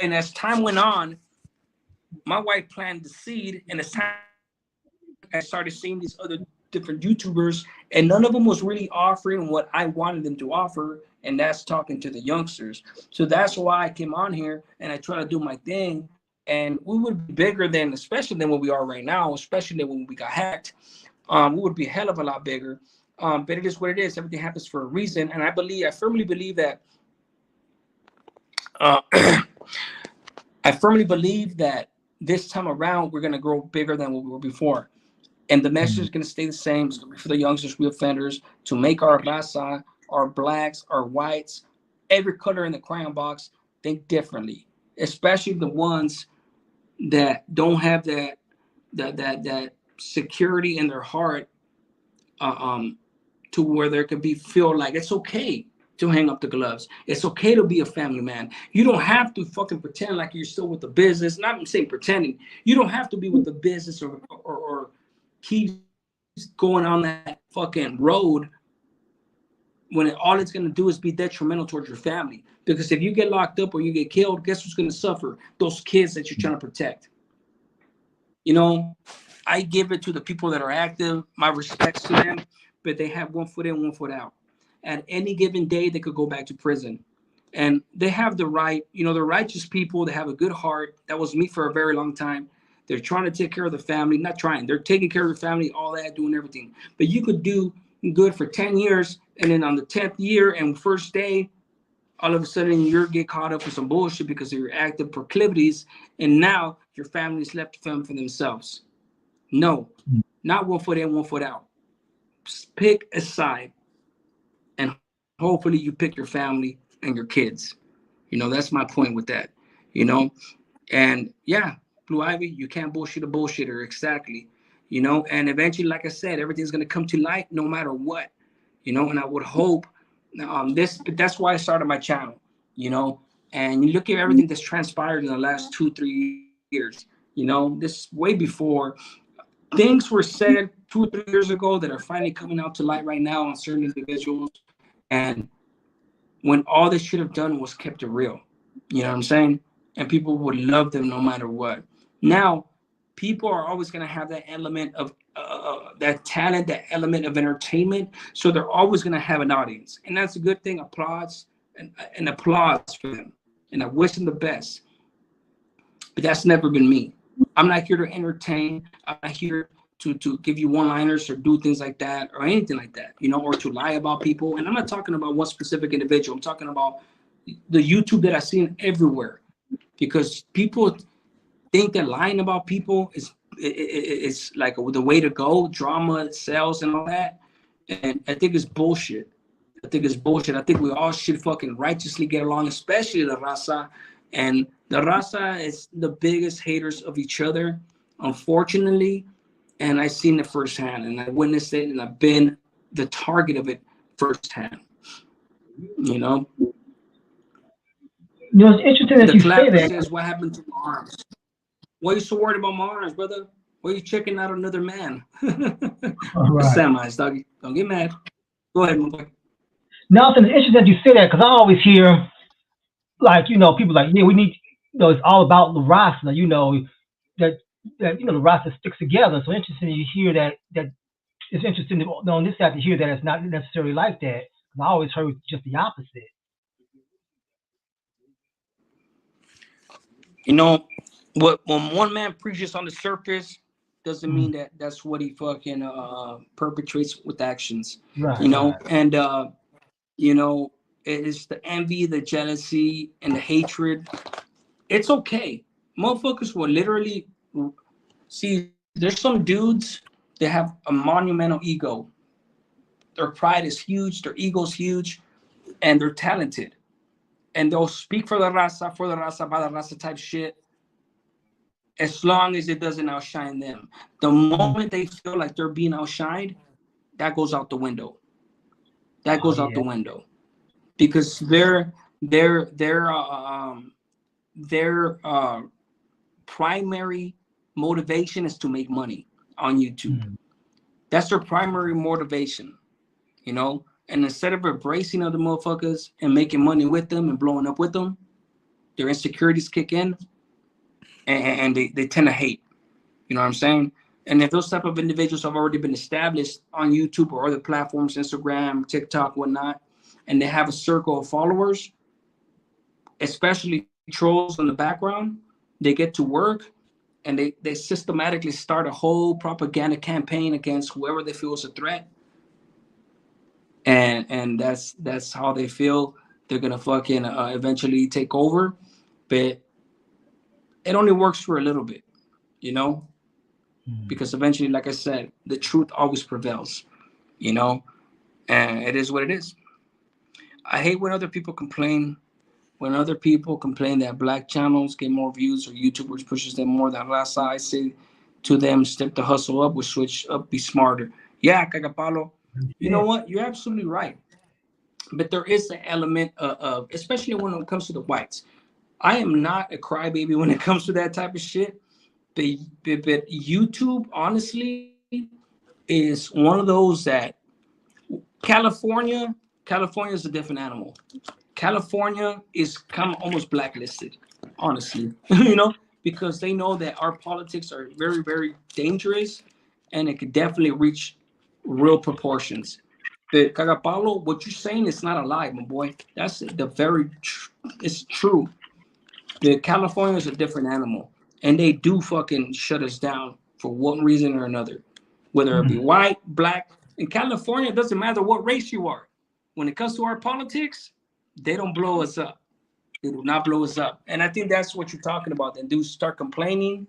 and as time went on, my wife planted the seed, and as time went on, I started seeing these other different YouTubers, and none of them was really offering what I wanted them to offer, and that's talking to the youngsters. So that's why I came on here and I try to do my thing. And we would be bigger than, especially than what we are right now, especially when we got hacked. We would be a hell of a lot bigger. But it is what it is. Everything happens for a reason, and I firmly believe that. Uh, I firmly believe that this time around we're gonna grow bigger than what we were before, and the message is gonna stay the same. It's gonna be for the youngsters, reoffenders, to make our raza, our blacks, our whites, every color in the crayon box think differently, especially the ones that don't have that security in their heart, uh, um, to where there could be feel like it's okay to hang up the gloves. It's okay to be a family man. You don't have to fucking pretend like you're still with the business. Not even saying pretending. You don't have to be with the business or keep going on that fucking road when all it's going to do is be detrimental towards your family. Because if you get locked up or you get killed, guess who's going to suffer? Those kids that you're trying to protect. You know, I give it to the people that are active. My respects to them, but they have one foot in, one foot out. At any given day, they could go back to prison, and they have the right. You know, they're righteous people. They have a good heart. That was me for a very long time. They're trying to take care of the family. Not trying. They're taking care of the family. All that, doing everything. But you could do good for 10 years, and then on the 10th year and first day, all of a sudden you get caught up with some bullshit because of your active proclivities, and now your family's left to fend for themselves. No, not one foot in, one foot out. Pick a side, and hopefully you pick your family and your kids. You know, that's my point with that. You know, and yeah, Blue Ivy, you can't bullshit a bullshitter, exactly. You know, and eventually, like I said, everything's gonna come to light no matter what. You know, and I would hope that's why I started my channel. You know, and you look at everything that's transpired in the last 2 3 years. You know, this way before things were said 2 or 3 years ago that are finally coming out to light right now on certain individuals, and when all they should have done was kept it real. You know what I'm saying? And people would love them no matter what. Now, people are always going to have that element of that talent, that element of entertainment. So they're always going to have an audience, and that's a good thing. Applause and applause for them, and I wish them the best. But that's never been me. I'm not here to entertain. I'm not here to give you one-liners or do things like that or anything like that, you know, or to lie about people. And I'm not talking about one specific individual. I'm talking about the YouTube that I've seen everywhere, because people think that lying about people is like the way to go, drama, sales, and all that. And I think it's bullshit. I think it's bullshit. I think we all should fucking righteously get along, especially the raza. And the raza is the biggest haters of each other, unfortunately. And I've seen it firsthand, and I witnessed it, and I've been the target of it firsthand. You know,
You know, it's interesting that
the
you say
clapper
that.
says, "What happened to my arms? Why are you so worried about my arms, brother? Why are you checking out another man?"
All right.
Semis, doggy. Don't get mad. Go ahead, my boy.
Nelson, it's interesting that you say that because I always hear like people like yeah we need it's all about the roster that the roster sticks together. So interesting you hear that it's interesting on this side to hear that it's not necessarily like that. 'Cause I always heard just the opposite.
You know, what when one man preaches on the surface doesn't
Mm.
mean that that's what he fucking perpetrates with actions.
Right,
You know,
right.
and you know, it's the envy, the jealousy, and the hatred. It's okay. Motherfuckers will literally see. There's some dudes that have a monumental ego. Their pride is huge. Their ego's huge, and they're talented. And they'll speak for the raza, by the raza type shit, as long as it doesn't outshine them. The
Mm.
moment they feel like they're being outshined, that goes out the window. That
Oh
goes out
yeah.
the window because their primary motivation is to make money on YouTube.
Mm.
That's their primary motivation, you know. And instead of embracing other motherfuckers and making money with them and blowing up with them, their insecurities kick in and they tend to hate. You know what I'm saying? And if those type of individuals have already been established on YouTube or other platforms, Instagram, TikTok, whatnot, and they have a circle of followers, especially trolls in the background, they get to work and they systematically start a whole propaganda campaign against whoever they feel is a threat. And that's how they feel they're gonna fucking eventually take over. But it only works for a little bit, you know,
Mm.
because eventually, like I said, the truth always prevails, you know, and it is what it is. I hate when other people complain. When other people complain that black channels get more views or YouTubers pushes them more than last I say to them, step the hustle up, we switch up, be smarter. Yeah, Cagapalo.
That's
You know
it.
what? You're absolutely right. But there is an element of, especially when it comes to the whites. I am not a crybaby when it comes to that type of shit. But YouTube, honestly, is one of those that California, California is a different animal. California is kind of almost blacklisted, honestly, you know, because they know that our politics are very, very dangerous and it could definitely reach real proportions. But Cagapalo, what you're saying is not a lie, my boy. That's the very, it's true. The California is a different animal, and they do fucking shut us down for one reason or another, whether it be
Mm.
white, black. In California, it doesn't matter what race you are. When it comes to our politics, they don't blow us up. They do not blow us up, and I think that's what you're talking about. Then dudes start complaining.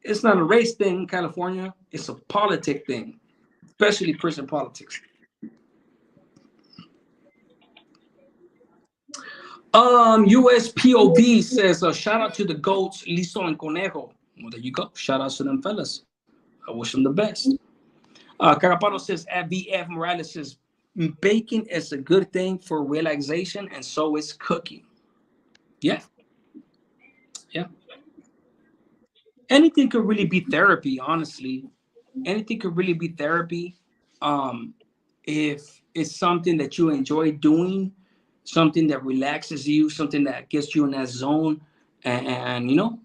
It's not a race thing in California. It's a politic thing, especially prison politics. USPOV says, shout out to the goats, Listo and Conejo. Well, there you go. Shout out to them fellas. I wish them the best. Carapano says, at VF Morales says, baking is a good thing for relaxation, and so is cooking. Yeah, yeah. Anything could really be therapy, honestly. Anything could really be therapy. Um, if it's something that you enjoy doing, something that relaxes you, something that gets you in that zone, and you know,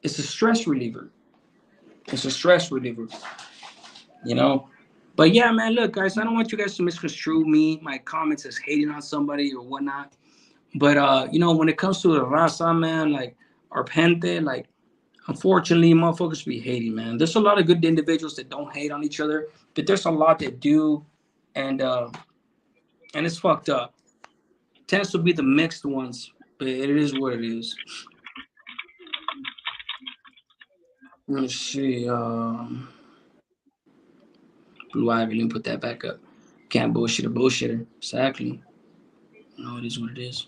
it's a stress reliever. It's a stress reliever, you know. But yeah, man, look, guys, I don't want you guys to misconstrue me, my comments as hating on somebody or whatnot. But you know, when it comes to the raza, man, like our gente, like unfortunately, motherfuckers be hating, man. There's a lot of good individuals that don't hate on each other, but there's a lot that do, and uh, and it's fucked up. Tends to be the mixed ones, but it is what it is. Let me see. Blue Ivy, let me put that back up. Can't bullshit a bullshitter. Exactly. No, it is what it is.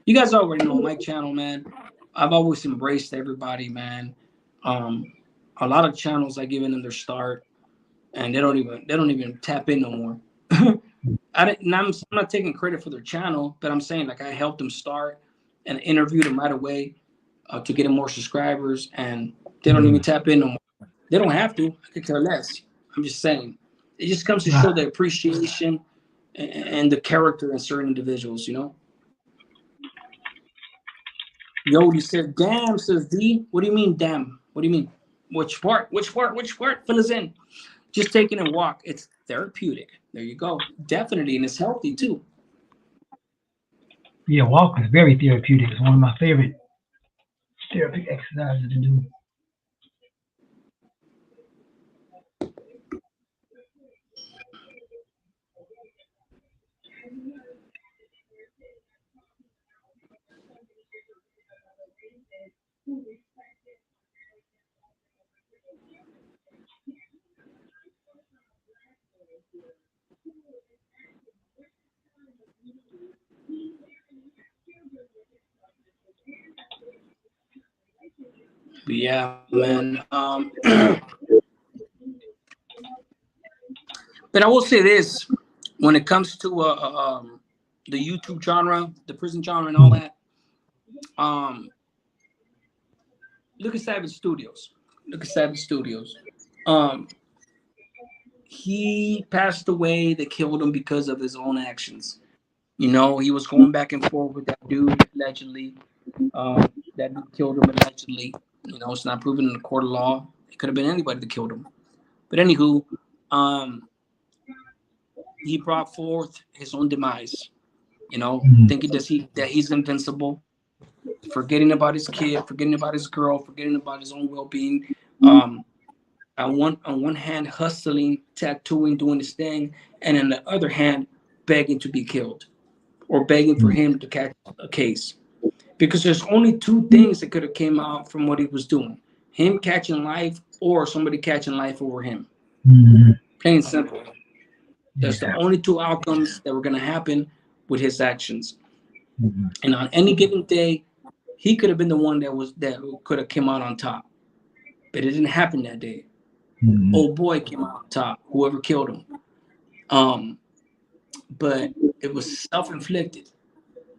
You guys already know my channel, man. I've always embraced everybody, man. Um, a lot of channels I given them their start, and they don't even tap in no more. I didn't. I'm not taking credit for their channel, but I'm saying like I helped them start and interviewed them right away to get them more subscribers, and they don't even
Mm.
tap in no more. They don't have to. I could care less. I'm just saying. It just comes to
Right.
show the appreciation and the character in certain individuals, you know. Yodi said, damn, says D. What do you mean, damn? What do you mean? Which part? Which part? Which part? Fill us in. Just taking a walk. It's therapeutic. There you go. Definitely. And it's healthy too.
Yeah, walk is very therapeutic. It's one of my favorite therapeutic exercises to do.
But yeah, man. But I will say this: when it comes to the YouTube genre, the prison genre, and all
Mm.
that, um, look at Savage Studios. Look at Savage Studios. Um, he passed away. They killed him because of his own actions. You know, he was going back and forth with that dude allegedly. That dude killed him allegedly. You know, it's not proven in the court of law. It could have been anybody that killed him. But anywho, um, he brought forth his own demise. You know,
Mm.
thinking that he's invincible, forgetting about his kid, forgetting about his girl, forgetting about his own well being. Um, on one hand, hustling, tattooing, doing his thing, and on the other hand, begging to be killed or begging for
Mm.
him to catch a case. Because there's only two things that could have came out from what he was doing: him catching life or somebody catching life over him.
Mm.
Plain and simple. That's the
Yeah.
only two outcomes that were going to happen with his actions.
Mm.
And on any given day, he could have been the one that could have come out on top, but it didn't happen that day.
Mm.
Old boy came out on top. Whoever killed him, um, but it was self-inflicted.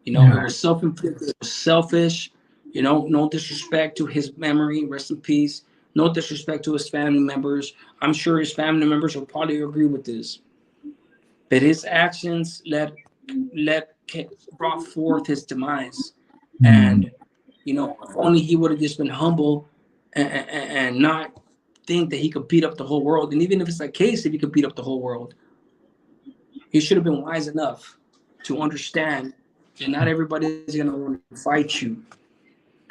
You know, it
Yeah.
was self-inflicted. It was selfish. You know, no disrespect to his memory. Rest in peace. No disrespect to his family members. I'm sure his family members will probably agree with this. But his actions led brought forth his demise.
Mm.
And you know, if only he would have just been humble and not think that he could beat up the whole world. And even if it's a case, if he could beat up the whole world, he should have been wise enough to understand that not everybody's gonna want to fight you.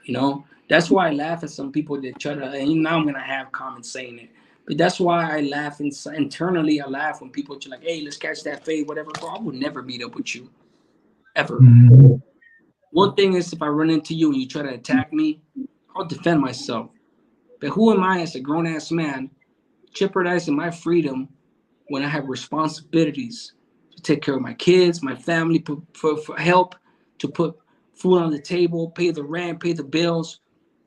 You know, that's why I laugh at some people that try to. And now I'm gonna have comments saying it, but that's why I laugh internally. I laugh when people are like, "Hey, let's catch that fade, whatever." Bro, I would never meet up with you ever.
Mm.
One thing is, if I run into you and you try to attack me, I'll defend myself. But who am I as a grown ass man jeopardizing my freedom when I have responsibilities to take care of my kids, my family, for help, to put food on the table, pay the rent, pay the bills?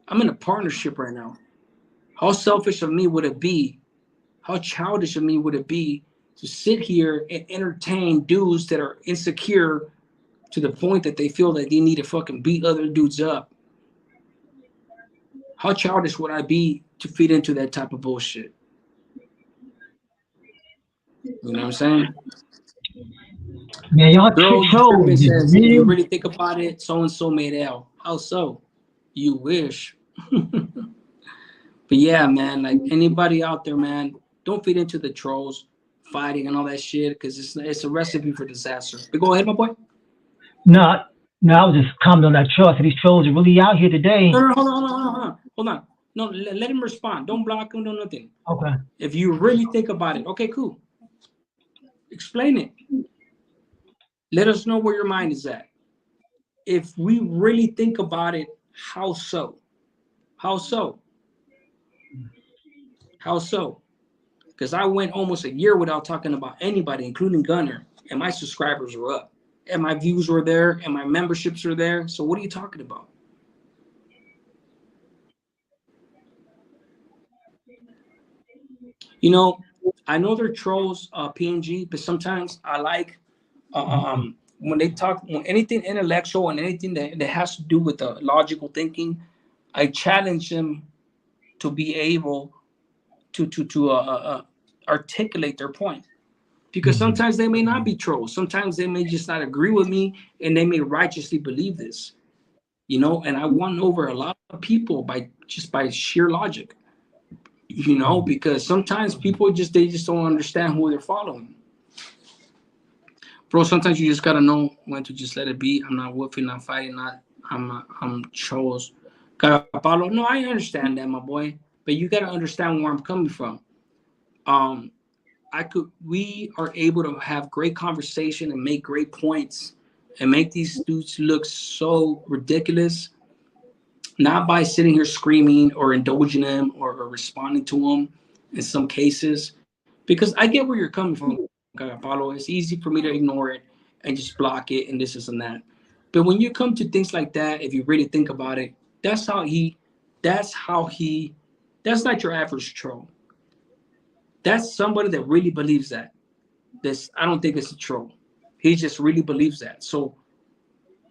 I'm in a partnership right now. How selfish of me would it be? How childish of me would it be to sit here and entertain dudes that are insecure to the point that they feel that they need to fucking beat other dudes up? How childish would I be to feed into that type of bullshit? You know what I'm saying?
Man, y'all
Girl, you
trolls
tripping
is
says, if you
real.
really think about it, so and so made L. How so? You wish. But yeah, man, like anybody out there, man, don't feed into the trolls, fighting and all that shit, because it's a recipe for disaster. But go ahead, my boy.
No, no, I was just commenting on that troll. I said these trolls are really out here
No,
today.
no, hold on, hold on, hold on. Hold on. No, let him respond. Don't block him, don't nothing.
Okay.
If you really think about it, okay, cool. Explain it. Let us know where your mind is at. If we really think about it, how so? How so? How so? Because I went almost a year without talking about anybody, including Gunner, and my subscribers were up, and my views were there, and my memberships were there. So what are you talking about? You know, I know they're trolls, PNG, but sometimes I like when they talk when anything intellectual and anything that has to do with the logical thinking. I challenge them to be able to articulate their point. Because sometimes they may not be trolls. Sometimes they may just not agree with me, and they may righteously believe this. And I won over a lot of people by sheer logic. Because sometimes people they just don't understand who they're following. Bro, sometimes you just gotta know when to just let it be. I'm not woofing, not fighting, I'm trolls. Pablo, no, I understand that, my boy. But you gotta understand where I'm coming from. Um, we are able to have great conversation and make great points and make these dudes look so ridiculous, not by sitting here screaming or indulging them or responding to them in some cases. Because I get where you're coming from, Paulo. It's easy for me to ignore it and just block it and this and that. But when you come to things like that, if you really think about it, that's how he, that's how he, that's not your average troll. That's somebody that really believes that. This, I don't think it's a troll. He just really believes that. So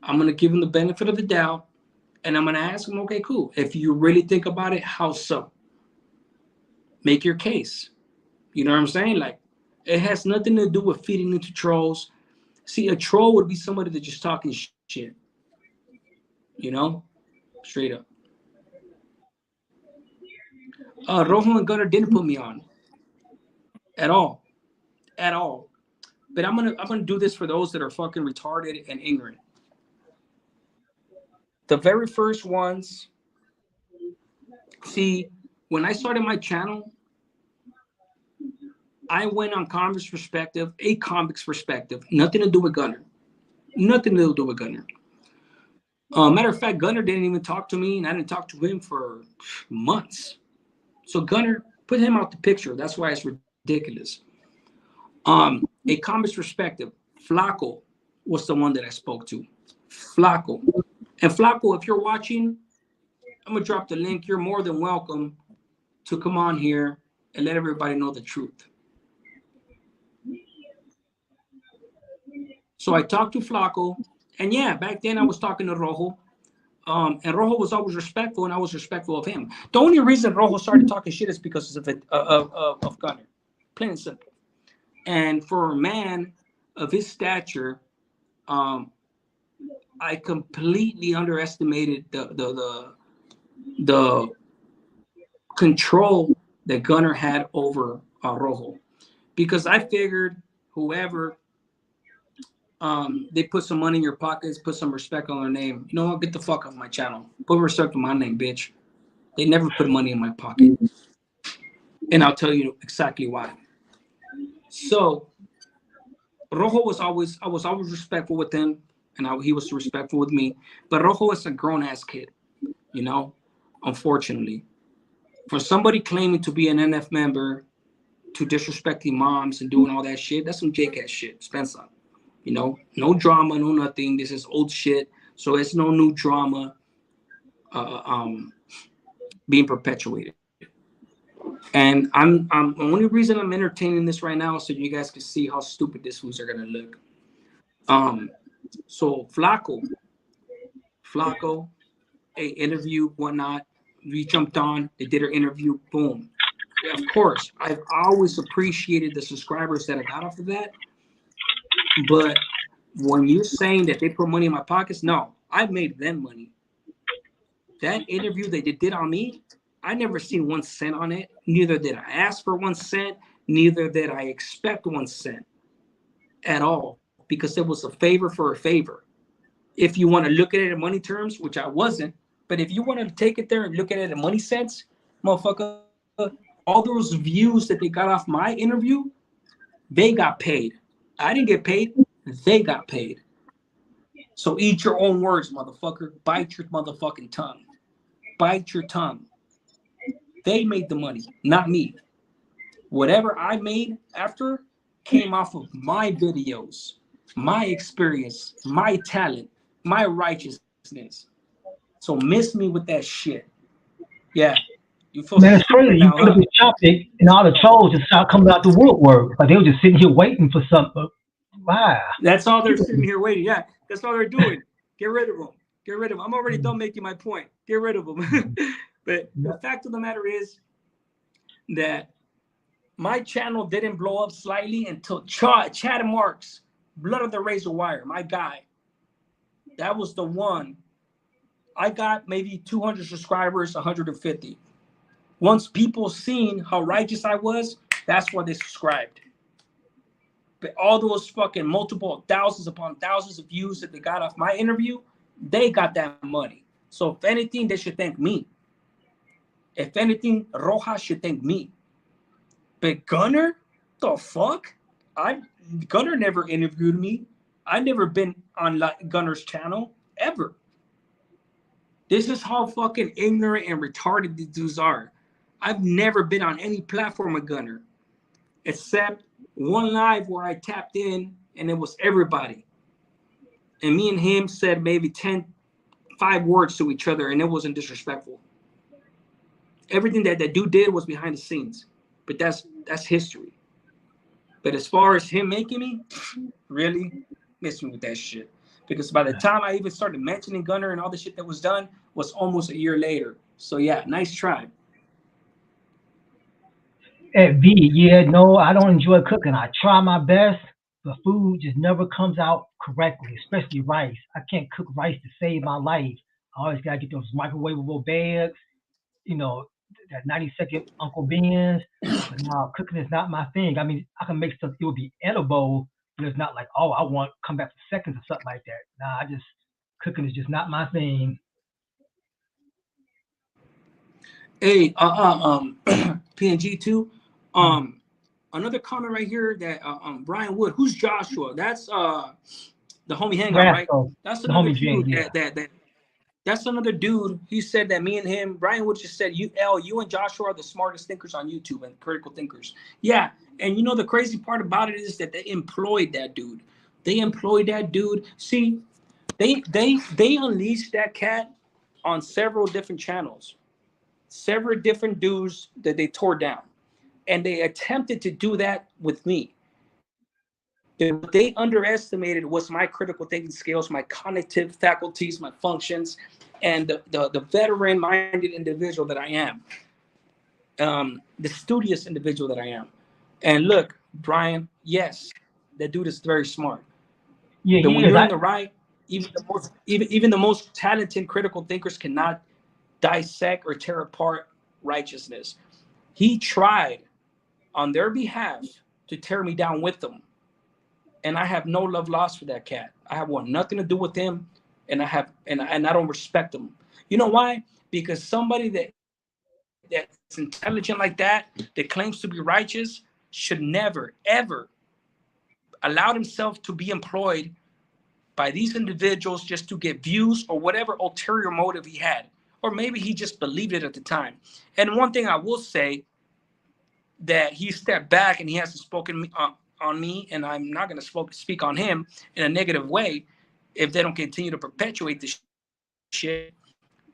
I'm gonna give him the benefit of the doubt, and I'm gonna ask him, okay, cool. If you really think about it, how so? Make your case. You know what I'm saying? Like, it has nothing to do with feeding into trolls. See, a troll would be somebody that's just talking shit. You know, straight up. Rojo and Gunner didn't put me on at all, at all. But I'm gonna do this for those that are fucking retarded and ignorant. The very first ones. See, when I started my channel, I went on comics perspective, a comics perspective, nothing to do with Gunner, nothing to do with Gunner. Matter of fact, Gunner didn't even talk to me, and I didn't talk to him for months. So Gunner, put him out the picture. That's why it's ridiculous. A comics perspective, Flaco was the one that I spoke to. Flaco. And Flaco, if you're watching, I'm gonna drop the link. You're more than welcome to come on here and let everybody know the truth. So I talked to Flaco, and yeah, back then I was talking to Rojo. And Rojo was always respectful, and I was respectful of him. The only reason Rojo started talking shit is because of Gunner, plain and simple. And for a man of his stature, um, I completely underestimated the control that Gunner had over Rojo, because I figured whoever they put some money in your pockets, put some respect on their name. You know what? Get the fuck off my channel. Put respect on my name, bitch. They never put money in my pocket, and I'll tell you exactly why. So Rojo was always, I was always respectful with him, and he was respectful with me. But Rojo is a grown ass kid, you know. Unfortunately, for somebody claiming to be an NF member to disrespecting moms and doing all that shit, that's some Jake ass shit. Spencer, you know, no drama, no nothing. This is old shit, so it's no new drama uh, um, being perpetuated. And I'm the only reason I'm entertaining this right now is so you guys can see how stupid these fools are gonna look. Um, so Flaco, a interview, whatnot. We jumped on. They did our interview. Boom. Of course, I've always appreciated the subscribers that I got off of that. But when you're saying that they put money in my pockets, no, I made them money. That interview they did on me, I never seen 1 cent on it. Neither did I ask for 1 cent. Neither did I expect 1 cent at all, because it was a favor for a favor. If you want to look at it in money terms, which I wasn't, but if you want to take it there and look at it in money sense, motherfucker, all those views that they got off my interview, they got paid. I didn't get paid. They got paid. So eat your own words, motherfucker. Bite your motherfucking tongue. Bite your tongue. They made the money, not me. Whatever I made after came off of my videos, my experience, my talent, my righteousness. So miss me with that shit. Yeah. You feel
Man, it's
stupid
crazy. You
now,
bring up
huh?
this topic, and all the trolls just start coming out the woodwork. Like they were just sitting here waiting for something. Why?
That's all they're sitting here waiting. Yeah, that's all they're doing. Get rid of them. Get rid of them. I'm already done making my point. Get rid of them. But the fact of the matter is that My channel didn't blow up slightly until Chad Marks, Blood of the Razor Wire, my guy. That was the one. I got maybe 200 subscribers, 150. Once people seen how righteous I was, that's why they subscribed. But all those fucking multiple thousands upon thousands of views that they got off my interview, they got that money. So if anything, they should thank me. If anything, Roja should thank me. But Gunner, the fuck? Gunner never interviewed me. I never been on Gunner's channel ever. This is how fucking ignorant and retarded these dudes are. I've never been on any platform with Gunner, except one live where I tapped in and it was everybody. And me and him said maybe 5 words to each other, and it wasn't disrespectful. Everything that dude did was behind the scenes, but that's history. But as far as him making me, really, miss me with that shit. Because by the time I even started mentioning Gunner and all the shit that was done was almost a year later. So yeah, nice try.
At V, yeah, no, I don't enjoy cooking. I try my best, but food just never comes out correctly, especially rice. I can't cook rice to save my life. I always gotta get those microwavable bags, you know, that 90-second Uncle Ben's. But no, cooking is not my thing. I mean, I can make stuff it would be edible, but it's not like, oh, I want to come back for seconds or something like that. Nah, I just cooking is just not my thing.
Hey, PNG too.
Mm.
Another comment right here that Brian Wood. Who's Joshua? That's the homie Hangout, right?
Rascal,
That's
the
another
homie Jane,
dude
yeah.
that that's another dude. He said that me and him, Brian Wood just said, you and Joshua are the smartest thinkers on YouTube and critical thinkers. Yeah. And you know, the crazy part about it is that they employed that dude. They employed that dude. See, they unleashed that cat on several different channels, several different dudes that they tore down. And they attempted to do that with me. What they underestimated was my critical thinking skills, my cognitive faculties, my functions, and the veteran minded individual that I am, the studious individual that I am. And look, Brian, yes, that dude is very smart.
Yeah,
But
he
when
is.
you're in the right, even the most talented critical thinkers cannot dissect or tear apart righteousness. He tried on their behalf to tear me down with them. And I have no love lost for that cat. I have want nothing to do with him, and I don't respect him. You know why? Because somebody that's intelligent like that claims to be righteous should never ever allow himself to be employed by these individuals just to get views or whatever ulterior motive he had, or maybe he just believed it at the time. And one thing I will say, that he stepped back and he hasn't spoken on me, and I'm not going to speak on him in a negative way if they don't continue to perpetuate this shit.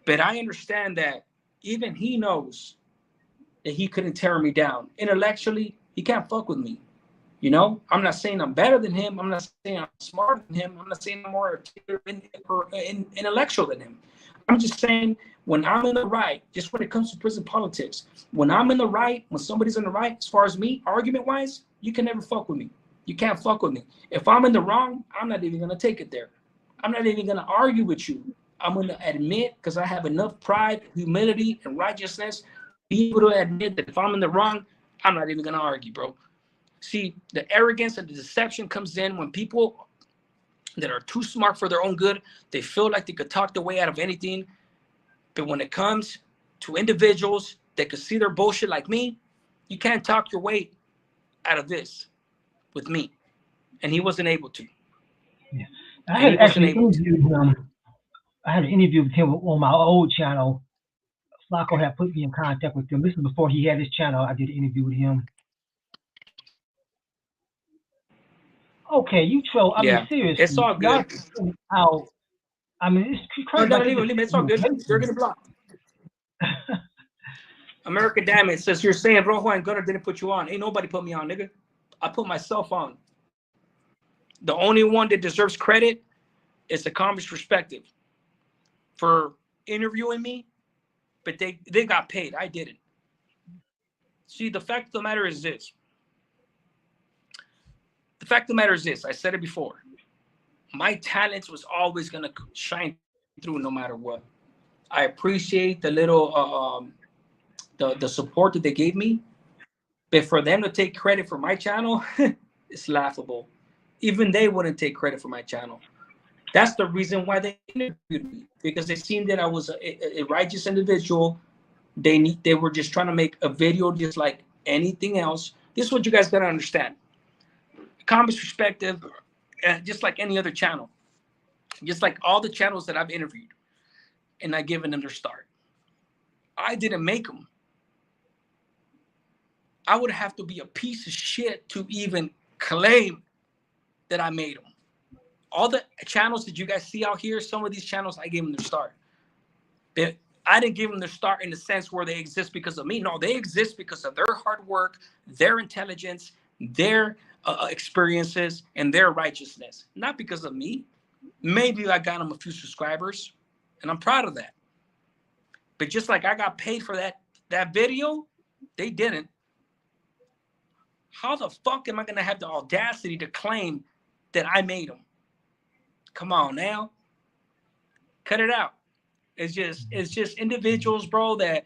But I understand that even he knows that he couldn't tear me down intellectually. He can't fuck with me. You know, I'm not saying I'm better than him. I'm not saying I'm smarter than him. I'm not saying I'm more intellectual than him. I'm just saying, when I'm in the right, just when it comes to prison politics, when I'm in the right, when somebody's in the right, as far as me, argument wise, you can never fuck with me. You can't fuck with me. If I'm in the wrong, I'm not even going to take it there. I'm not even going to argue with you. I'm going to admit, because I have enough pride, humility, and righteousness to be able to admit that if I'm in the wrong, I'm not even going to argue, bro. See, the arrogance and the deception comes in when people that are too smart for their own good, they feel like they could talk their way out of anything. But when it comes to individuals that could see their bullshit like me, you can't talk your way out of this with me. And he wasn't able to.
Yeah. I
And
had
he wasn't
actually
able to.
interviewed him. I had an interview with him on my old channel. Flacco had put me in contact with him. This is before he had his channel. I did an interview with him. Okay, you troll. I mean,
Yeah, it's
seriously,
all
y'all
good.
out. I mean, it's
No,
crazy.
no,
Like they
leave it,
just
leave it. It's all
you
good. You're
blatantly.
gonna block. America Damn It says you're saying Rojo and Gunner didn't put you on. Ain't nobody put me on, nigga. I put myself on. The only one that deserves credit is the Converse Perspective for interviewing me, but they got paid. I didn't. See, the fact of the matter is this. The fact of the matter is this. I said it before. My talents was always gonna shine through no matter what. I appreciate the little the support that they gave me, but for them to take credit for my channel, it's laughable. Even they wouldn't take credit for my channel. That's the reason why they interviewed me, because they seen that I was a righteous individual. They were just trying to make a video just like anything else. This is what you guys gotta understand. Commerce perspective, just like any other channel, just like all the channels that I've interviewed, and I given them their start. I didn't make them. I would have to be a piece of shit to even claim that I made them. All the channels that you guys see out here, some of these channels, I gave them their start. I didn't give them their start in the sense where they exist because of me. No, they exist because of their hard work, their intelligence, their experiences, and their righteousness. Not because of me. Maybe I got them a few subscribers, and I'm proud of that. But just like I got paid for that video, they didn't. How the fuck am I going to have the audacity to claim that I made them? Come on now. Cut it out. It's just individuals, bro, that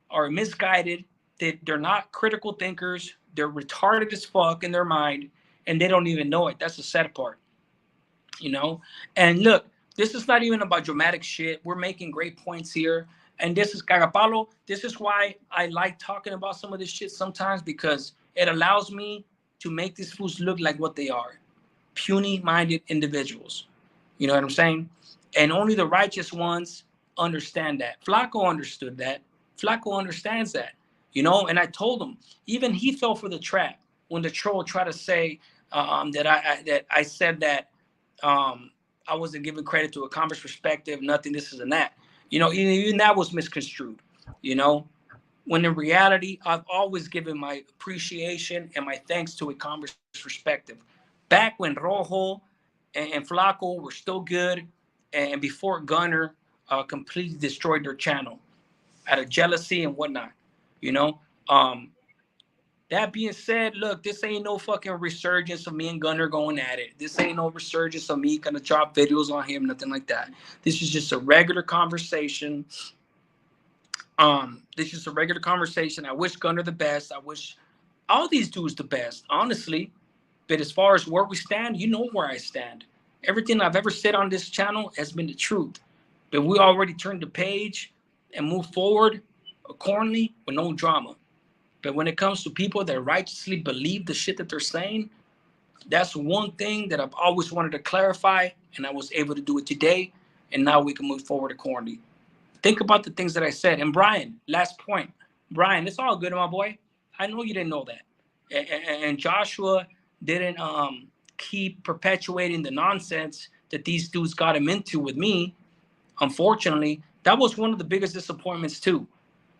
are misguided, that they're not critical thinkers, they're retarded as fuck in their mind, and they don't even know it. That's the sad part. You know? And look, this is not even about dramatic shit. We're making great points here. And this is Cagapalo. This is why I like talking about some of this shit sometimes, because it allows me to make these fools look like what they are. Puny-minded individuals. You know what I'm saying? And only the righteous ones understand that. Flaco understood that. Flaco understands that. You know, and I told him, even he fell for the trap when the troll tried to say that I said that I wasn't giving credit to a commerce perspective, nothing, this is and that. You know, even that was misconstrued, you know, when in reality, I've always given my appreciation and my thanks to a commerce perspective. Back when Rojo and Flaco were still good, and before Gunner completely destroyed their channel out of jealousy and whatnot, you know. That being said, look, this ain't no fucking resurgence of me and Gunner going at it. This ain't no resurgence of me gonna drop videos on him, nothing like that. This is just a regular conversation. This is a regular conversation. I wish Gunner the best. I wish all these dudes the best, honestly. But as far as where we stand, you know where I stand. Everything I've ever said on this channel has been the truth. But we already turned the page and moved forward accordingly with no drama. But when it comes to people that righteously believe the shit that they're saying, that's one thing that I've always wanted to clarify, and I was able to do it today, and now we can move forward accordingly. Think about the things that I said. And Brian, last point. Brian, it's all good, my boy. I know you didn't know that. And Joshua didn't keep perpetuating the nonsense that these dudes got him into with me. Unfortunately, that was one of the biggest disappointments too.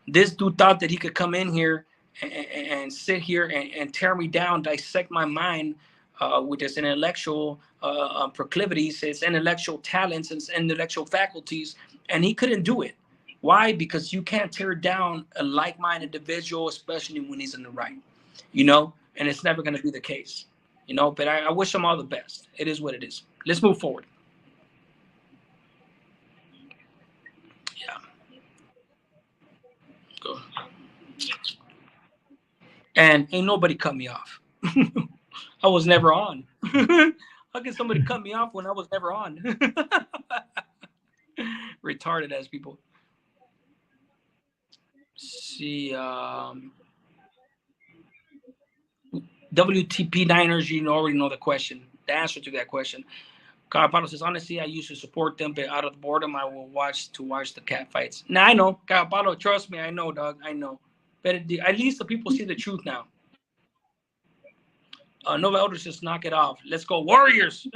This dude thought that he could come in here and sit here and tear me down, dissect my mind with his intellectual proclivities, his intellectual talents, and his intellectual faculties, and he couldn't do it. Why? Because you can't tear down a like-minded individual, especially when he's in the right, you know, and it's never going to be the case, you know, but I wish him all the best. It is what it is. Let's move forward. Yeah. Go. And ain't nobody cut me off. I was never on. How can somebody cut me off when I was never on? Retarded ass people. See, WTP Niners, you already know the question, the answer to that question. Carapano says, honestly, I used to support them, but out of boredom, I will watch the cat fights. Now, I know, Carapano, trust me, I know, dog, I know. But at least the people see the truth now. Nova Elders just knock it off. Let's go, Warriors.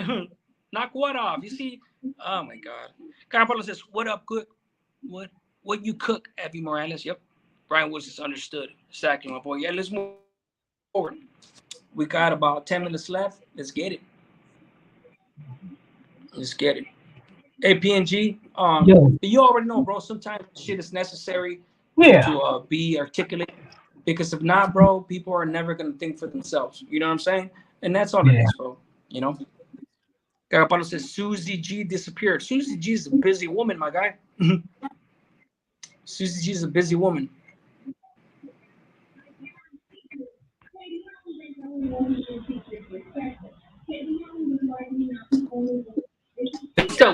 Knock what off? You see? Oh, my God. Carapano says, what up, cook? What you cook, Abby Morales? Yep. Brian Woods is understood. Exactly, my boy. Yeah, let's move forward. We got about 10 minutes left. Let's get it. Let's get it. Hey, PNG, you already know, bro. Sometimes shit is necessary
Yeah.
to be articulate. Because if not, bro, people are never gonna think for themselves. You know what I'm saying? And that's all it
Yeah.
is, bro. You know. Garapano says Susie G disappeared. Susie G is a busy woman, my guy. Susie G is a busy woman.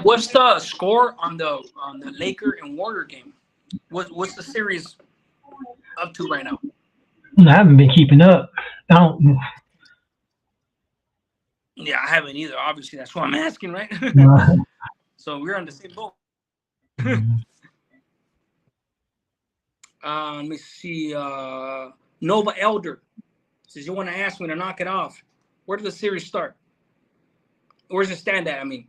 What's the score on the Laker and Warrior game? What's the series up to right now?
I haven't been keeping up. I don't.
Yeah, I haven't either. Obviously, that's why I'm asking, right?
No.
So we're on the same boat. Let me see. Nova Elder says you want to ask me to knock it off. Where did the series start? Where's it stand at? I mean,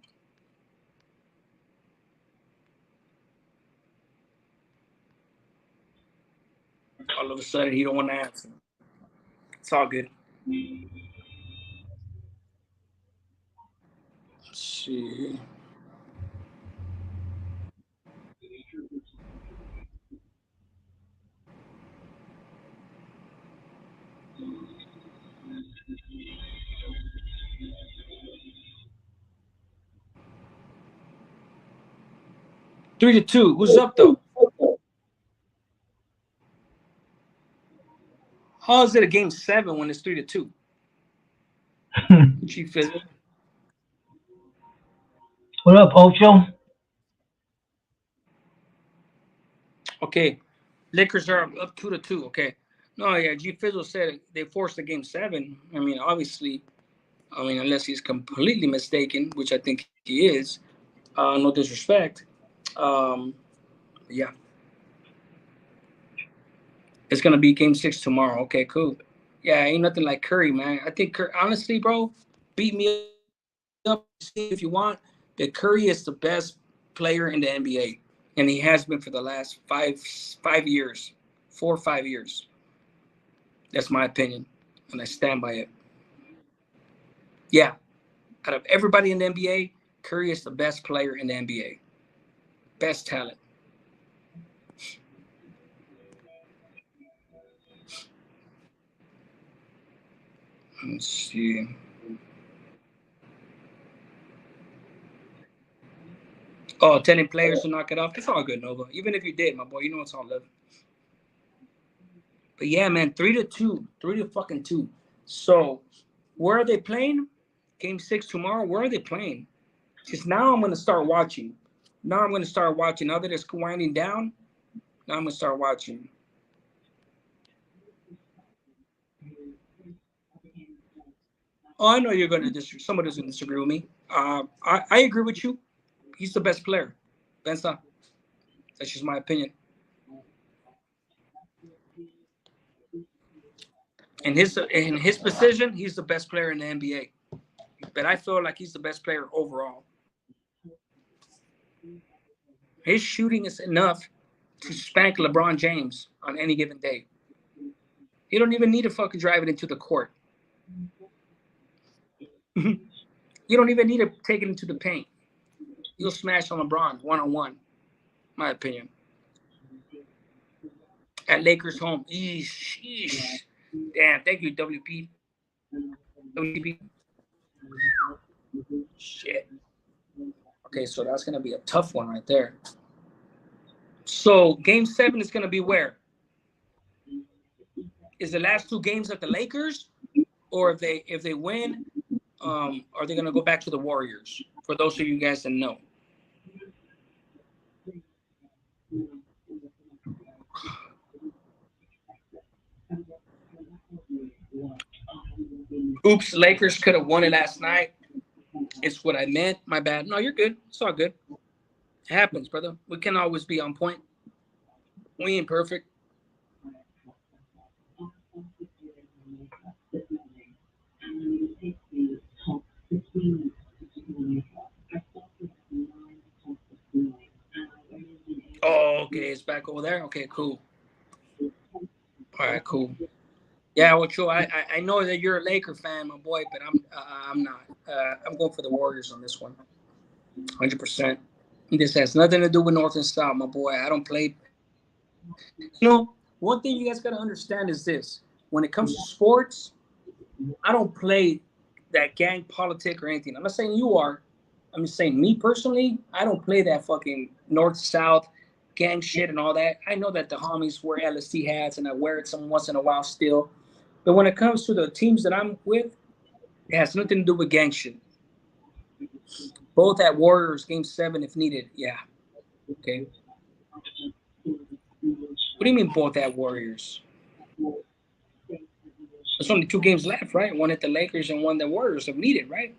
all of a sudden he don't want to answer. It's all good. Let's see. 3-2. Who's up though? How is it a game 7 when it's 3-2? Chief Fizzle.
What up, Ocho?
Okay. Lakers are up 2-2. Okay. No, yeah. G Fizzle said they forced the game 7. I mean, obviously, unless he's completely mistaken, which I think he is. No disrespect. Um, yeah. It's gonna be game 6 tomorrow. Okay, cool. Yeah, ain't nothing like Curry, man. I think honestly, bro, beat me up if you want. That Curry is the best player in the NBA, and he has been for the last 5 years, 4 or 5 years. That's my opinion, and I stand by it. Yeah, out of everybody in the NBA, Curry is the best player in the NBA. Best talent. Let's see. Oh, telling players to knock it off. It's all good, Nova. Even if you did, my boy, you know it's all love. But yeah, man, 3-2, 3-2. So, where are they playing? Game 6 tomorrow. Where are they playing? Because now I'm gonna start watching. Now I'm gonna start watching. Now that it's winding down, now I'm gonna start watching. Oh, I know you're gonna disagree. Somebody's gonna disagree with me. I agree with you. He's the best player. Benza. That's just my opinion. In his position, he's the best player in the NBA. But I feel like he's the best player overall. His shooting is enough to spank LeBron James on any given day. You don't even need to fucking drive it into the court. You don't even need to take it into the paint. You'll smash on LeBron 1-on-1, my opinion. At Lakers home. Eesh, eesh. Damn, thank you, WP. WP. Shit. Okay, so that's gonna be a tough one right there. So game 7 is gonna be where? Is the last 2 games at the Lakers? Or if they win, are they gonna go back to the Warriors? For those of you guys that know. Oops, Lakers could have won it last night. It's what I meant. My bad. No, you're good. It's all good. It happens, brother. We can always be on point. We ain't perfect. Oh, okay. It's back over there. Okay, cool. All right, cool. Yeah, well, true. I know that you're a Laker fan, my boy, but I'm not. I'm going for the Warriors on this one, 100%. This has nothing to do with North and South, my boy. I don't play. You know, one thing you guys got to understand is this: when it comes to sports, I don't play that gang politic or anything. I'm not saying you are. I'm just saying me personally, I don't play that fucking north south gang shit and all that. I know that the homies wear LSD hats and I wear it some once in a while still. But when it comes to the teams that I'm with, it has nothing to do with gang shit. Both at Warriors game 7 if needed. Yeah. Okay. What do you mean both at Warriors? There's only 2 games left, right? One at the Lakers and one at the Warriors if needed, right?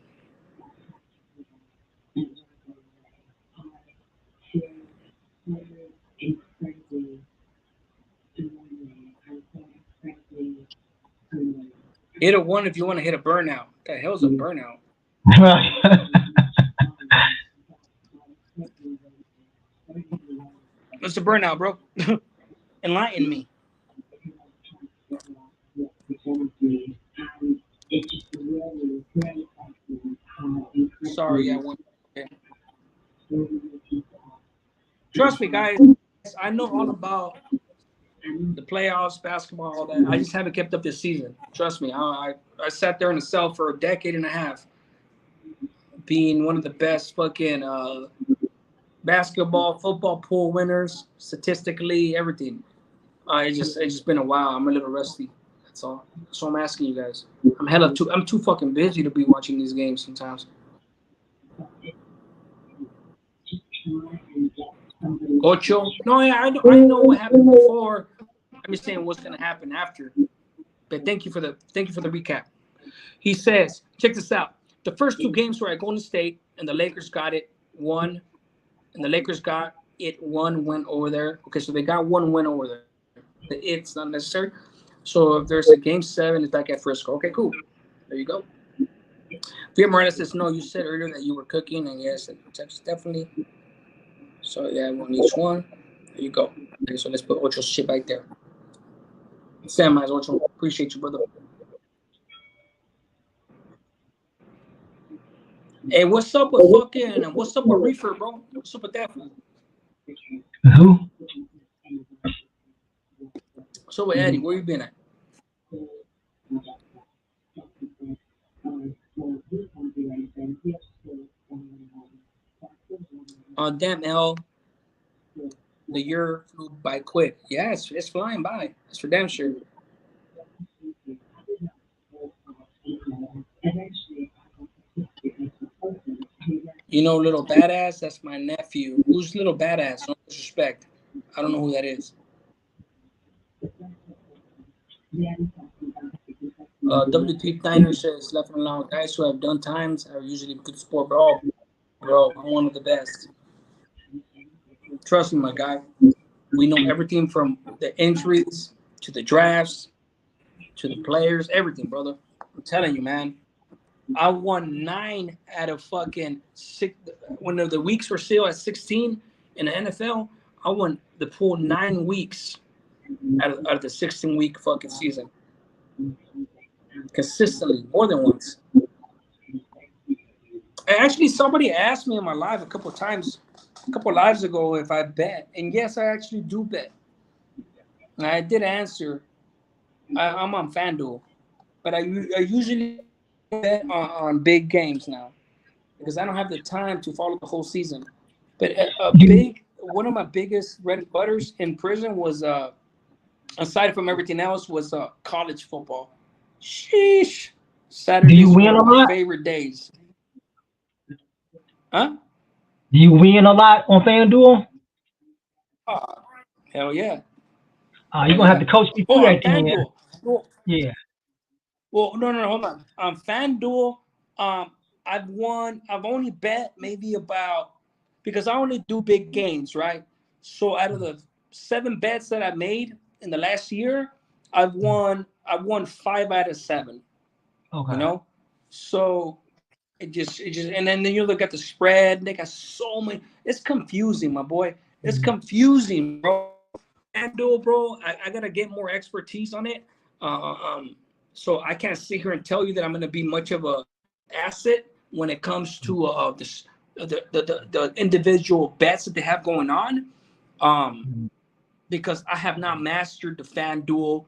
Hit a one if you want to hit a burnout. What the hell's a burnout? What's a burnout, bro? Enlighten me. Sorry, I went. Trust me, guys. I know all about the playoffs, basketball, all that. I just haven't kept up this season. Trust me. I sat there in a cell for a decade and a half, being one of the best fucking basketball, football pool winners, statistically, everything. It's just been a while. I'm a little rusty. That's all. So I'm asking you guys. I'm too fucking busy to be watching these games sometimes. Ocho. No, yeah, I know what happened before. I'm just saying what's gonna happen after. But thank you for the recap. He says, check this out. The first 2 games were at Golden State, and the Lakers got it 1, and the Lakers got it 1 win over there. Okay, so they got 1 win over there. It's not necessary. So if there's a game 7, it's back at Frisco. Okay, cool. There you go. Via Morales says, no, you said earlier that you were cooking, and yes, Texas definitely. So yeah, 1 each one. There you go. Okay, so let's put Ocho's shit right there. Sam has Ocho. Appreciate you, brother. Hey, what's up with Reefer, bro? What's up with that?
Who?
So with Eddie, where you been at? Damn, L. The year flew by quick. Yeah, it's flying by. It's for damn sure. You know, Little Badass? That's my nephew. Who's Little Badass? No disrespect. I don't know who that is. WP Diner says, left and alone. Guys who have done times are usually good sport, bro. Bro, I'm one of the best. Trust me, my guy. We know everything from the injuries to the drafts to the players, everything, brother. I'm telling you, man. I won 9 out of fucking 6. When the weeks were still at 16 in the NFL, I won the pool 9 weeks out of the 16-week fucking season. Consistently, more than once. Actually, somebody asked me in my live a couple of times, a couple lives ago, if I bet. And yes, I actually do bet. And I did answer. I'm on FanDuel. But I usually bet on big games now because I don't have the time to follow the whole season. But one of my biggest bread butters in prison was, aside from everything else, was college football. Sheesh. Saturdays were my favorite days. Huh?
Do you win a lot on FanDuel?
Hell yeah.
You're going to have to coach me through that thing.
Well,
yeah.
Well, no, hold on. FanDuel, I've only bet maybe about, because I only do big games, right? So out of the 7 bets that I made in the last year, I've won 5 out of 7.
Okay.
You know? So it just and then you look at the spread, they got so many. It's confusing, my boy. It's confusing, bro. FanDuel, bro, I gotta get more expertise on it. So I can't sit here and tell you that I'm gonna be much of a asset when it comes to the individual bets that they have going on. because I have not mastered the FanDuel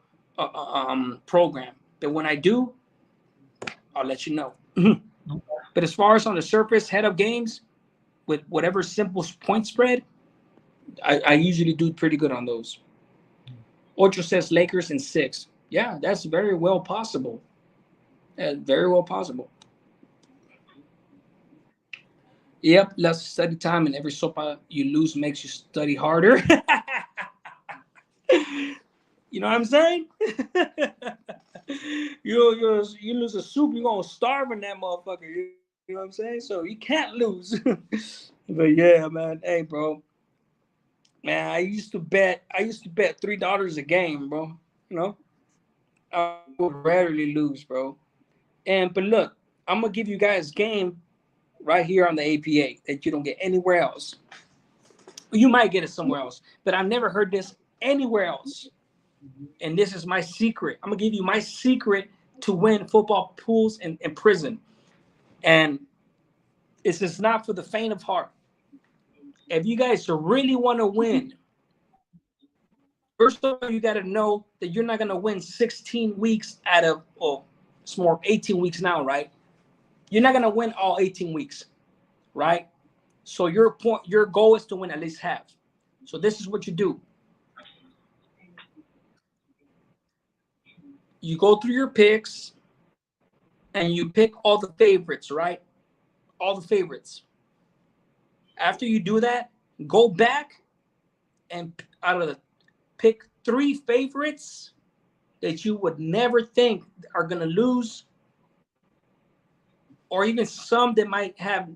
program. But when I do, I'll let you know. But as far as on the surface, head up games with whatever simple point spread, I usually do pretty good on those. Ocho says Lakers in 6. Yeah, that's very well possible. Very well possible. Yep, less study time, and every sopa you lose makes you study harder. You know what I'm saying? You lose a soup, you're gonna starve in that motherfucker. You know what I'm saying? So you can't lose. But yeah, man. Hey, bro. Man, I used to bet $3 a game, bro. You know, I would rarely lose, bro. But look, I'm gonna give you guys game right here on the APA that you don't get anywhere else. You might get it somewhere else, but I've never heard this anywhere else. And this is my secret. I'm gonna give you my secret to win football pools in prison. And this is not for the faint of heart. If you guys really want to win, first of all, you got to know that you're not gonna win 16 weeks out of, well, it's more 18 weeks now, right? You're not gonna win all 18 weeks, right? So your goal is to win at least half. So this is what you do. You go through your picks and you pick all the favorites, right? All the favorites. After you do that, go back and out of the pick 3 favorites that you would never think are going to lose, or even some that might have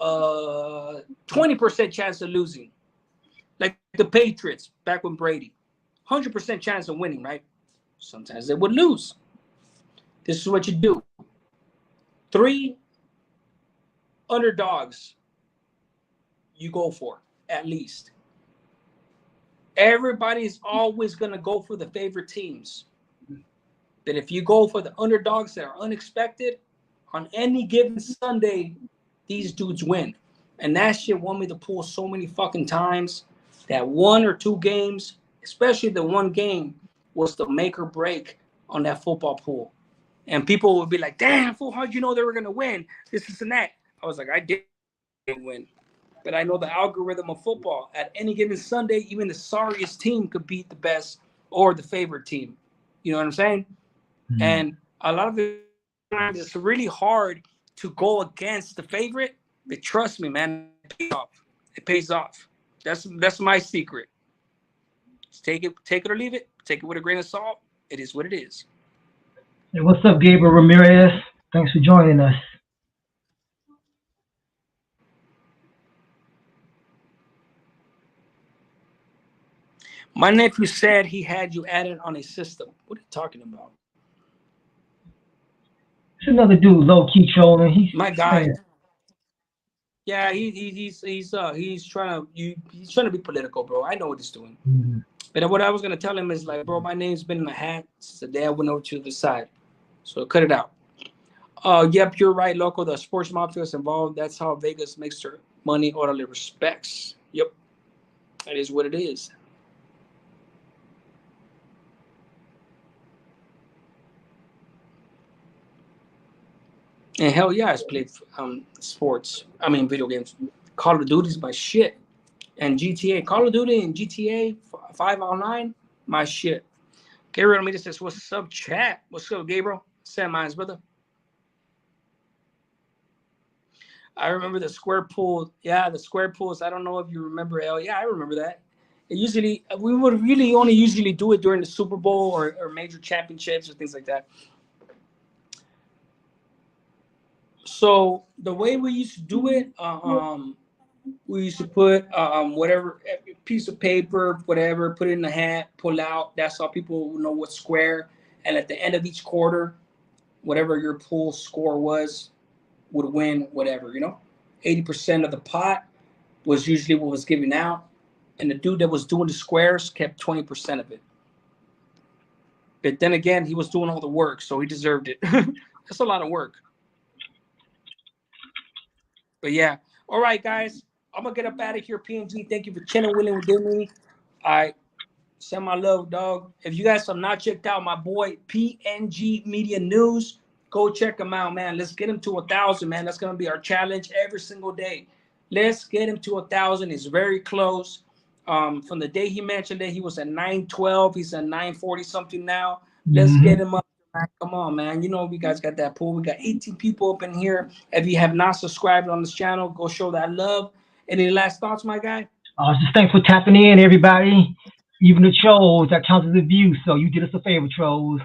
20% chance of losing, like the Patriots back when Brady, 100% chance of winning, right? Sometimes they would lose. This is what you do. 3 underdogs you go for, at least. Everybody's always going to go for the favorite teams. But if you go for the underdogs that are unexpected, on any given Sunday, these dudes win. And that shit won me the pool so many fucking times. That 1 or 2 games, especially the one game, was the make or break on that football pool. And people would be like, damn, fool, how'd you know they were going to win? This and that. I was like, I didn't win. But I know the algorithm of football. At any given Sunday, even the sorriest team could beat the best or the favorite team. You know what I'm saying? Mm-hmm. And a lot of the times it's really hard to go against the favorite. But trust me, man, it pays off. It pays off. That's my secret. Just take it or leave it. Take it with a grain of salt. It is what it is.
Hey, what's up, Gabriel Ramirez? Thanks for joining us.
My nephew said he had you added on a system. What are you talking about?
It's another dude, low key trolling. He's
my guy. Yeah, he's trying to be political, bro. I know what he's doing. Mm-hmm. But what I was gonna tell him is like, bro, my name's been in the hat since the day I went over to the side. So cut it out. Yep, you're right, loco. The sports mafia is involved. That's how Vegas makes their money. Orderly respects. Yep, that is what it is. And hell yeah, I played sports. I mean, video games. Call of Duty's my shit. And GTA, Call of Duty and GTA 5 online, my shit. Gabriel Almeida says, what's up, chat? What's up, Gabriel? Sam Mines, brother. I remember the square pool. Yeah, the square pools. I don't know if you remember, L. Yeah, I remember that. We would really only usually do it during the Super Bowl or major championships or things like that. So the way we used to do it, we used to put whatever piece of paper, whatever, put it in the hat, pull out. That's how people know what's square. And at the end of each quarter, whatever your pool score was, would win whatever, 80% of the pot was usually what was given out. And the dude that was doing the squares kept 20% of it. But then again, he was doing all the work, so he deserved it. That's a lot of work. But yeah. All right, guys. I'm going to get up out of here, PNG. Thank you for chilling with me. I send my love, dog. If you guys have not checked out my boy PNG Media News, go check him out, man. Let's get him to 1,000, man. That's gonna be our challenge every single day. Let's get him to 1,000. It's very close. From the day he mentioned it, he was at 912. He's at 940 something now. Let's get
Mm-hmm.
him up. Man. Come on, man. You know we guys got that pool. We got 18 people up in here. If you have not subscribed on this channel, go show that love. Any last thoughts, my guy?
Just thanks for tapping in, everybody. Even the trolls that counts as a view. So you did us a favor, trolls.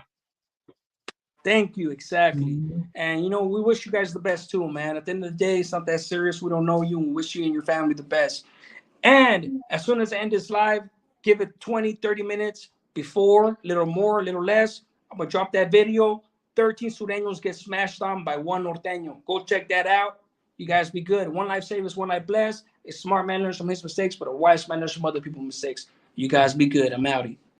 Thank you, exactly.
Mm-hmm.
And you know, we wish you guys the best too, man. At the end of the day, it's not that serious. We don't know you, and we wish you and your family the best. And as soon as I end this live, give it 20, 30 minutes before, little more, little less. I'm gonna drop that video. 13 Sureños get smashed on by one Norteño. Go check that out. You guys be good. One life saved is one life blessed. A smart man learns from his mistakes, but a wise man learns from other people's mistakes. You guys be good. I'm outie.